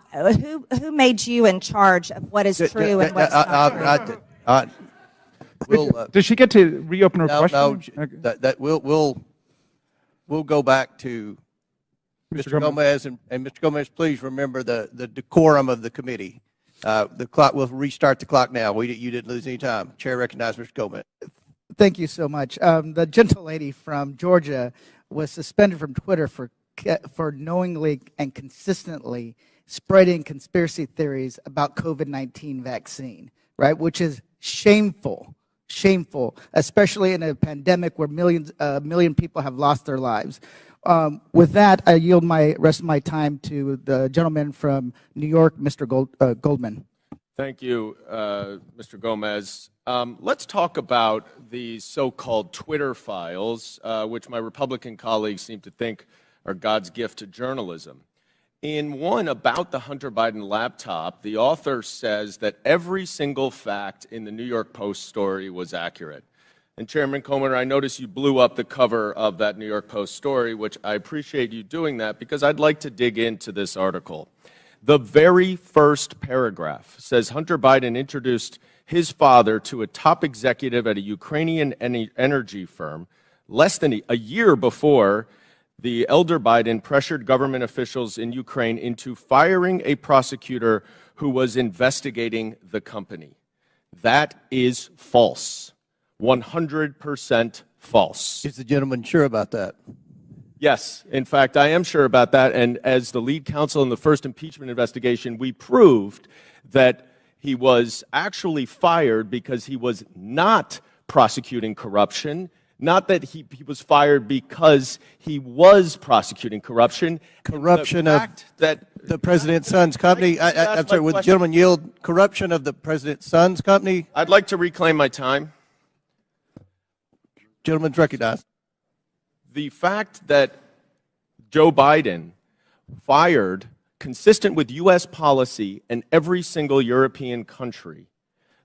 who made you in charge of what is true and what's not true? Does she get to reopen her question? No, we'll go back to Mr. Gomez, and Mr. Gomez, please remember the decorum of the committee. The clock. We'll restart the clock now. You didn't lose any time. Chair recognizes Mr. Gomez. Thank you so much. The gentle lady from Georgia was suspended from Twitter for knowingly and consistently spreading conspiracy theories about COVID-19 vaccine, right? Which is shameful, especially in a pandemic where a million people have lost their lives. With that, I yield my rest of my time to the gentleman from New York, Mr. Goldman. Thank you, Mr. Gomez. Let's talk about the so-called Twitter files, which my Republican colleagues seem to think are God's gift to journalism. In one about the Hunter Biden laptop, the author says that every single fact in the New York Post story was accurate. And Chairman Comer, I notice you blew up the cover of that New York Post story, which I appreciate you doing that because I'd like to dig into this article. The very first paragraph says Hunter Biden introduced his father to a top executive at a Ukrainian energy firm less than a year before the elder Biden pressured government officials in Ukraine into firing a prosecutor who was investigating the company. That is false. 100% false. Is the gentleman sure about that? Yes, in fact, I am sure about that. And as the lead counsel in the first impeachment investigation, we proved that he was actually fired because he was not prosecuting corruption, not that he was fired because he was prosecuting corruption. Corruption of the president's son's company. I'm sorry, would the gentleman yield corruption of the president's son's company? I'd like to reclaim my time. Gentleman's recognized. The fact that Joe Biden fired, consistent with U.S. policy and every single European country,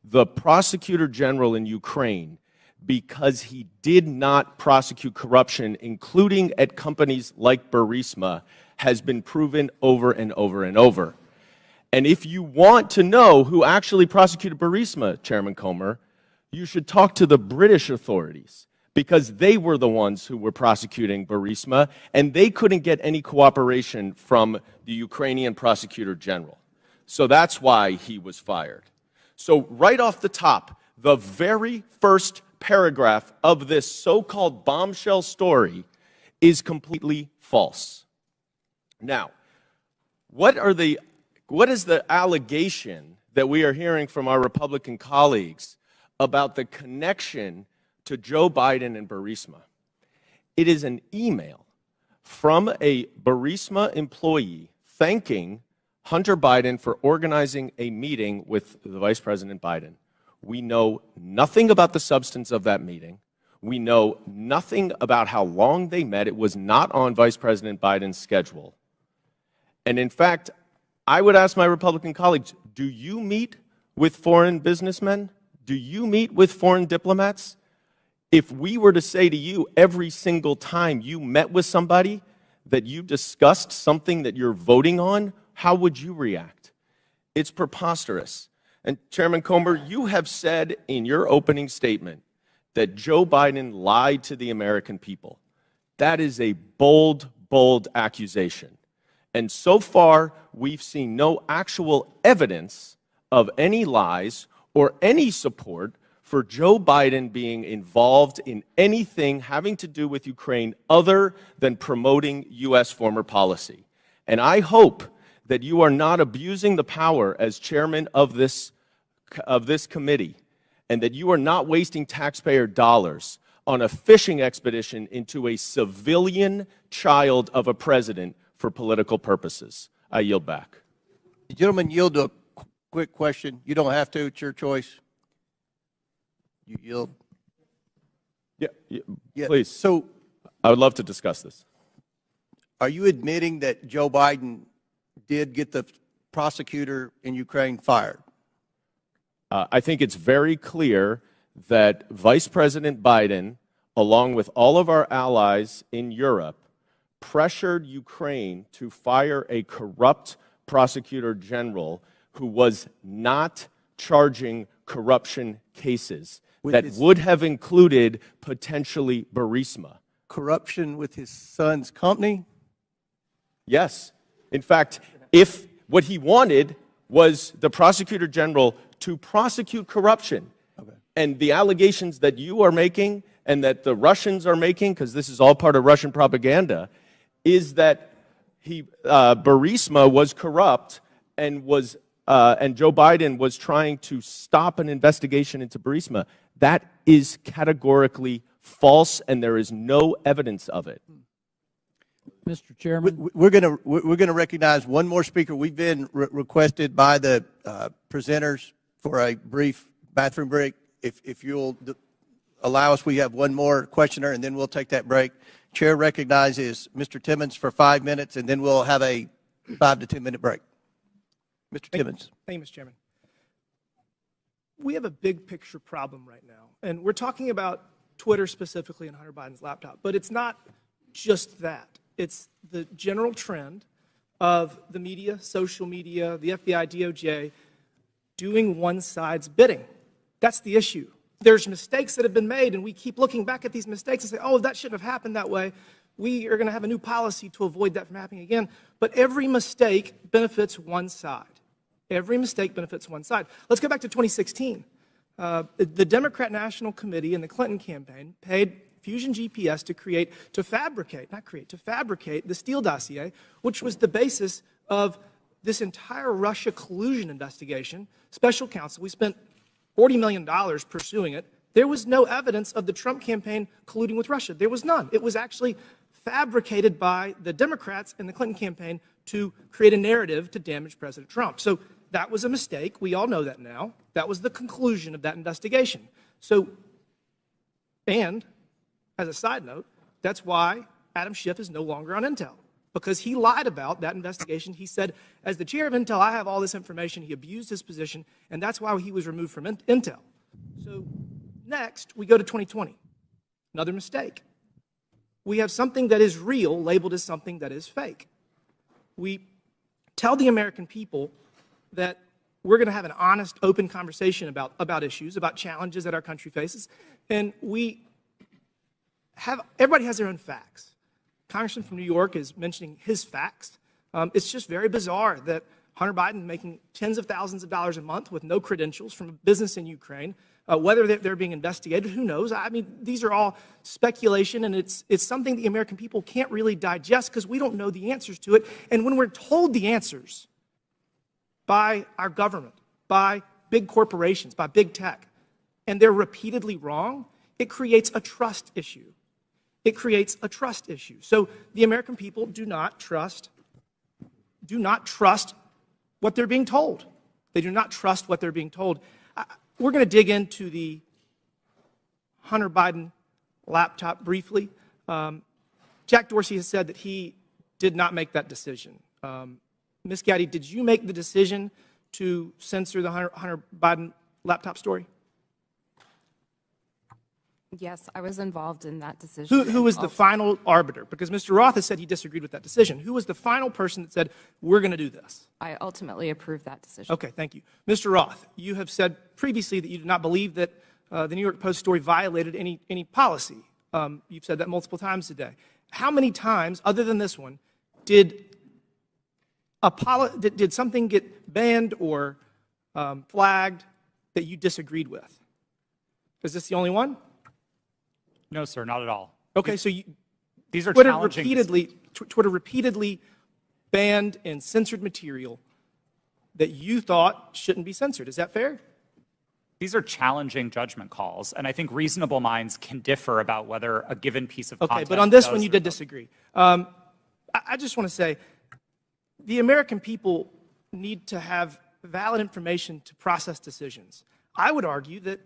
the prosecutor general in Ukraine because he did not prosecute corruption, including at companies like Burisma, has been proven over and over and over. And if you want to know who actually prosecuted Burisma, Chairman Comer, you should talk to the British authorities, because they were the ones who were prosecuting Burisma, and they couldn't get any cooperation from the Ukrainian prosecutor general. So that's why he was fired. So right off the top, the very first paragraph of this so-called bombshell story is completely false. Now, what is the allegation that we are hearing from our Republican colleagues about the connection to Joe Biden and Burisma? It is an email from a Burisma employee thanking Hunter Biden for organizing a meeting with the Vice President Biden. We know nothing about the substance of that meeting. We know nothing about how long they met. It was not on Vice President Biden's schedule. And in fact, I would ask my Republican colleagues, do you meet with foreign businessmen? Do you meet with foreign diplomats? If we were to say to you every single time you met with somebody that you discussed something that you're voting on, how would you react? It's preposterous. And Chairman Comer, you have said in your opening statement that Joe Biden lied to the American people. That is a bold, bold accusation. And so far, we've seen no actual evidence of any lies or any support for Joe Biden being involved in anything having to do with Ukraine other than promoting U.S. foreign policy. And I hope that you are not abusing the power as chairman of this committee, and that you are not wasting taxpayer dollars on a fishing expedition into a civilian child of a president for political purposes. I yield back. The gentleman yield to a quick question. You don't have to. It's your choice. You yield. Yeah, please. So I would love to discuss this. Are you admitting that Joe Biden did get the prosecutor in Ukraine fired? I think it's very clear that Vice President Biden, along with all of our allies in Europe, pressured Ukraine to fire a corrupt prosecutor general who was not charging corruption cases that would have included potentially Burisma. Corruption with his son's company? Yes. In fact, if what he wanted was the prosecutor general to prosecute corruption, and the allegations that you are making and that the Russians are making, because this is all part of Russian propaganda, is that Burisma was corrupt and Joe Biden was trying to stop an investigation into Burisma. That is categorically false, and there is no evidence of it. Mr. Chairman, we're going to recognize one more speaker. We've been requested by the presenters for a brief bathroom break. If you'll allow us, we have one more questioner, and then we'll take that break. Chair recognizes Mr. Timmons for 5 minutes, and then we'll have a 5 to 10 minute break. Mr. Timmons. Thank you, Mr. Chairman. We have a big picture problem right now, and we're talking about Twitter specifically and Hunter Biden's laptop, but it's not just that. It's the general trend of the media, social media, the FBI, DOJ, doing one side's bidding. That's the issue. There's mistakes that have been made, and we keep looking back at these mistakes and say, oh, that shouldn't have happened that way. We are going to have a new policy to avoid that from happening again. But every mistake benefits one side. Every mistake benefits one side. Let's go back to 2016. The Democrat National Committee and the Clinton campaign paid Fusion GPS to fabricate the Steele dossier, which was the basis of this entire Russia collusion investigation. Special counsel, we spent $40 million pursuing it. There was no evidence of the Trump campaign colluding with Russia. There was none. It was actually fabricated by the Democrats and the Clinton campaign to create a narrative to damage President Trump. So that was a mistake. We all know that now. That was the conclusion of that investigation. And as a side note, that's why Adam Schiff is no longer on Intel, because he lied about that investigation. He said, as the chair of Intel, I have all this information. He abused his position, and that's why he was removed from Intel. So next, we go to 2020. Another mistake. We have something that is real labeled as something that is fake. We tell the American people that we're going to have an honest, open conversation about issues, about challenges that our country faces, and everybody has their own facts. Congressman from New York is mentioning his facts. It's just very bizarre that Hunter Biden making tens of thousands of dollars a month with no credentials from a business in Ukraine, whether they're being investigated, who knows? I mean, these are all speculation, and it's something the American people can't really digest because we don't know the answers to it. And when we're told the answers by our government, by big corporations, by big tech, and they're repeatedly wrong, it creates a trust issue. It creates a trust issue. So the American people do not trust what they're being told. They do not trust what they're being told. We're going to dig into the Hunter Biden laptop briefly. Jack Dorsey has said that he did not make that decision. Ms. Gaddy, did you make the decision to censor the Hunter Biden laptop story? Yes, I was involved in that decision. Who was the final arbiter? Because Mr. Roth has said he disagreed with that decision. Who was the final person that said, we're going to do this? I ultimately approved that decision. Okay, thank you. Mr. Roth, you have said previously that you do not believe that the New York Post story violated any policy. You've said that multiple times today. How many times, other than this one, did something get banned or flagged that you disagreed with? Is this the only one? No, sir, not at all. Okay, so these are Twitter challenging. Twitter repeatedly banned and censored material that you thought shouldn't be censored. Is that fair? These are challenging judgment calls, and I think reasonable minds can differ about whether a given piece of content. Okay, but on this does one you or did doesn't. disagree. I just want to say the American people need to have valid information to process decisions. I would argue that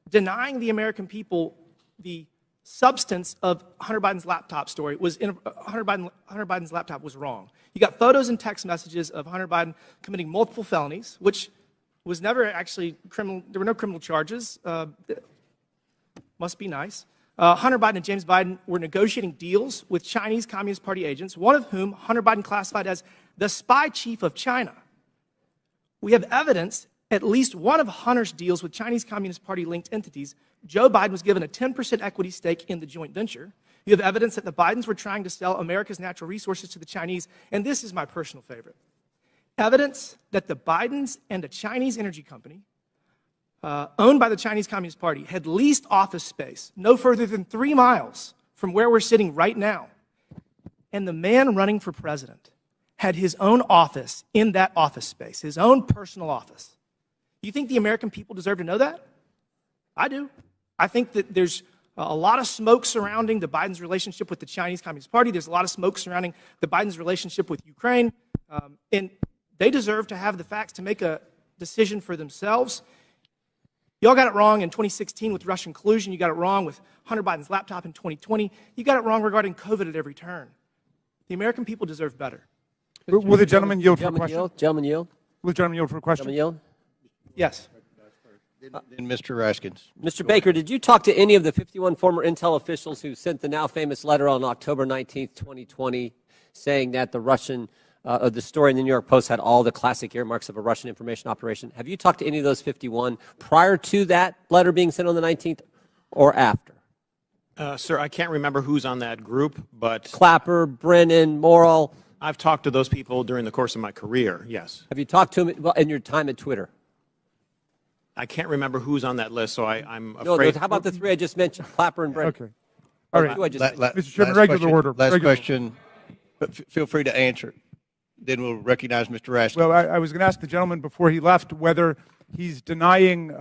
denying the American people the substance of Hunter Biden's laptop story was Hunter Biden's laptop was wrong. You got photos and text messages of Hunter Biden committing multiple felonies, which was never actually criminal. There were no criminal charges. Must be nice. Hunter Biden and James Biden were negotiating deals with Chinese Communist Party agents, one of whom Hunter Biden classified as the spy chief of China. We have evidence at least one of Hunter's deals with Chinese Communist Party linked entities. Joe Biden was given a 10% equity stake in the joint venture. You have evidence that the Bidens were trying to sell America's natural resources to the Chinese, and this is my personal favorite. Evidence that the Bidens and a Chinese energy company owned by the Chinese Communist Party had leased office space no further than 3 miles from where we're sitting right now. And the man running for president had his own office in that office space, his own personal office. You think the American people deserve to know that? I do. I think that there's a lot of smoke surrounding the Biden's relationship with the Chinese Communist Party. There's a lot of smoke surrounding the Biden's relationship with Ukraine. And they deserve to have the facts to make a decision for themselves. Y'all got it wrong in 2016 with Russian collusion. You got it wrong with Hunter Biden's laptop in 2020. You got it wrong regarding COVID at every turn. The American people deserve better. Will the gentleman yield for a question? Gentleman yield. Will the gentleman yield for a question? Gentleman yield. Yes. Then Mr. Raskins. Mr. Baker, did you talk to any of the 51 former intel officials who sent the now famous letter on October 19th, 2020, saying that the Russian, the story in the New York Post had all the classic earmarks of a Russian information operation? Have you talked to any of those 51 prior to that letter being sent on the 19th or after? Sir, I can't remember who's on that group, but Clapper, Brennan, Morrill. I've talked to those people during the course of my career, yes. Have you talked to them in your time at Twitter? I can't remember who's on that list, so I'm afraid. No, how about the 3 I just mentioned, Clapper and Brennan? Okay. All right. Mr. Chairman, regular order. Last Regular. question, but feel free to answer. Then we'll recognize Mr. Raskins. Well, I was going to ask the gentleman before he left whether he's denying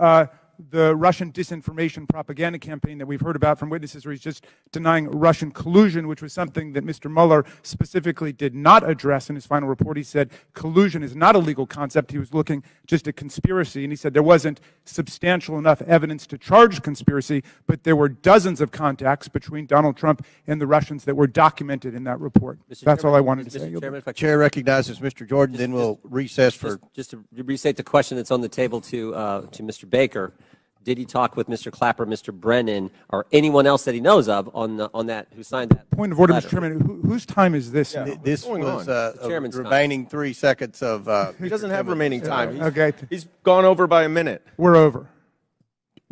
the Russian disinformation propaganda campaign that we've heard about from witnesses, or he's just denying Russian collusion, which was something that Mr. Mueller specifically did not address in his final report. He said collusion is not a legal concept. He was looking just at conspiracy, and he said there wasn't substantial enough evidence to charge conspiracy, but there were dozens of contacts between Donald Trump and the Russians that were documented in that report. That's all I wanted to say. Chairman, Chair recognizes Mr. Jordan, then we'll recess for... Just to restate the question that's on the table to Mr. Baker. Did he talk with Mr. Clapper, Mr. Brennan, or anyone else that he knows of on that who signed that? Point of order, letter? Mr. Chairman. Whose time is this? Now? This was Chairman's remaining 3 seconds of... He doesn't have remaining time. Okay. He's gone over by a minute. We're over.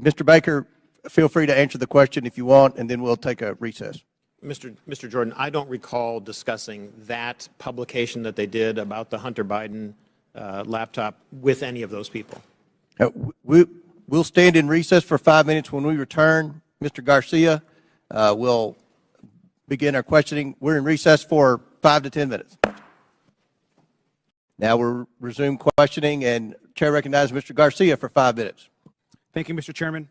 Mr. Baker, feel free to answer the question if you want, and then we'll take a recess. Mr. Jordan, I don't recall discussing that publication that they did about the Hunter Biden laptop with any of those people. We'll stand in recess for 5 minutes. When we return, Mr. Garcia will begin our questioning. We're in recess for 5 to 10 minutes. Now we'll resume questioning, and Chair recognizes Mr. Garcia for 5 minutes. Thank you, Mr. Chairman.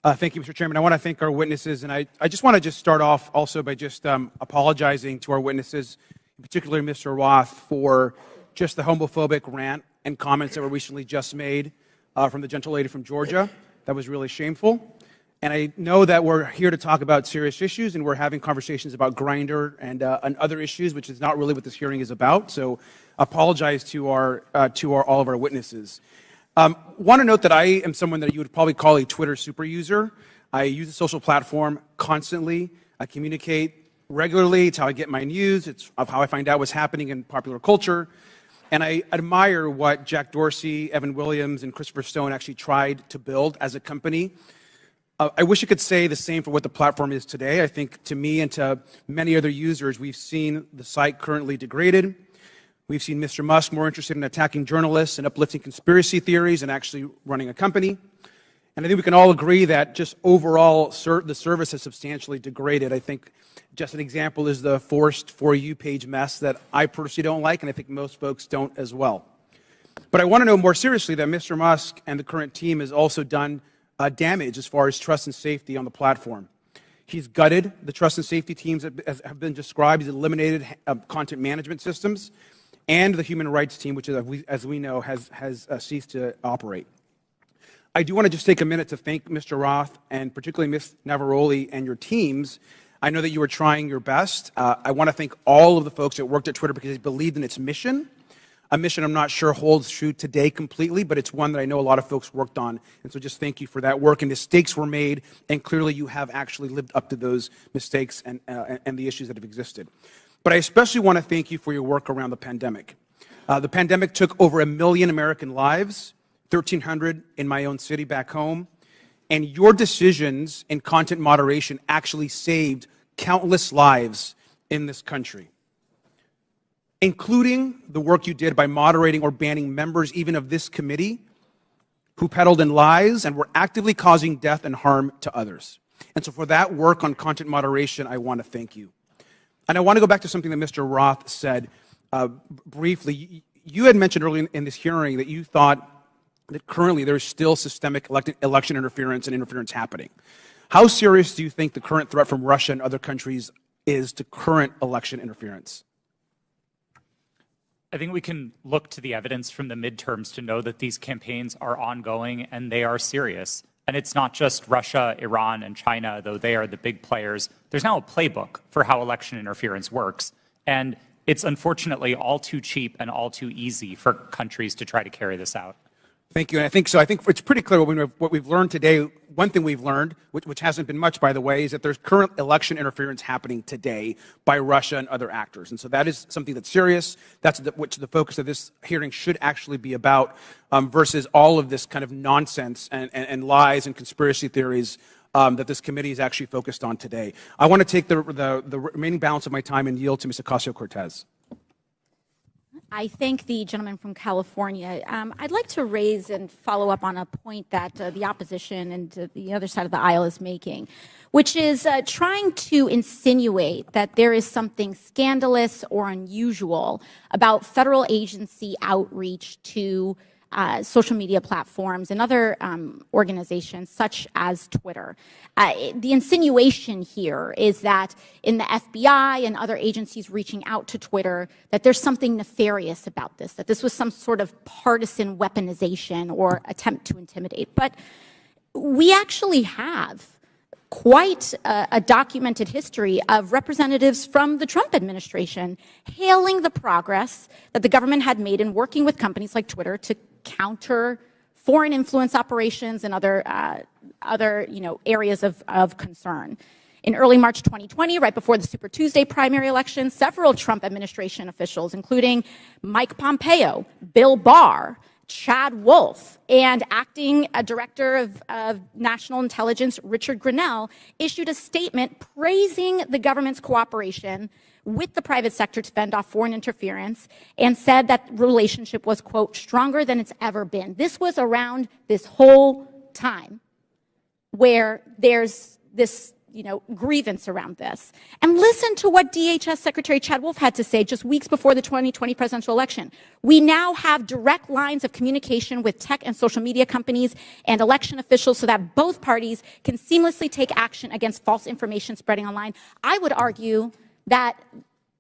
Thank you, Mr. Chairman. I want to thank our witnesses, and I just want to start off also by just apologizing to our witnesses, in particular Mr. Roth, for just the homophobic rant and comments that were recently just made from the gentle lady from Georgia. That was really shameful. And I know that we're here to talk about serious issues, and we're having conversations about Grindr and other issues, which is not really what this hearing is about. So apologize to all of our witnesses. Want to note that I am someone that you would probably call a Twitter super user. I use the social platform constantly. I communicate regularly. It's how I get my news. It's how I find out what's happening in popular culture. And I admire what Jack Dorsey, Evan Williams, and Christopher Stone actually tried to build as a company. I wish I could say the same for what the platform is today. I think to me and to many other users, we've seen the site currently degraded. We've seen Mr. Musk more interested in attacking journalists and uplifting conspiracy theories and actually running a company. And I think we can all agree that just overall the service has substantially degraded. I think just an example is the forced For You page mess that I personally don't like, and I think most folks don't as well. But I want to know more seriously that Mr. Musk and the current team has also done damage as far as trust and safety on the platform. He's gutted the trust and safety teams that have been described. He's eliminated content management systems and the human rights team, which, as we know, has ceased to operate. I do want to just take a minute to thank Mr. Roth and particularly Ms. Navaroli and your teams. I know that you were trying your best. I want to thank all of the folks that worked at Twitter because they believed in its mission. A mission I'm not sure holds true today completely, but it's one that I know a lot of folks worked on. And so just thank you for that work. And mistakes were made, and clearly you have actually lived up to those mistakes and the issues that have existed. But I especially want to thank you for your work around the pandemic. The pandemic took over 1 million American lives, 1,300 in my own city back home. And your decisions in content moderation actually saved countless lives in this country, including the work you did by moderating or banning members even of this committee who peddled in lies and were actively causing death and harm to others. And so for that work on content moderation, I want to thank you. And I want to go back to something that Mr. Roth said briefly. You had mentioned earlier in this hearing that you thought that currently there's still systemic election interference and interference happening. How serious do you think the current threat from Russia and other countries is to current election interference? I think we can look to the evidence from the midterms to know that these campaigns are ongoing and they are serious. And it's not just Russia, Iran, and China, though they are the big players. There's now a playbook for how election interference works. And it's unfortunately all too cheap and all too easy for countries to try to carry this out. Thank you. And I think it's pretty clear what we've learned today. One thing we've learned, which hasn't been much, by the way, is that there's current election interference happening today by Russia and other actors. And so that is something that's serious. That's which the focus of this hearing should actually be about, versus all of this kind of nonsense and lies and conspiracy theories that this committee is actually focused on today. I want to take the remaining balance of my time and yield to Ms. Ocasio-Cortez. I thank the gentleman from California. I'd like to raise and follow up on a point that the opposition and the other side of the aisle is making, which is trying to insinuate that there is something scandalous or unusual about federal agency outreach to social media platforms and other organizations such as Twitter. The insinuation here is that in the FBI and other agencies reaching out to Twitter, that there's something nefarious about this, that this was some sort of partisan weaponization or attempt to intimidate. But we actually have quite a documented history of representatives from the Trump administration hailing the progress that the government had made in working with companies like Twitter to counter foreign influence operations and other areas of concern. In early March 2020, right before the Super Tuesday primary election, several Trump administration officials, including Mike Pompeo, Bill Barr, Chad Wolf, and acting director of national intelligence, Richard Grenell, issued a statement praising the government's cooperation with the private sector to fend off foreign interference and said that relationship was, quote, stronger than it's ever been. This was around this whole time where there's this grievance around this. And listen to what DHS Secretary Chad Wolf had to say just weeks before the 2020 presidential election. We now have direct lines of communication with tech and social media companies and election officials so that both parties can seamlessly take action against false information spreading online. I would argue that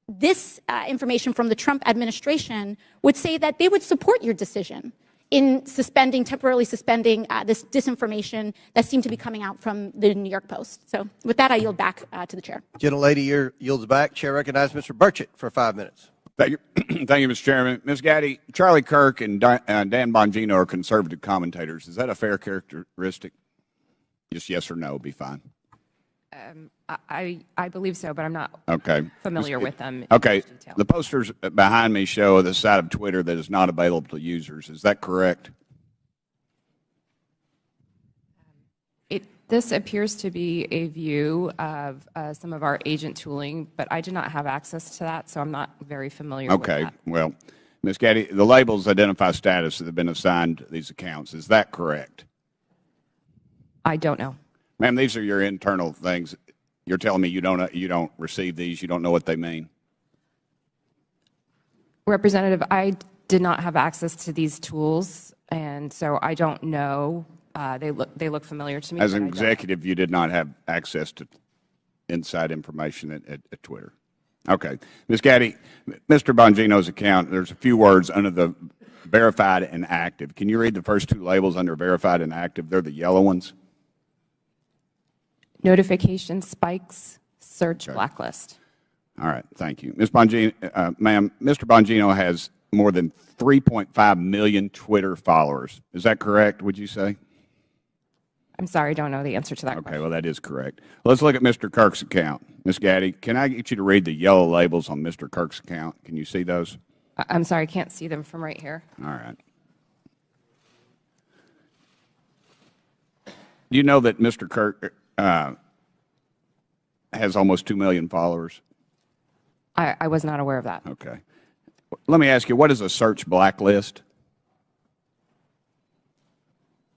this information from the Trump administration would say that they would support your decision in temporarily suspending this disinformation that seemed to be coming out from the New York Post. So with that, I yield back to the chair. Gentlelady yields back. Chair recognizes Mr. Burchett for 5 minutes. Thank you, thank you, Mr. Chairman. Ms. Gaddy, Charlie Kirk and Dan Bongino are conservative commentators. Is that a fair characteristic? Just yes or no would be fine. I believe so, but I'm not familiar with them. Okay. The posters behind me show the side of Twitter that is not available to users. Is that correct? This appears to be a view of some of our agent tooling, but I do not have access to that, so I'm not very familiar with that. Okay. Well, Ms. Gaddy, the labels identify status that have been assigned to these accounts. Is that correct? I don't know. Ma'am, these are your internal things. You're telling me you don't receive these, you don't know what they mean? Representative, I did not have access to these tools, and so I don't know. They look familiar to me. As an executive, you did not have access to inside information at Twitter. Okay. Ms. Gaddy, Mr. Bongino's account, there's a few words under the verified and active. Can you read the first two labels under verified and active? They're the yellow ones. Notification spikes, search blacklist. All right. Thank you. Ms. Bongino, ma'am, Mr. Bongino has more than 3.5 million Twitter followers. Is that correct, would you say? I'm sorry, I don't know the answer to that question. Okay, well, that is correct. Let's look at Mr. Kirk's account. Ms. Gaddy, can I get you to read the yellow labels on Mr. Kirk's account? Can you see those? I'm sorry, I can't see them from right here. All right. Do you know that Mr. Kirk has almost 2 million followers? I was not aware of that. Okay. Let me ask you, what is a search blacklist?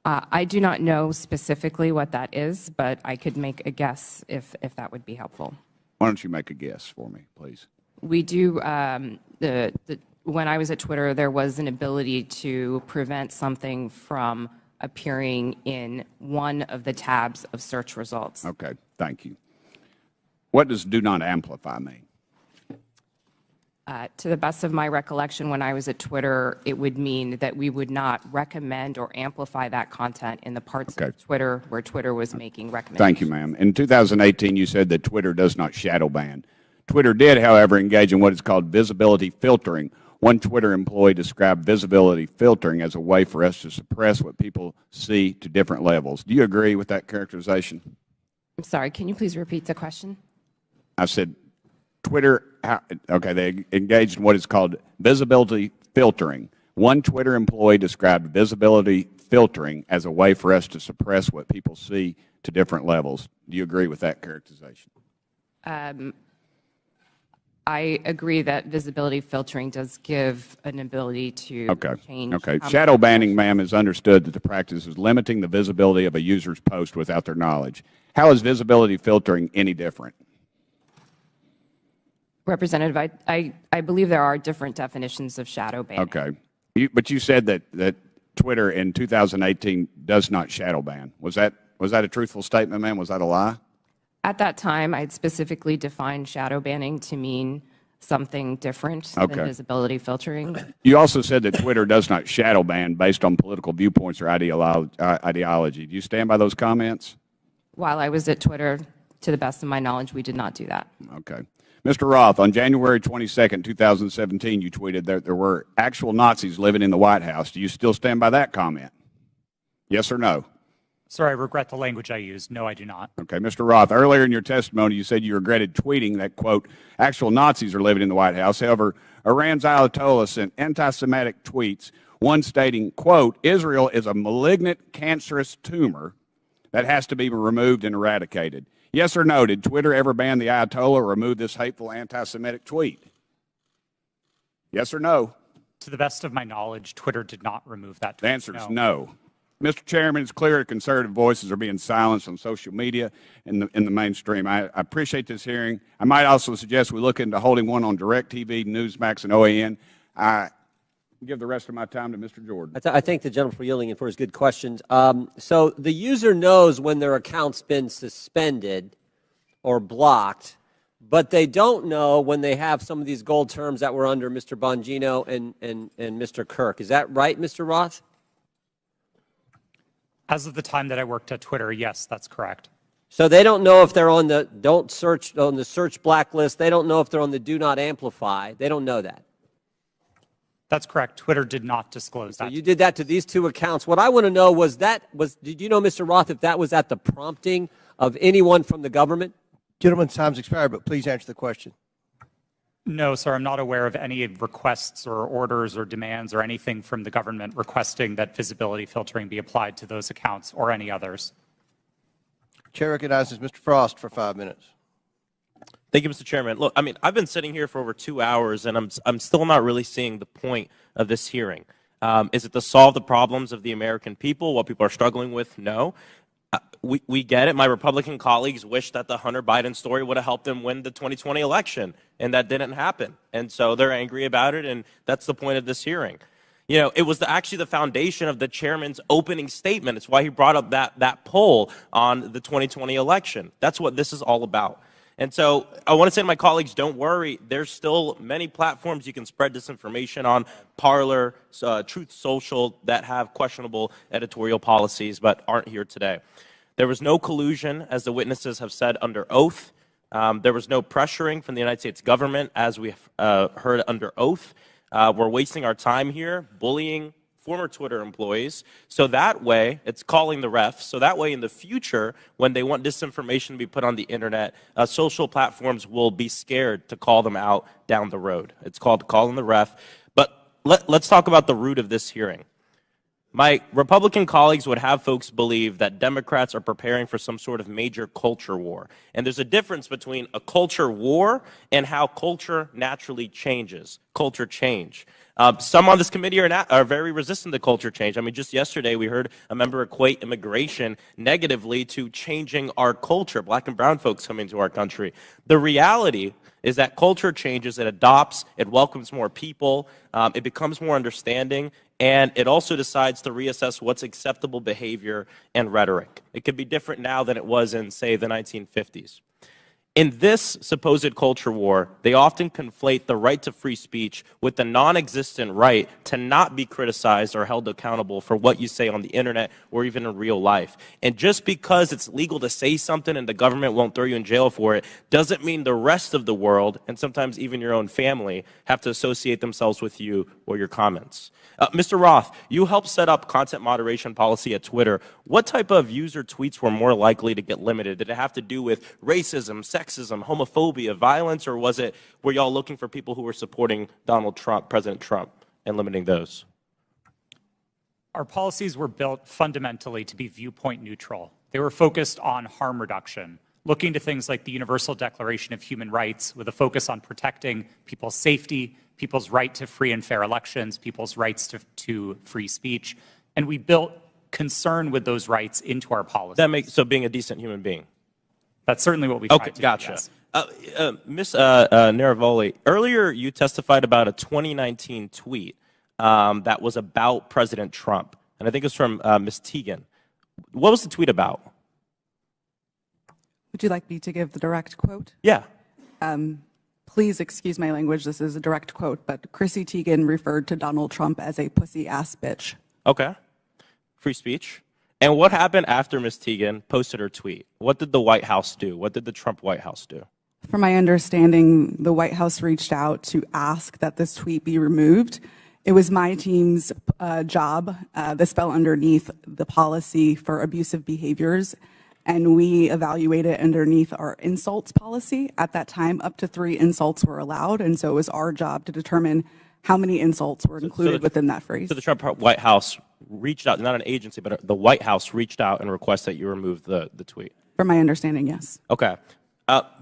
I do not know specifically what that is, but I could make a guess if that would be helpful. Why don't you make a guess for me, please? We do, when I was at Twitter, there was an ability to prevent something from appearing in one of the tabs of search results. Okay, thank you. What does do not amplify mean? To the best of my recollection, when I was at Twitter, it would mean that we would not recommend or amplify that content in the parts of Twitter where Twitter was making recommendations. Thank you, ma'am. In 2018, you said that Twitter does not shadow ban. Twitter did, however, engage in what is called visibility filtering. One Twitter employee described visibility filtering as a way for us to suppress what people see to different levels. Do you agree with that characterization? I'm sorry, can you please repeat the question? I said Twitter, okay, they engaged in what is called visibility filtering. One Twitter employee described visibility filtering as a way for us to suppress what people see to different levels. Do you agree with that characterization? I agree that visibility filtering does give an ability to change. Okay. Shadow banning, ma'am, is understood that the practice is limiting the visibility of a user's post without their knowledge. How is visibility filtering any different? Representative, I believe there are different definitions of shadow banning. Okay. But you said that Twitter in 2018 does not shadow ban. Was that a truthful statement, ma'am? Was that a lie? At that time, I'd specifically defined shadow banning to mean something different than visibility filtering. You also said that Twitter does not shadow ban based on political viewpoints or ideology. Do you stand by those comments? While I was at Twitter, to the best of my knowledge, we did not do that. Okay. Mr. Roth, on January 22nd, 2017, you tweeted that there were actual Nazis living in the White House. Do you still stand by that comment? Yes or no? Sir, I regret the language I used. No, I do not. Okay. Mr. Roth, earlier in your testimony, you said you regretted tweeting that, quote, actual Nazis are living in the White House. However, Iran's Ayatollah sent anti-Semitic tweets, one stating, quote, Israel is a malignant, cancerous tumor that has to be removed and eradicated. Yes or no, did Twitter ever ban the Ayatollah or remove this hateful anti-Semitic tweet? Yes or no? To the best of my knowledge, Twitter did not remove that tweet. The answer is no. Mr. Chairman, it's clear that conservative voices are being silenced on social media in the mainstream. I appreciate this hearing. I might also suggest we look into holding one on DirecTV, Newsmax, and OAN. I give the rest of my time to Mr. Jordan. I thank the gentleman for yielding and for his good questions. So the user knows when their account's been suspended or blocked, but they don't know when they have some of these gold terms that were under Mr. Bongino and Mr. Kirk. Is that right, Mr. Roth? As of the time that I worked at Twitter, yes, that's correct. So they don't know if they're on the search blacklist. They don't know if they're on the do not amplify. They don't know that. That's correct. Twitter did not disclose that. So you did that to these two accounts. What I want to know did you know, Mr. Roth, if that was at the prompting of anyone from the government? Gentleman's time's expired, but please answer the question. No, sir, I'm not aware of any requests or orders or demands or anything from the government requesting that visibility filtering be applied to those accounts or any others. Chair recognizes Mr. Frost for 5 minutes. Thank you, Mr. Chairman. Look, I mean, I've been sitting here for over 2 hours, and I'm still not really seeing the point of this hearing. Is it to solve the problems of the American people, what people are struggling with? No. We get it. My Republican colleagues wish that the Hunter Biden story would have helped them win the 2020 election, and that didn't happen. And so they're angry about it, and that's the point of this hearing. You know, it was actually the foundation of the chairman's opening statement. It's why he brought up that poll on the 2020 election. That's what this is all about. And so I want to say to my colleagues, don't worry. There's still many platforms you can spread disinformation on, Parler, Truth Social, that have questionable editorial policies but aren't here today. There was no collusion, as the witnesses have said, under oath. There was no pressuring from the United States government, as we heard under oath. We're wasting our time here bullying former Twitter employees. So that way, it's calling the refs. So that way, in the future, when they want disinformation to be put on the internet, social platforms will be scared to call them out down the road. It's called calling the ref. But let's talk about the root of this hearing. My Republican colleagues would have folks believe that Democrats are preparing for some sort of major culture war. And there's a difference between a culture war and how culture naturally changes, culture change. Some on this committee are very resistant to culture change. I mean, just yesterday we heard a member equate immigration negatively to changing our culture, black and brown folks coming to our country. The reality is that culture changes, it adopts, it welcomes more people, it becomes more understanding, and it also decides to reassess what's acceptable behavior and rhetoric. It could be different now than it was in, say, the 1950s. In this supposed culture war, they often conflate the right to free speech with the non-existent right to not be criticized or held accountable for what you say on the internet or even in real life. And just because it's legal to say something and the government won't throw you in jail for it, doesn't mean the rest of the world, and sometimes even your own family, have to associate themselves with you or your comments. Mr. Roth, you helped set up content moderation policy at Twitter. What type of user tweets were more likely to get limited? Did it have to do with racism, sexism, homophobia, violence, or were y'all looking for people who were supporting Donald Trump, President Trump, and limiting those? Our policies were built fundamentally to be viewpoint neutral. They were focused on harm reduction, looking to things like the Universal Declaration of Human Rights with a focus on protecting people's safety, people's right to free and fair elections, people's rights to free speech. And we built concern with those rights into our policy. So being a decent human being. That's certainly what we tried to do. Gotcha. Yes. Ms. Naravoli, earlier you testified about a 2019 tweet that was about President Trump. And I think it was from Ms. Teagan. What was the tweet about? Would you like me to give the direct quote? Yeah. Please excuse my language. This is a direct quote, but Chrissy Teigen referred to Donald Trump as a pussy-ass bitch. Okay. Free speech. And what happened after Ms. Teagan posted her tweet? What did the White House do? What did the Trump White House do? From my understanding, the White House reached out to ask that this tweet be removed. It was my team's job. This fell underneath the policy for abusive behaviors, and we evaluated underneath our insults policy. At that time, up to 3 insults were allowed, and so it was our job to determine how many insults were included within that phrase. So the Trump White House reached out, not an agency, but the White House reached out and requested that you remove the tweet? From my understanding, yes. Okay.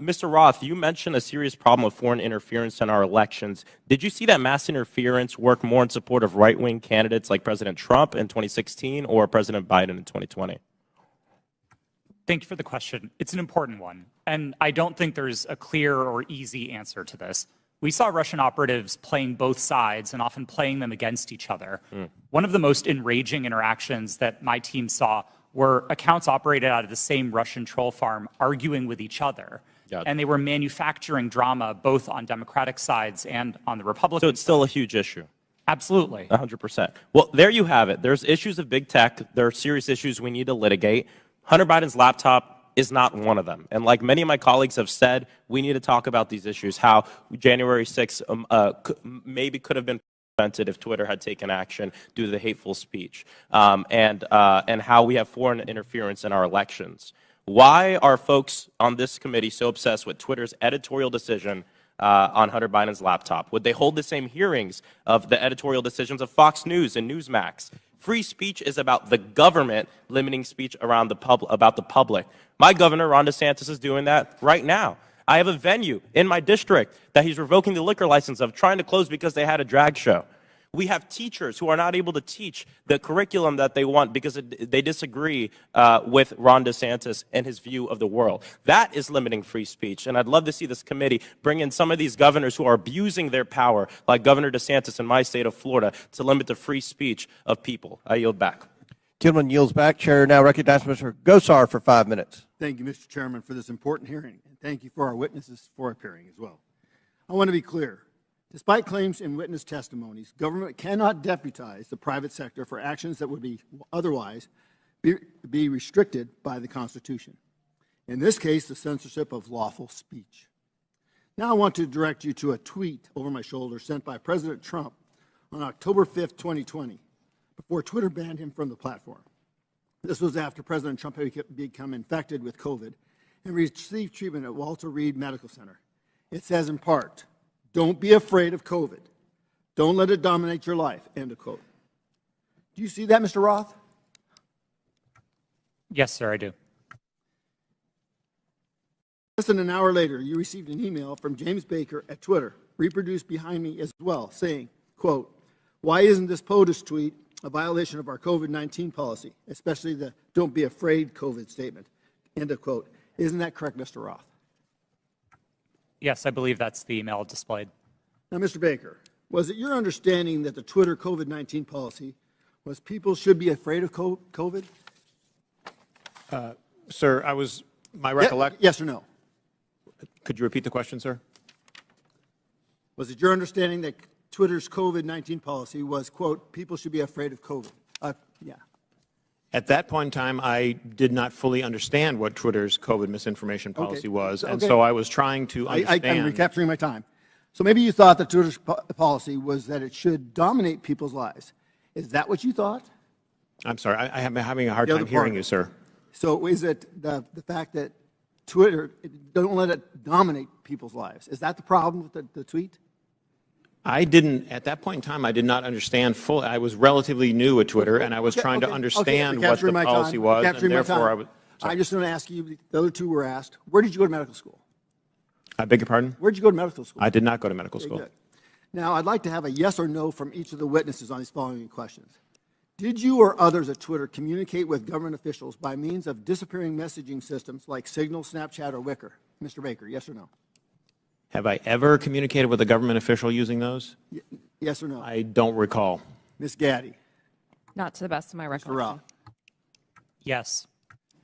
Mr. Roth, you mentioned a serious problem of foreign interference in our elections. Did you see that mass interference work more in support of right-wing candidates like President Trump in 2016 or President Biden in 2020? Thank you for the question. It's an important one, and I don't think there's a clear or easy answer to this. We saw Russian operatives playing both sides and often playing them against each other. One of the most enraging interactions that my team saw were accounts operated out of the same Russian troll farm arguing with each other. And they were manufacturing drama both on Democratic sides and on the Republican side. So it's still a huge issue. Absolutely. 100%. Well, there you have it. There's issues of big tech. There are serious issues we need to litigate. Hunter Biden's laptop is not one of them. And like many of my colleagues have said, we need to talk about these issues, how January 6th maybe could have been prevented if Twitter had taken action due to the hateful speech, and how we have foreign interference in our elections. Why are folks on this committee so obsessed with Twitter's editorial decision on Hunter Biden's laptop? Would they hold the same hearings of the editorial decisions of Fox News and Newsmax? Free speech is about the government limiting speech around about the public. My governor, Ron DeSantis, is doing that right now. I have a venue in my district that he's revoking the liquor license of, trying to close because they had a drag show. We have teachers who are not able to teach the curriculum that they want because they disagree with Ron DeSantis and his view of the world. That is limiting free speech. And I'd love to see this committee bring in some of these governors who are abusing their power, like Governor DeSantis in my state of Florida, to limit the free speech of people. I yield back. Gentleman yields back. Chair now recognizes Mr. Gosar for 5 minutes. Thank you, Mr. Chairman, for this important hearing. And thank you for our witnesses for appearing as well. I want to be clear. Despite claims in witness testimonies, government cannot deputize the private sector for actions that would be otherwise be restricted by the Constitution. In this case, the censorship of lawful speech. Now I want to direct you to a tweet over my shoulder sent by President Trump on October 5th, 2020, before Twitter banned him from the platform. This was after President Trump had become infected with COVID and received treatment at Walter Reed Medical Center. It says in part, "Don't be afraid of COVID. Don't let it dominate your life," end of quote. Do you see that, Mr. Roth? Yes, sir, I do. Less than an hour later, you received an email from James Baker at Twitter, reproduced behind me as well, saying, quote, "Why isn't this POTUS tweet a violation of our COVID-19 policy, especially the don't be afraid COVID statement," end of quote. Isn't that correct, Mr. Roth? Yes, I believe that's the email displayed. Now, Mr. Baker, was it your understanding that the Twitter COVID-19 policy was people should be afraid of COVID? Sir, my recollection. Yes or no? Could you repeat the question, sir? Was it your understanding that Twitter's COVID-19 policy was, quote, people should be afraid of COVID? Yeah. At that point in time, I did not fully understand what Twitter's COVID misinformation policy was, and so I was trying to understand. I'm recapturing my time. So maybe you thought that Twitter's policy was that it should dominate people's lives. Is that what you thought? I'm sorry, I'm having a hard time hearing you, sir. So is it the fact that Twitter, don't let it dominate people's lives? Is that the problem with the tweet? At that point in time, I did not understand fully. I was relatively new at Twitter, and I was trying to understand what the policy was, and therefore I was. I just want to ask you, the other two were asked, where did you go to medical school? I beg your pardon? Where did you go to medical school? I did not go to medical school. Good. Now, I'd like to have a yes or no from each of the witnesses on these following questions. Did you or others at Twitter communicate with government officials by means of disappearing messaging systems like Signal, Snapchat, or Wicker? Mr. Baker, yes or no? Have I ever communicated with a government official using those? Yes or no? I don't recall. Ms. Gaddy? Not to the best of my recollection. Mr. Rao? Yes.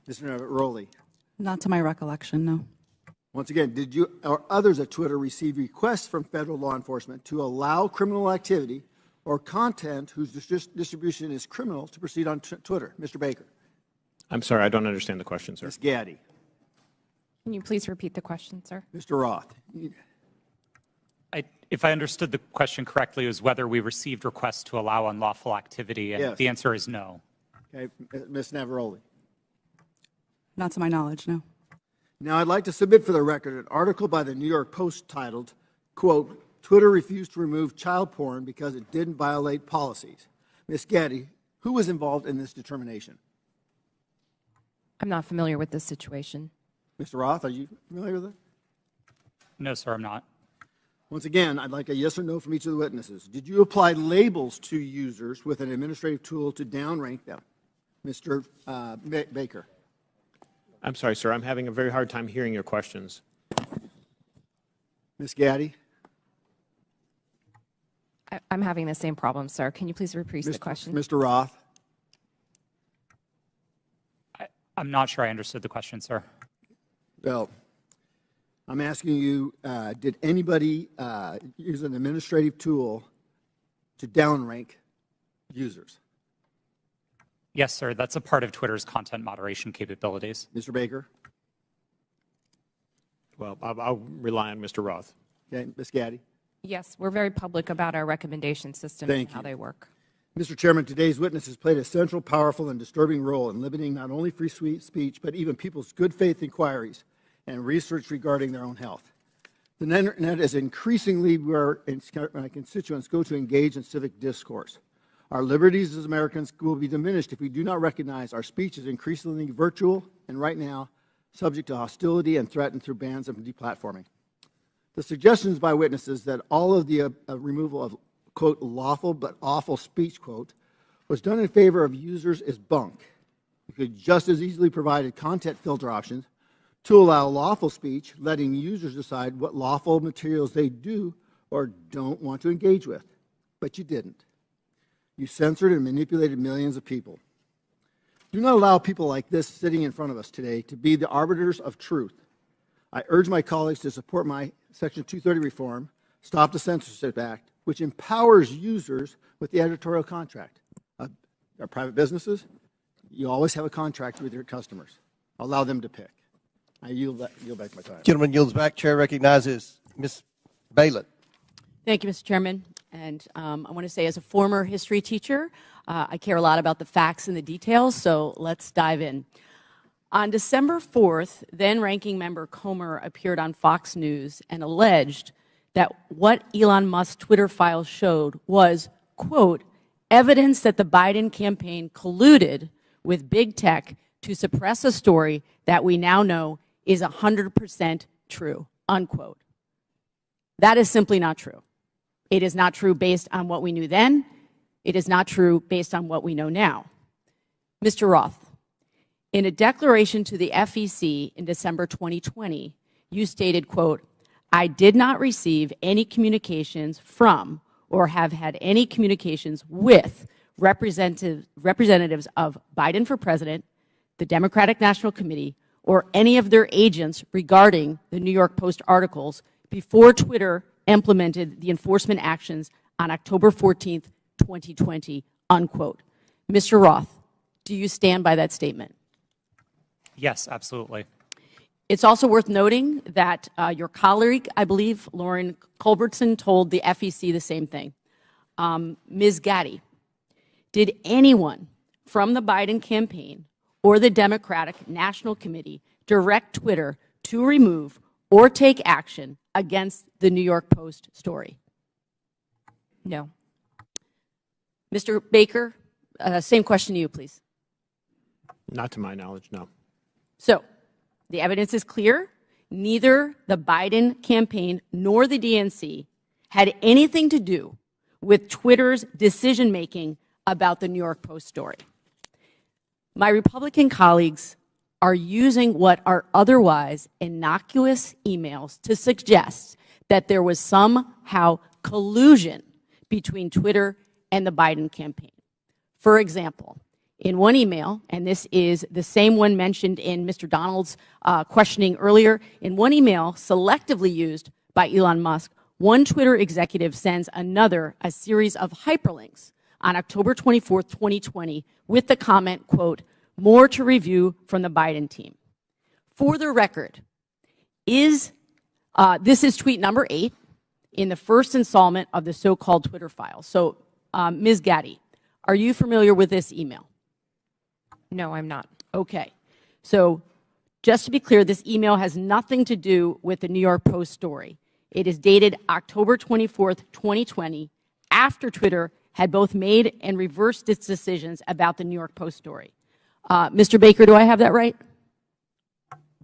Mr. Rowley? Not to my recollection, no. Once again, did you or others at Twitter receive requests from federal law enforcement to allow criminal activity or content whose distribution is criminal to proceed on Twitter? Mr. Baker? I'm sorry, I don't understand the question, sir. Ms. Gaddy? Can you please repeat the question, sir? Mr. Roth? If I understood the question correctly, it was whether we received requests to allow unlawful activity, and Yes. the answer is no. Okay, Ms. Navaroli? Not to my knowledge, no. Now, I'd like to submit for the record an article by the New York Post titled, quote, "Twitter refused to remove child porn because it didn't violate policies." Ms. Gaddy, who was involved in this determination? I'm not familiar with this situation. Mr. Roth, are you familiar with it? No, sir, I'm not. Once again, I'd like a yes or no from each of the witnesses. Did you apply labels to users with an administrative tool to downrank them? Mr. Baker? I'm sorry, sir. I'm having a very hard time hearing your questions. Ms. Gaddy? I'm having the same problem, sir. Can you please repeat the question? Mr. Roth? I'm not sure I understood the question, sir. Well, I'm asking you, did anybody use an administrative tool to downrank users? Yes, sir. That's a part of Twitter's content moderation capabilities. Mr. Baker? Well, I'll rely on Mr. Roth. Okay, Ms. Gaddy? Yes, we're very public about our recommendation systems and how they work. Mr. Chairman, today's witnesses played a central, powerful, and disturbing role in limiting not only free speech, but even people's good faith inquiries and research regarding their own health. The internet is increasingly where my constituents go to engage in civic discourse. Our liberties as Americans will be diminished if we do not recognize our speech is increasingly virtual and right now subject to hostility and threatened through bans and deplatforming. The suggestions by witnesses that all of the removal of, quote, lawful but awful speech, quote, was done in favor of users is bunk. We could just as easily provide content filter options to allow lawful speech, letting users decide what lawful materials they do or don't want to engage with. But you didn't. You censored and manipulated millions of people. Do not allow people like this sitting in front of us today to be the arbiters of truth. I urge my colleagues to support my Section 230 reform, Stop the Censorship Act, which empowers users with the editorial contract. Our private businesses, you always have a contract with your customers. Allow them to pick. I yield back my time. Gentleman yields back. Chair recognizes Ms. Balin. Thank you, Mr. Chairman. And I want to say, as a former history teacher, I care a lot about the facts and the details, so let's dive in. On December 4th, then-ranking member Comer appeared on Fox News and alleged that what Elon Musk's Twitter files showed was, quote, evidence that the Biden campaign colluded with big tech to suppress a story that we now know is 100% true, unquote. That is simply not true. It is not true based on what we knew then. It is not true based on what we know now. Mr. Roth, in a declaration to the FEC in December 2020, you stated, quote, I did not receive any communications from or have had any communications with representatives of Biden for President, the Democratic National Committee, or any of their agents regarding the New York Post articles before Twitter implemented the enforcement actions on October 14th, 2020, unquote. Mr. Roth, do you stand by that statement? Yes, absolutely. It's also worth noting that your colleague, I believe, Lauren Culbertson, told the FEC the same thing. Ms. Gaddy, did anyone from the Biden campaign or the Democratic National Committee direct Twitter to remove or take action against the New York Post story? No. Mr. Baker, same question to you, please. Not to my knowledge, no. So, the evidence is clear. Neither the Biden campaign nor the DNC had anything to do with Twitter's decision-making about the New York Post story. My Republican colleagues are using what are otherwise innocuous emails to suggest that there was somehow collusion between Twitter and the Biden campaign. For example, in one email, and this is the same one mentioned in Mr. Donald's questioning earlier, in one email selectively used by Elon Musk, one Twitter executive sends another a series of hyperlinks on October 24th, 2020, with the comment, quote, more to review from the Biden team. For the record, this is tweet number 8 in the first installment of the so-called Twitter files. So, Ms. Gaddy, are you familiar with this email? No, I'm not. Okay. So, just to be clear, this email has nothing to do with the New York Post story. It is dated October 24th, 2020, after Twitter had both made and reversed its decisions about the New York Post story. Mr. Baker, do I have that right?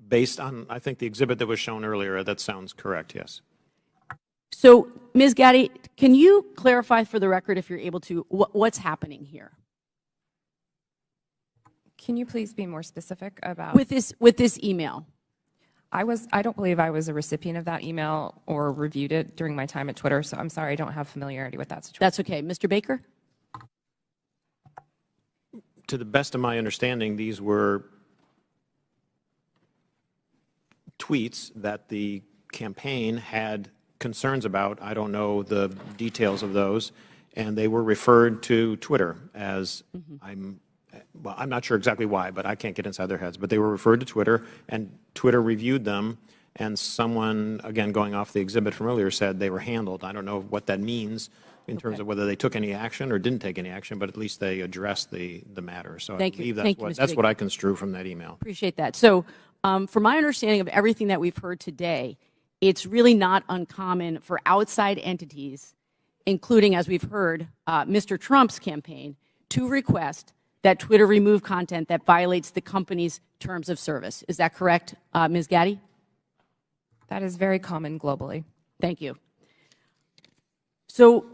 Based on, I think, the exhibit that was shown earlier, that sounds correct, yes. So, Ms. Gaddy, can you clarify for the record, if you're able to, what's happening here? Can you please be more specific about with this email? I don't believe I was a recipient of that email or reviewed it during my time at Twitter, so I'm sorry I don't have familiarity with that situation. That's okay. Mr. Baker? To the best of my understanding, these were tweets that the campaign had concerns about. I don't know the details of those, and they were referred to Twitter as, I'm not sure exactly why, but I can't get inside their heads, but they were referred to Twitter, and Twitter reviewed them, and someone, again, going off the exhibit from earlier, said they were handled. I don't know what that means, in terms of whether they took any action or didn't take any action, but at least they addressed the matter. So Thank I you. believe Thank you, Mr. that's what Baker. I construe from that email. Appreciate that. So from my understanding of everything that we've heard today, it's really not uncommon for outside entities, including, as we've heard, Mr. Trump's campaign, to request that Twitter remove content that violates the company's terms of service. Is that correct, Ms. Gaddy? That is very common globally. Thank you. So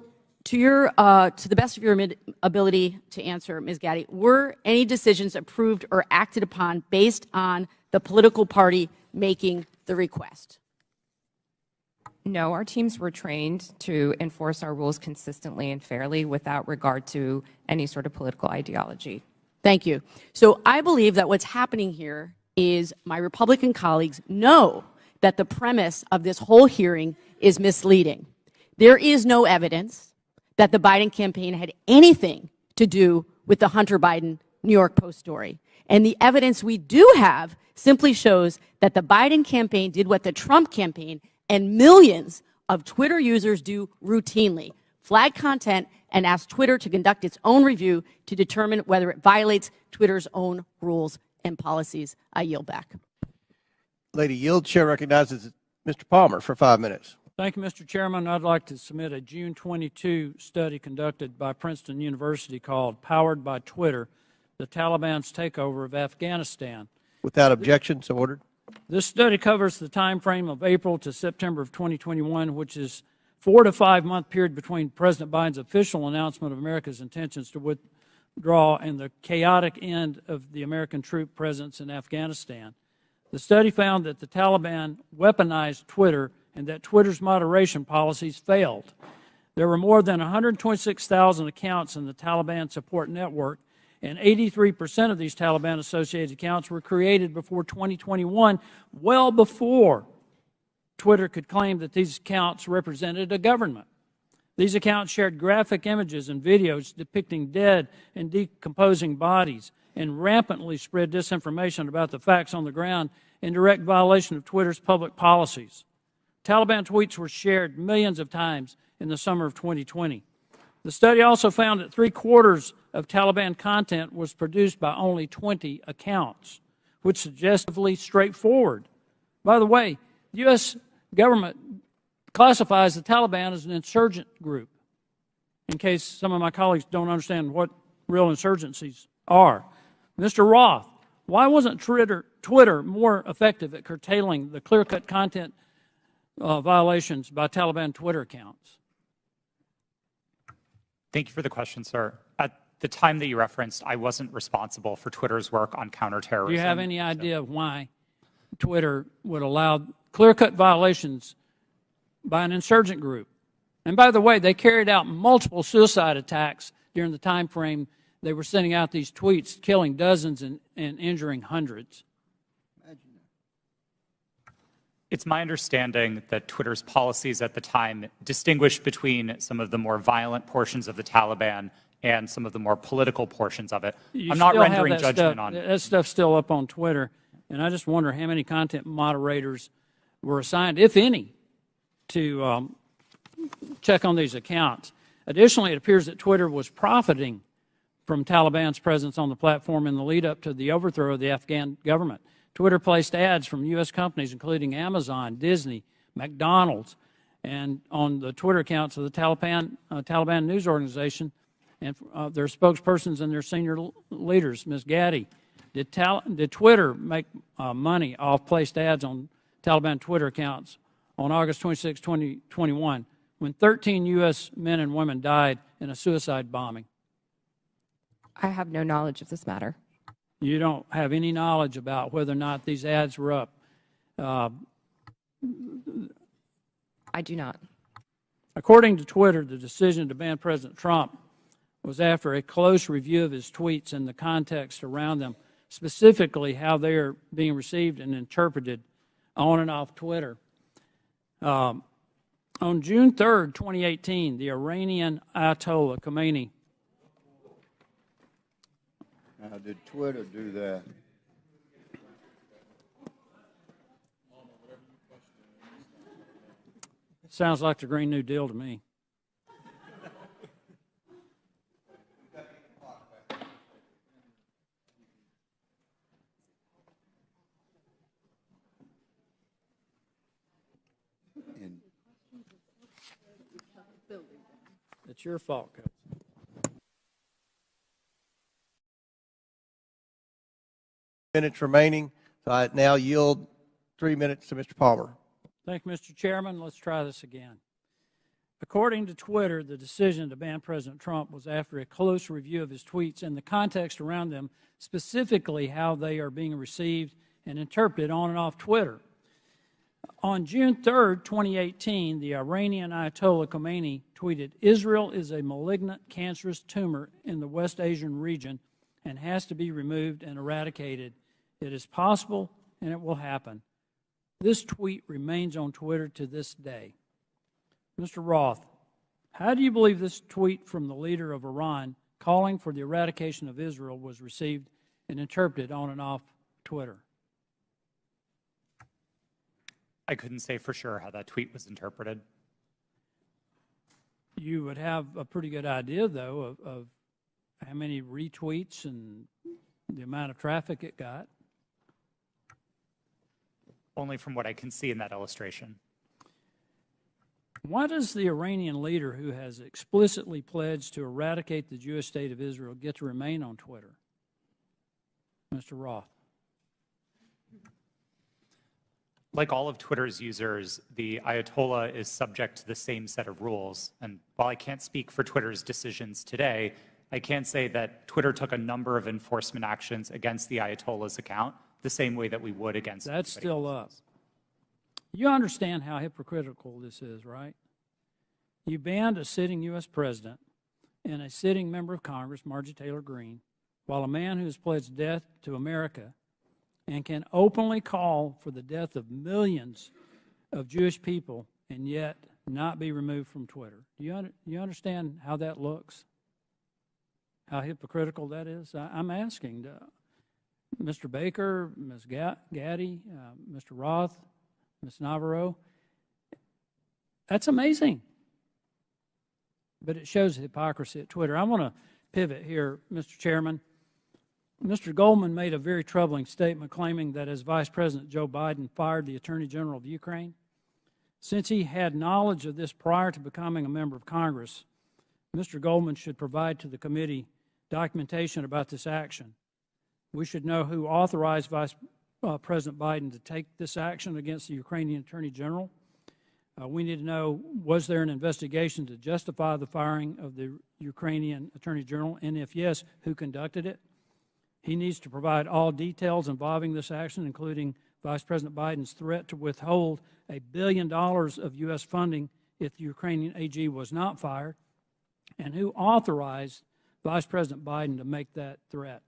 to the best of your ability to answer, Ms. Gaddy, were any decisions approved or acted upon based on the political party making the request? No, our teams were trained to enforce our rules consistently and fairly without regard to any sort of political ideology. Thank you. So I believe that what's happening here is my Republican colleagues know that the premise of this whole hearing is misleading. There is no evidence that the Biden campaign had anything to do with the Hunter Biden New York Post story. And the evidence we do have simply shows that the Biden campaign did what the Trump campaign and millions of Twitter users do routinely: flag content and ask Twitter to conduct its own review to determine whether it violates Twitter's own rules and policies. I yield back. Lady Yield, Chair recognizes Mr. Palmer for 5 minutes. Thank you, Mr. Chairman. I'd like to submit a June 22 study conducted by Princeton University called Powered by Twitter, the Taliban's Takeover of Afghanistan. Without objection, so ordered. This study covers the time frame of April to September of 2021, which is 4 to 5 month period between President Biden's official announcement of America's intentions to withdraw and the chaotic end of the American troop presence in Afghanistan. The study found that the Taliban weaponized Twitter and that Twitter's moderation policies failed. There were more than 126,000 accounts in the Taliban support network, and 83% of these Taliban-associated accounts were created before 2021, well before Twitter could claim that these accounts represented a government. These accounts shared graphic images and videos depicting dead and decomposing bodies and rampantly spread disinformation about the facts on the ground in direct violation of Twitter's public policies. Taliban tweets were shared millions of times in the summer of 2020. The study also found that 3/4 of Taliban content was produced by only 20 accounts, which is suggestively straightforward. By the way, the U.S. government classifies the Taliban as an insurgent group, in case some of my colleagues don't understand what real insurgencies are. Mr. Roth, why wasn't Twitter more effective at curtailing the clear-cut content violations by Taliban Twitter accounts? Thank you for the question, sir. At the time that you referenced, I wasn't responsible for Twitter's work on counterterrorism. Do you have any idea why Twitter would allow clear-cut violations by an insurgent group? And by the way, they carried out multiple suicide attacks during the time frame they were sending out these tweets, killing dozens and injuring hundreds. It's my understanding that Twitter's policies at the time distinguished between some of the more violent portions of the Taliban and some of the more political portions of it. I'm not rendering judgment on it. That stuff's still up on Twitter, and I just wonder how many content moderators were assigned, if any, to check on these accounts. Additionally, it appears that Twitter was profiting from Taliban's presence on the platform in the lead-up to the overthrow of the Afghan government. Twitter placed ads from U.S. companies, including Amazon, Disney, McDonald's, and on the Twitter accounts of the Taliban news organization and their spokespersons and their senior leaders. Ms. Gaddy, did Twitter make money off placed ads on Taliban Twitter accounts on August 26, 2021, when 13 U.S. men and women died in a suicide bombing? I have no knowledge of this matter. You don't have any knowledge about whether or not these ads were up? I do not. According to Twitter, the decision to ban President Trump was after a close review of his tweets and the context around them, specifically how they are being received and interpreted on and off Twitter. On June 3rd, 2018, the Iranian Ayatollah Khomeini. Now, did Twitter do that? Sounds like the Green New Deal to me. It's your fault, Coach. Minutes remaining, so I now yield 3 minutes to Mr. Palmer. Thank you, Mr. Chairman. Let's try this again. According to Twitter, the decision to ban President Trump was after a close review of his tweets and the context around them, specifically how they are being received and interpreted on and off Twitter. On June 3rd, 2018, the Iranian Ayatollah Khomeini tweeted, "Israel is a malignant, cancerous tumor in the West Asian region and has to be removed and eradicated. It is possible and it will happen." This tweet remains on Twitter to this day. Mr. Roth, how do you believe this tweet from the leader of Iran calling for the eradication of Israel was received and interpreted on and off Twitter? I couldn't say for sure how that tweet was interpreted. You would have a pretty good idea, though, of how many retweets and the amount of traffic it got. Only from what I can see in that illustration. Why does the Iranian leader who has explicitly pledged to eradicate the Jewish state of Israel get to remain on Twitter? Mr. Roth. Like all of Twitter's users, the Ayatollah is subject to the same set of rules. And while I can't speak for Twitter's decisions today, I can say that Twitter took a number of enforcement actions against the Ayatollah's account, the same way that we would against. That's still up. You understand how hypocritical this is, right? You banned a sitting U.S. president and a sitting member of Congress, Marjorie Taylor Greene, while a man who has pledged death to America and can openly call for the death of millions of Jewish people and yet not be removed from Twitter. You understand how that looks? How hypocritical that is? I'm asking Mr. Baker, Ms. Gaddy, Mr. Roth, Ms. Navarro. That's amazing. But it shows the hypocrisy at Twitter. I want to pivot here, Mr. Chairman. Mr. Goldman made a very troubling statement claiming that as Vice President Joe Biden fired the Attorney General of Ukraine, since he had knowledge of this prior to becoming a member of Congress, Mr. Goldman should provide to the committee documentation about this action. We should know who authorized Vice President Biden to take this action against the Ukrainian Attorney General. We need to know, was there an investigation to justify the firing of the Ukrainian Attorney General? And if yes, who conducted it? He needs to provide all details involving this action, including Vice President Biden's threat to withhold $1 billion of U.S. funding if the Ukrainian AG was not fired, and who authorized Vice President Biden to make that threat.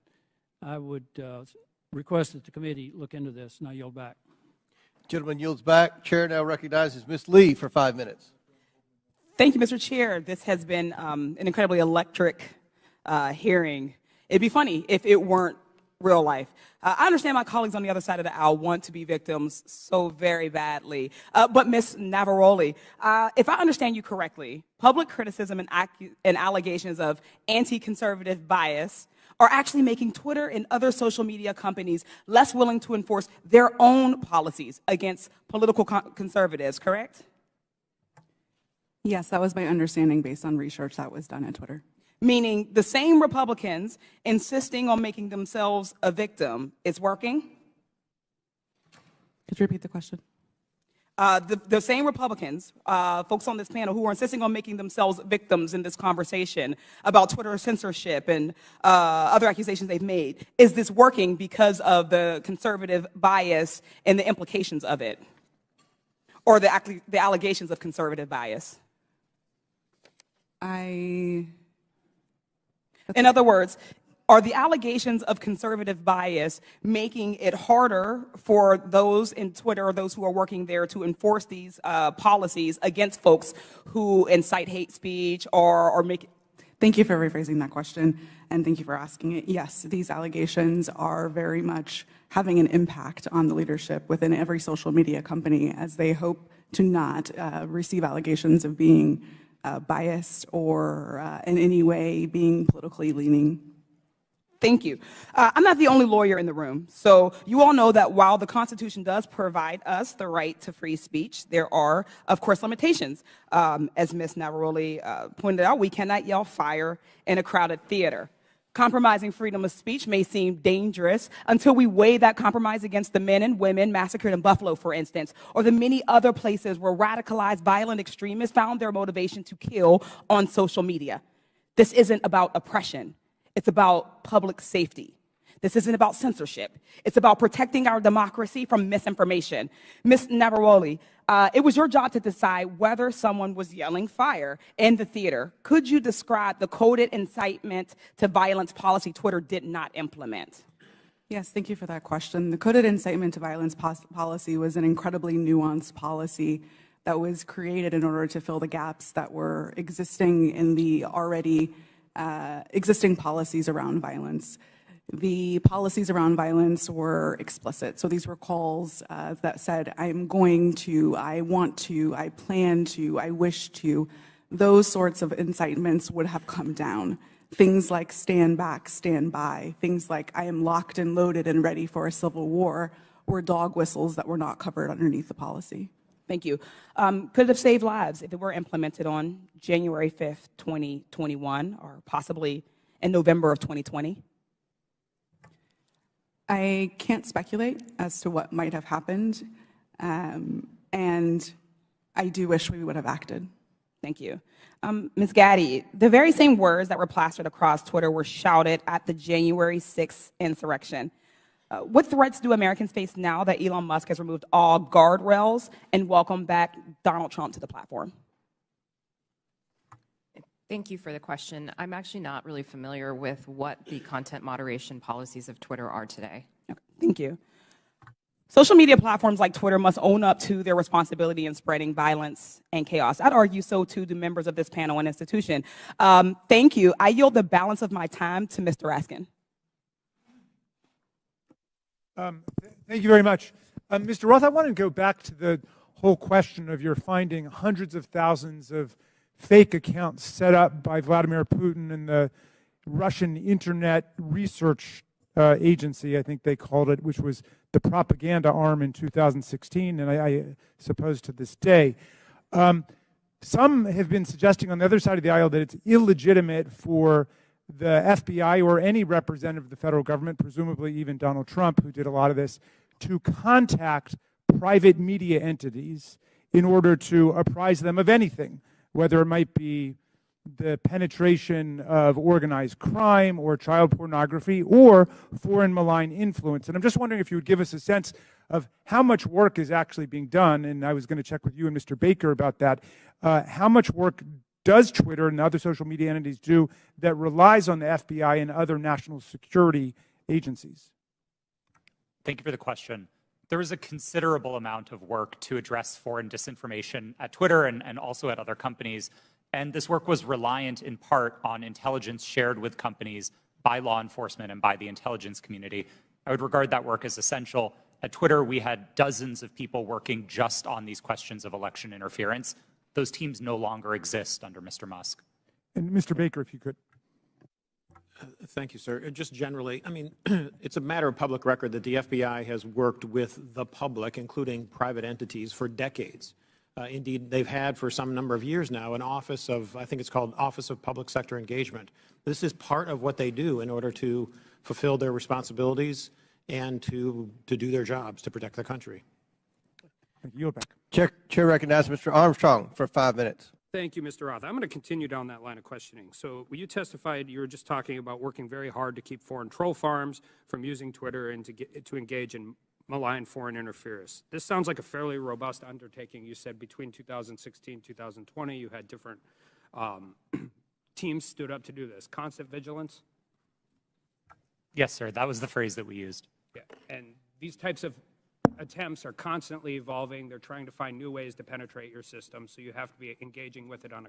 I would request that the committee look into this, and I yield back. Gentleman yields back. Chair now recognizes Ms. Lee for 5 minutes. Thank you, Mr. Chair. This has been an incredibly electric hearing. It'd be funny if it weren't real life. I understand my colleagues on the other side of the aisle want to be victims so very badly. But Ms. Navaroli, if I understand you correctly, public criticism and allegations of anti-conservative bias are actually making Twitter and other social media companies less willing to enforce their own policies against political conservatives, correct? Yes, that was my understanding based on research that was done at Twitter. Meaning the same Republicans insisting on making themselves a victim is working? Could you repeat the question? The same Republicans, folks on this panel who are insisting on making themselves victims in this conversation about Twitter censorship and other accusations they've made, is this working because of the conservative bias and the implications of it? Or the allegations of conservative bias? In other words, are the allegations of conservative bias making it harder for those in Twitter or those who are working there to enforce these policies against folks who incite hate speech or make it? Thank you for rephrasing that question, and thank you for asking it. Yes, these allegations are very much having an impact on the leadership within every social media company, as they hope to not receive allegations of being biased or in any way being politically leaning. Thank you. I'm not the only lawyer in the room. So you all know that while the Constitution does provide us the right to free speech, there are, of course, limitations. As Ms. Navaroli pointed out, we cannot yell fire in a crowded theater. Compromising freedom of speech may seem dangerous until we weigh that compromise against the men and women massacred in Buffalo, for instance, or the many other places where radicalized violent extremists found their motivation to kill on social media. This isn't about oppression. It's about public safety. This isn't about censorship. It's about protecting our democracy from misinformation. Ms. Navaroli, it was your job to decide whether someone was yelling fire in the theater. Could you describe the coded incitement to violence policy Twitter did not implement? Yes, thank you for that question. The coded incitement to violence policy was an incredibly nuanced policy that was created in order to fill the gaps that were existing in the already existing policies around violence. The policies around violence were explicit. So these were calls that said, I'm going to, I want to, I plan to, I wish to. Those sorts of incitements would have come down. Things like stand back, stand by. Things like I am locked and loaded and ready for a civil war were dog whistles that were not covered underneath the policy. Thank you. Could it have saved lives if it were implemented on January 5th, 2021, or possibly in November of 2020? I can't speculate as to what might have happened, and I do wish we would have acted. Thank you. Ms. Gaddy, the very same words that were plastered across Twitter were shouted at the January 6th insurrection. What threats do Americans face now that Elon Musk has removed all guardrails and welcomed back Donald Trump to the platform? Thank you for the question. I'm actually not really familiar with what the content moderation policies of Twitter are today. Okay, thank you. Social media platforms like Twitter must own up to their responsibility in spreading violence and chaos. I'd argue so too do members of this panel and institution. Thank you. I yield the balance of my time to Mr. Raskin. Thank you very much. Mr. Roth, I want to go back to the whole question of your finding hundreds of thousands of fake accounts set up by Vladimir Putin and the Russian Internet Research Agency, I think they called it, which was the propaganda arm in 2016, and I suppose to this day. Some have been suggesting on the other side of the aisle that it's illegitimate for the FBI or any representative of the federal government, presumably even Donald Trump, who did a lot of this, to contact private media entities in order to apprise them of anything, whether it might be the penetration of organized crime or child pornography or foreign malign influence. And I'm just wondering if you would give us a sense of how much work is actually being done, and I was going to check with you and Mr. Baker about that. How much work does Twitter and other social media entities do that relies on the FBI and other national security agencies? Thank you for the question. There is a considerable amount of work to address foreign disinformation at Twitter and also at other companies. And this work was reliant in part on intelligence shared with companies by law enforcement and by the intelligence community. I would regard that work as essential. At Twitter, we had dozens of people working just on these questions of election interference. Those teams no longer exist under Mr. Musk. And Mr. Baker, if you could. Thank you, sir. Just generally, I mean, it's a matter of public record that the FBI has worked with the public, including private entities, for decades. Indeed, they've had for some number of years now an office of, I think it's called Office of Public Sector Engagement. This is part of what they do in order to fulfill their responsibilities and to do their jobs to protect the country. Thank you. Yield back. Chair recognizes Mr. Armstrong for 5 minutes. Thank you, Mr. Roth. I'm going to continue down that line of questioning. So when you testified, you were just talking about working very hard to keep foreign troll farms from using Twitter and to engage in malign foreign interference. This sounds like a fairly robust undertaking. You said between 2016 and 2020, you had different teams stood up to do this. Constant vigilance? Yes, sir. That was the phrase that we used. Yeah. And these types of attempts are constantly evolving. They're trying to find new ways to penetrate your system, so you have to be engaging with it on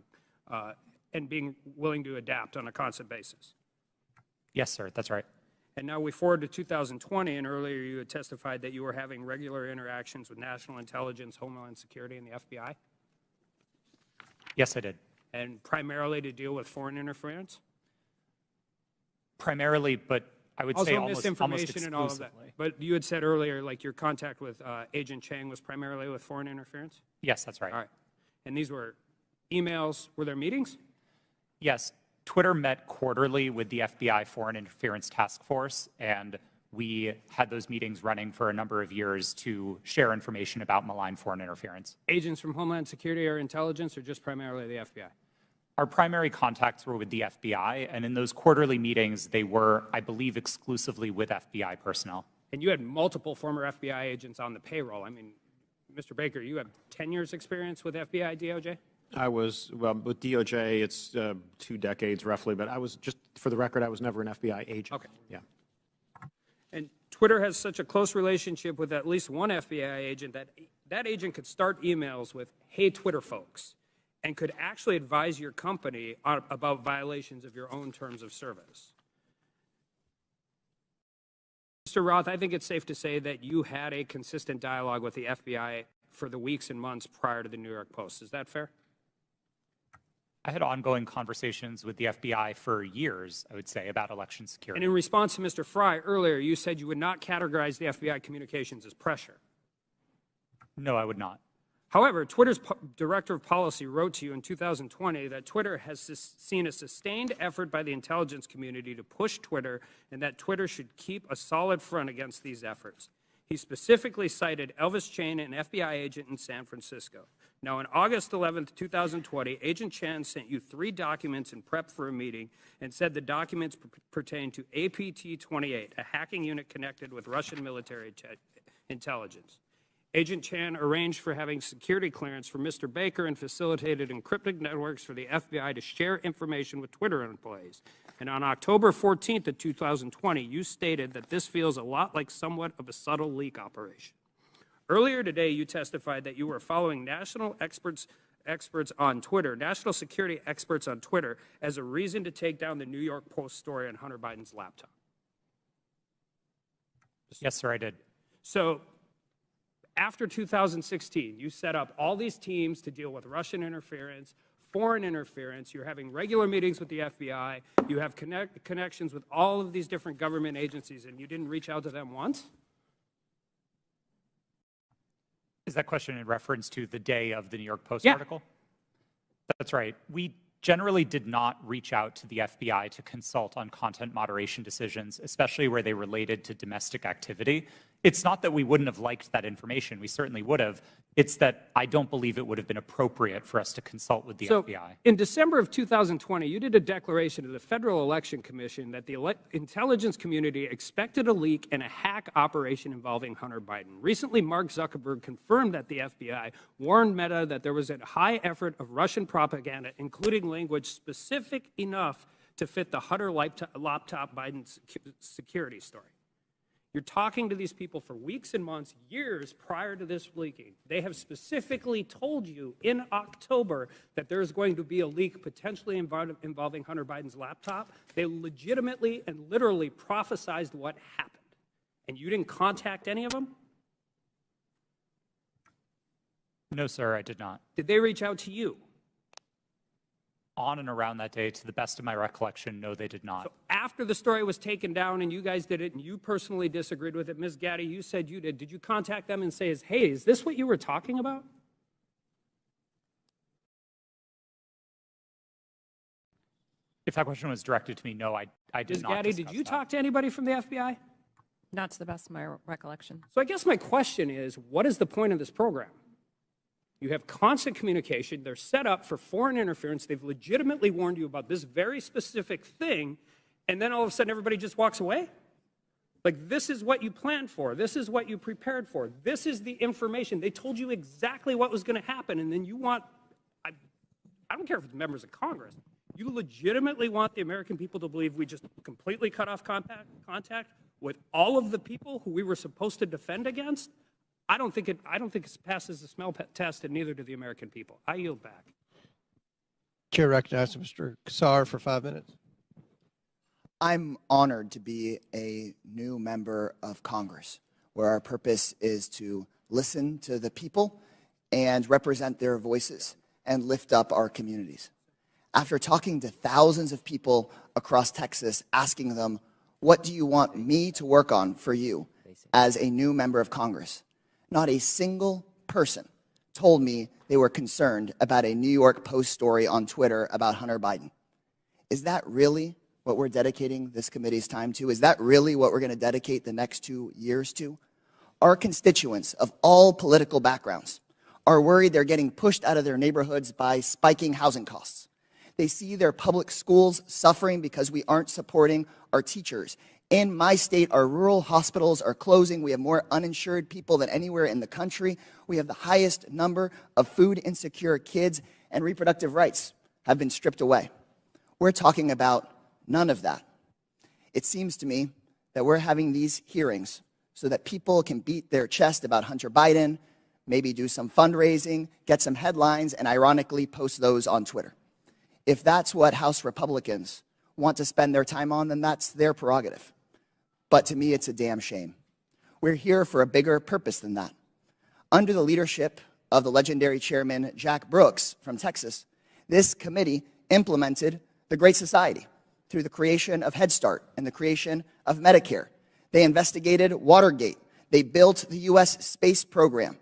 a, and being willing to adapt on a constant basis. Yes, sir. That's right. And now we forward to 2020, and earlier you had testified that you were having regular interactions with National Intelligence, Homeland Security, and the FBI? Yes, I did. And primarily to deal with foreign interference? Primarily, but I would also say almost misinformation and all of that. exclusively. But you had said earlier, like your contact with Agent Chang was primarily with foreign interference? Yes, that's right. All right. And these were emails, were there meetings? Yes, Twitter met quarterly with the FBI Foreign Interference Task Force, and we had those meetings running for a number of years to share information about malign foreign interference. Agents from Homeland Security or intelligence, or just primarily the FBI? Our primary contacts were with the FBI, and in those quarterly meetings, they were, I believe, exclusively with FBI personnel. And you had multiple former FBI agents on the payroll. I mean, Mr. Baker, you have 10 years experience with FBI, DOJ? I was, well, with DOJ, it's 2 decades roughly, but I was, just for the record, I was never an FBI agent. Okay. Yeah. And Twitter has such a close relationship with at least one FBI agent that that agent could start emails with, hey, Twitter folks, and could actually advise your company about violations of your own terms of service. Mr. Roth, I think it's safe to say that you had a consistent dialogue with the FBI for the weeks and months prior to the New York Post. Is that fair? I had ongoing conversations with the FBI for years, I would say, about election security. And in response to Mr. Fry earlier, you said you would not categorize the FBI communications as pressure. No, I would not. However, Twitter's director of policy wrote to you in 2020 that Twitter has seen a sustained effort by the intelligence community to push Twitter and that Twitter should keep a solid front against these efforts. He specifically cited Elvis Chain, an FBI agent in San Francisco. Now, on August 11, 2020, Agent Chan sent you 3 documents in prep for a meeting and said the documents pertain to APT-28, a hacking unit connected with Russian military intelligence. Agent Chan arranged for having security clearance for Mr. Baker and facilitated encrypted networks for the FBI to share information with Twitter employees. And on October 14th of 2020, you stated that this feels a lot like somewhat of a subtle leak operation. Earlier today, you testified that you were following national experts on Twitter, national security experts on Twitter, as a reason to take down the New York Post story on Hunter Biden's laptop. Yes, sir, I did. So, after 2016, you set up all these teams to deal with Russian interference, foreign interference. You're having regular meetings with the FBI. You have connections with all of these different government agencies, and you didn't reach out to them once? Is that question in reference to the day of the New York Post Yeah. article? That's right. We generally did not reach out to the FBI to consult on content moderation decisions, especially where they related to domestic activity. It's not that we wouldn't have liked that information. We certainly would have. It's that I don't believe it would have been appropriate for us to consult with the FBI. In December of 2020, you did a declaration to the Federal Election Commission that the intelligence community expected a leak and a hack operation involving Hunter Biden. Recently, Mark Zuckerberg confirmed that the FBI warned Meta that there was a high effort of Russian propaganda, including language specific enough to fit the Hunter laptop Biden security story. You're talking to these people for weeks and months, years prior to this leaking. They have specifically told you in October that there's going to be a leak potentially involving Hunter Biden's laptop. They legitimately and literally prophesized what happened. And you didn't contact any of them? No, sir, I did not. Did they reach out to you? On and around that day, to the best of my recollection, no, they did not. So after the story was taken down and you guys did it and you personally disagreed with it, Ms. Gaddy, you said you did. Did you contact them and say, hey, is this what you were talking about? If that question was directed to me, no, I did Ms. not. Gaddy, did you talk to anybody from the FBI? Not to the best of my recollection. So I guess my question is, what is the point of this program? You have constant communication. They're set up for foreign interference. They've legitimately warned you about this very specific thing, and then all of a sudden everybody just walks away? Like, this is what you planned for. This is what you prepared for. This is the information. They told you exactly what was going to happen, and then you want, I don't care if it's members of Congress, you legitimately want the American people to believe we just completely cut off contact with all of the people who we were supposed to defend against? I don't think it passes the smell test, and neither do the American people. I yield back. Chair recognizes Mr. Kassar for 5 minutes. I'm honored to be a new member of Congress, where our purpose is to listen to the people and represent their voices and lift up our communities. After talking to thousands of people across Texas, asking them, What do you want me to work on for you as a new member of Congress? Not a single person told me they were concerned about a New York Post story on Twitter about Hunter Biden. Is that really what we're dedicating this committee's time to? Is that really what we're going to dedicate the next 2 years to? Our constituents of all political backgrounds are worried they're getting pushed out of their neighborhoods by spiking housing costs. They see their public schools suffering because we aren't supporting our teachers. In my state, our rural hospitals are closing. We have more uninsured people than anywhere in the country. We have the highest number of food insecure kids, and reproductive rights have been stripped away. We're talking about none of that. It seems to me that we're having these hearings so that people can beat their chest about Hunter Biden, maybe do some fundraising, get some headlines, and ironically post those on Twitter. If that's what House Republicans want to spend their time on, then that's their prerogative. But to me, it's a damn shame. We're here for a bigger purpose than that. Under the leadership of the legendary chairman, Jack Brooks from Texas, this committee implemented the Great Society through the creation of Head Start and the creation of Medicare. They investigated Watergate. They built the U.S. space program.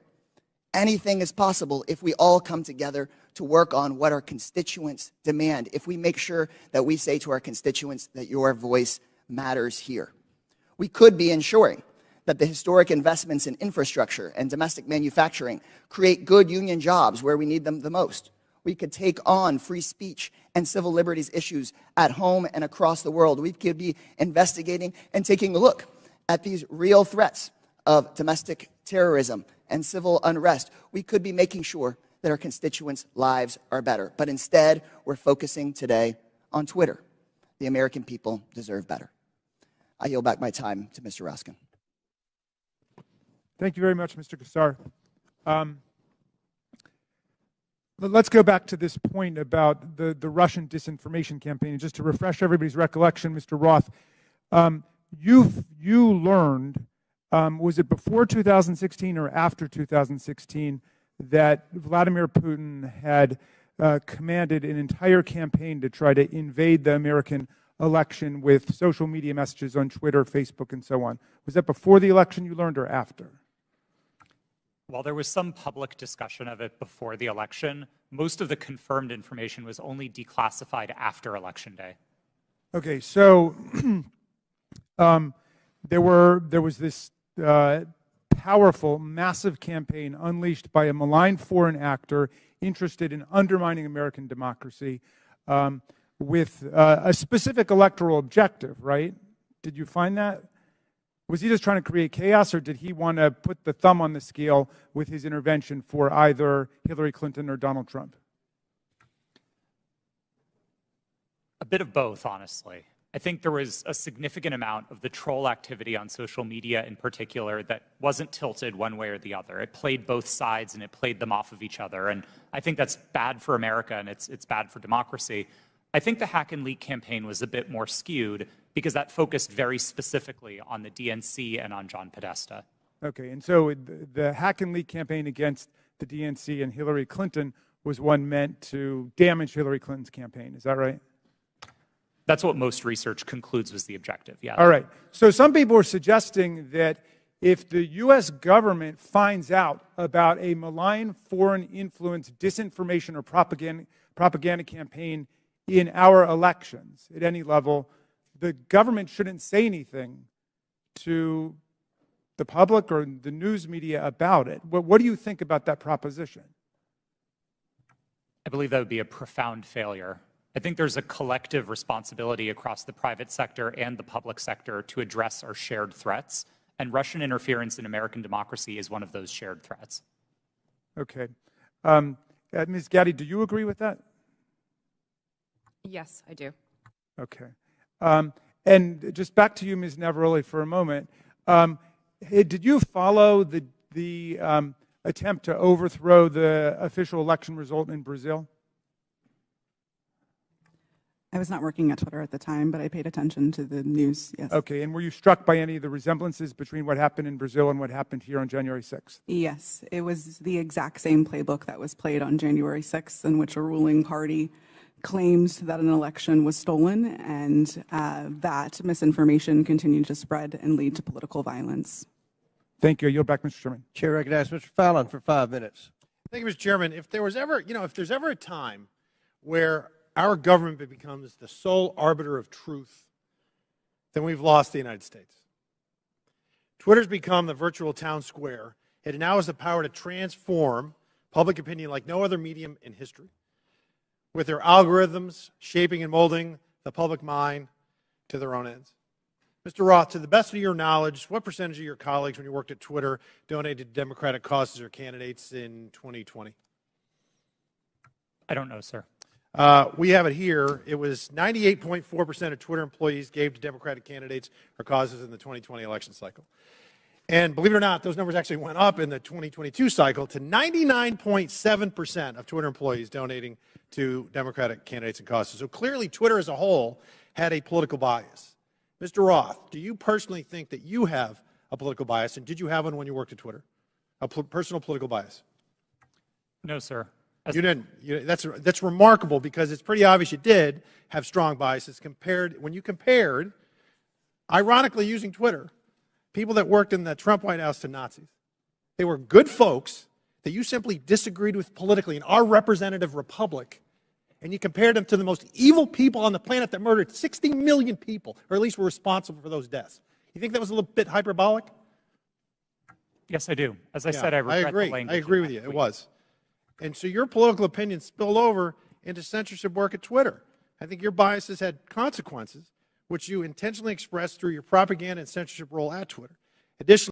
Anything is possible if we all come together to work on what our constituents demand, if we make sure that we say to our constituents that your voice matters here. We could be ensuring that the historic investments in infrastructure and domestic manufacturing create good union jobs where we need them the most. We could take on free speech and civil liberties issues at home and across the world. We could be investigating and taking a look at these real threats of domestic terrorism and civil unrest. We could be making sure that our constituents' lives are better. But instead, we're focusing today on Twitter. The American people deserve better. I yield back my time to Mr. Raskin. Thank you very much, Mr. Kassar. Let's go back to this point about the Russian disinformation campaign. And just to refresh everybody's recollection, Mr. Roth, you learned, was it before 2016 or after 2016, that Vladimir Putin had commanded an entire campaign to try to invade the American election with social media messages on Twitter, Facebook, and so on? Was that before the election you learned or after? While there was some public discussion of it before the election, most of the confirmed information was only declassified after Election Day. Okay, so there was this powerful, massive campaign unleashed by a malign foreign actor interested in undermining American democracy with a specific electoral objective, right? Did you find that? Was he just trying to create chaos, or did he want to put the thumb on the scale with his intervention for either Hillary Clinton or Donald Trump? A bit of both, honestly. I think there was a significant amount of the troll activity on social media in particular that wasn't tilted one way or the other. It played both sides and it played them off of each other. And I think that's bad for America and it's bad for democracy. I think the hack and leak campaign was a bit more skewed because that focused very specifically on the DNC and on John Podesta. Okay, and so the hack and leak campaign against the DNC and Hillary Clinton was one meant to damage Hillary Clinton's campaign. Is that right? That's what most research concludes was the objective, yeah. All right. So some people are suggesting that if the U.S. government finds out about a malign foreign influence disinformation or propaganda campaign in our elections at any level, the government shouldn't say anything to the public or the news media about it. What do you think about that proposition? I believe that would be a profound failure. I think there's a collective responsibility across the private sector and the public sector to address our shared threats, and Russian interference in American democracy is one of those shared threats. Okay. Ms. Gaddy, do you agree with that? Yes, I do. Okay. And just back to you, Ms. Navaroli, for a moment. Did you follow the attempt to overthrow the official election result in Brazil? I was not working at Twitter at the time, but I paid attention to the news, yes. Okay, and were you struck by any of the resemblances between what happened in Brazil and what happened here on January 6th? Yes, it was the exact same playbook that was played on January 6th, in which a ruling party claimed that an election was stolen and that misinformation continued to spread and lead to political violence. Thank you. I yield back, Mr. Chairman. Chair recognizes Mr. Fallon for 5 minutes. Thank you, Mr. Chairman. If there was ever, if there's ever a time where our government becomes the sole arbiter of truth, then we've lost the United States. Twitter's become the virtual town square. It now has the power to transform public opinion like no other medium in history, with their algorithms shaping and molding the public mind to their own ends. Mr. Roth, to the best of your knowledge, what percentage of your colleagues when you worked at Twitter donated to Democratic causes or candidates in 2020? I don't know, sir. We have it here. It was 98.4% of Twitter employees gave to Democratic candidates or causes in the 2020 election cycle. And believe it or not, those numbers actually went up in the 2022 cycle to 99.7% of Twitter employees donating to Democratic candidates and causes. So clearly, Twitter as a whole had a political bias. Mr. Roth, do you personally think that you have a political bias, and did you have one when you worked at Twitter? A personal political bias? No, sir. You didn't. That's remarkable because it's pretty obvious you did have strong biases when you compared, ironically using Twitter, people that worked in the Trump White House to Nazis. They were good folks that you simply disagreed with politically in our representative republic, and you compared them to the most evil people on the planet that murdered 60 million people, or at least were responsible for those deaths. You think that was a little bit hyperbolic? Yes, I do. As I said, I regret the language. I agree with you. It was. And so your political opinion spilled over into censorship work at Twitter. I think your biases had consequences, which you intentionally expressed through your propaganda and censorship role at Twitter. Additionally,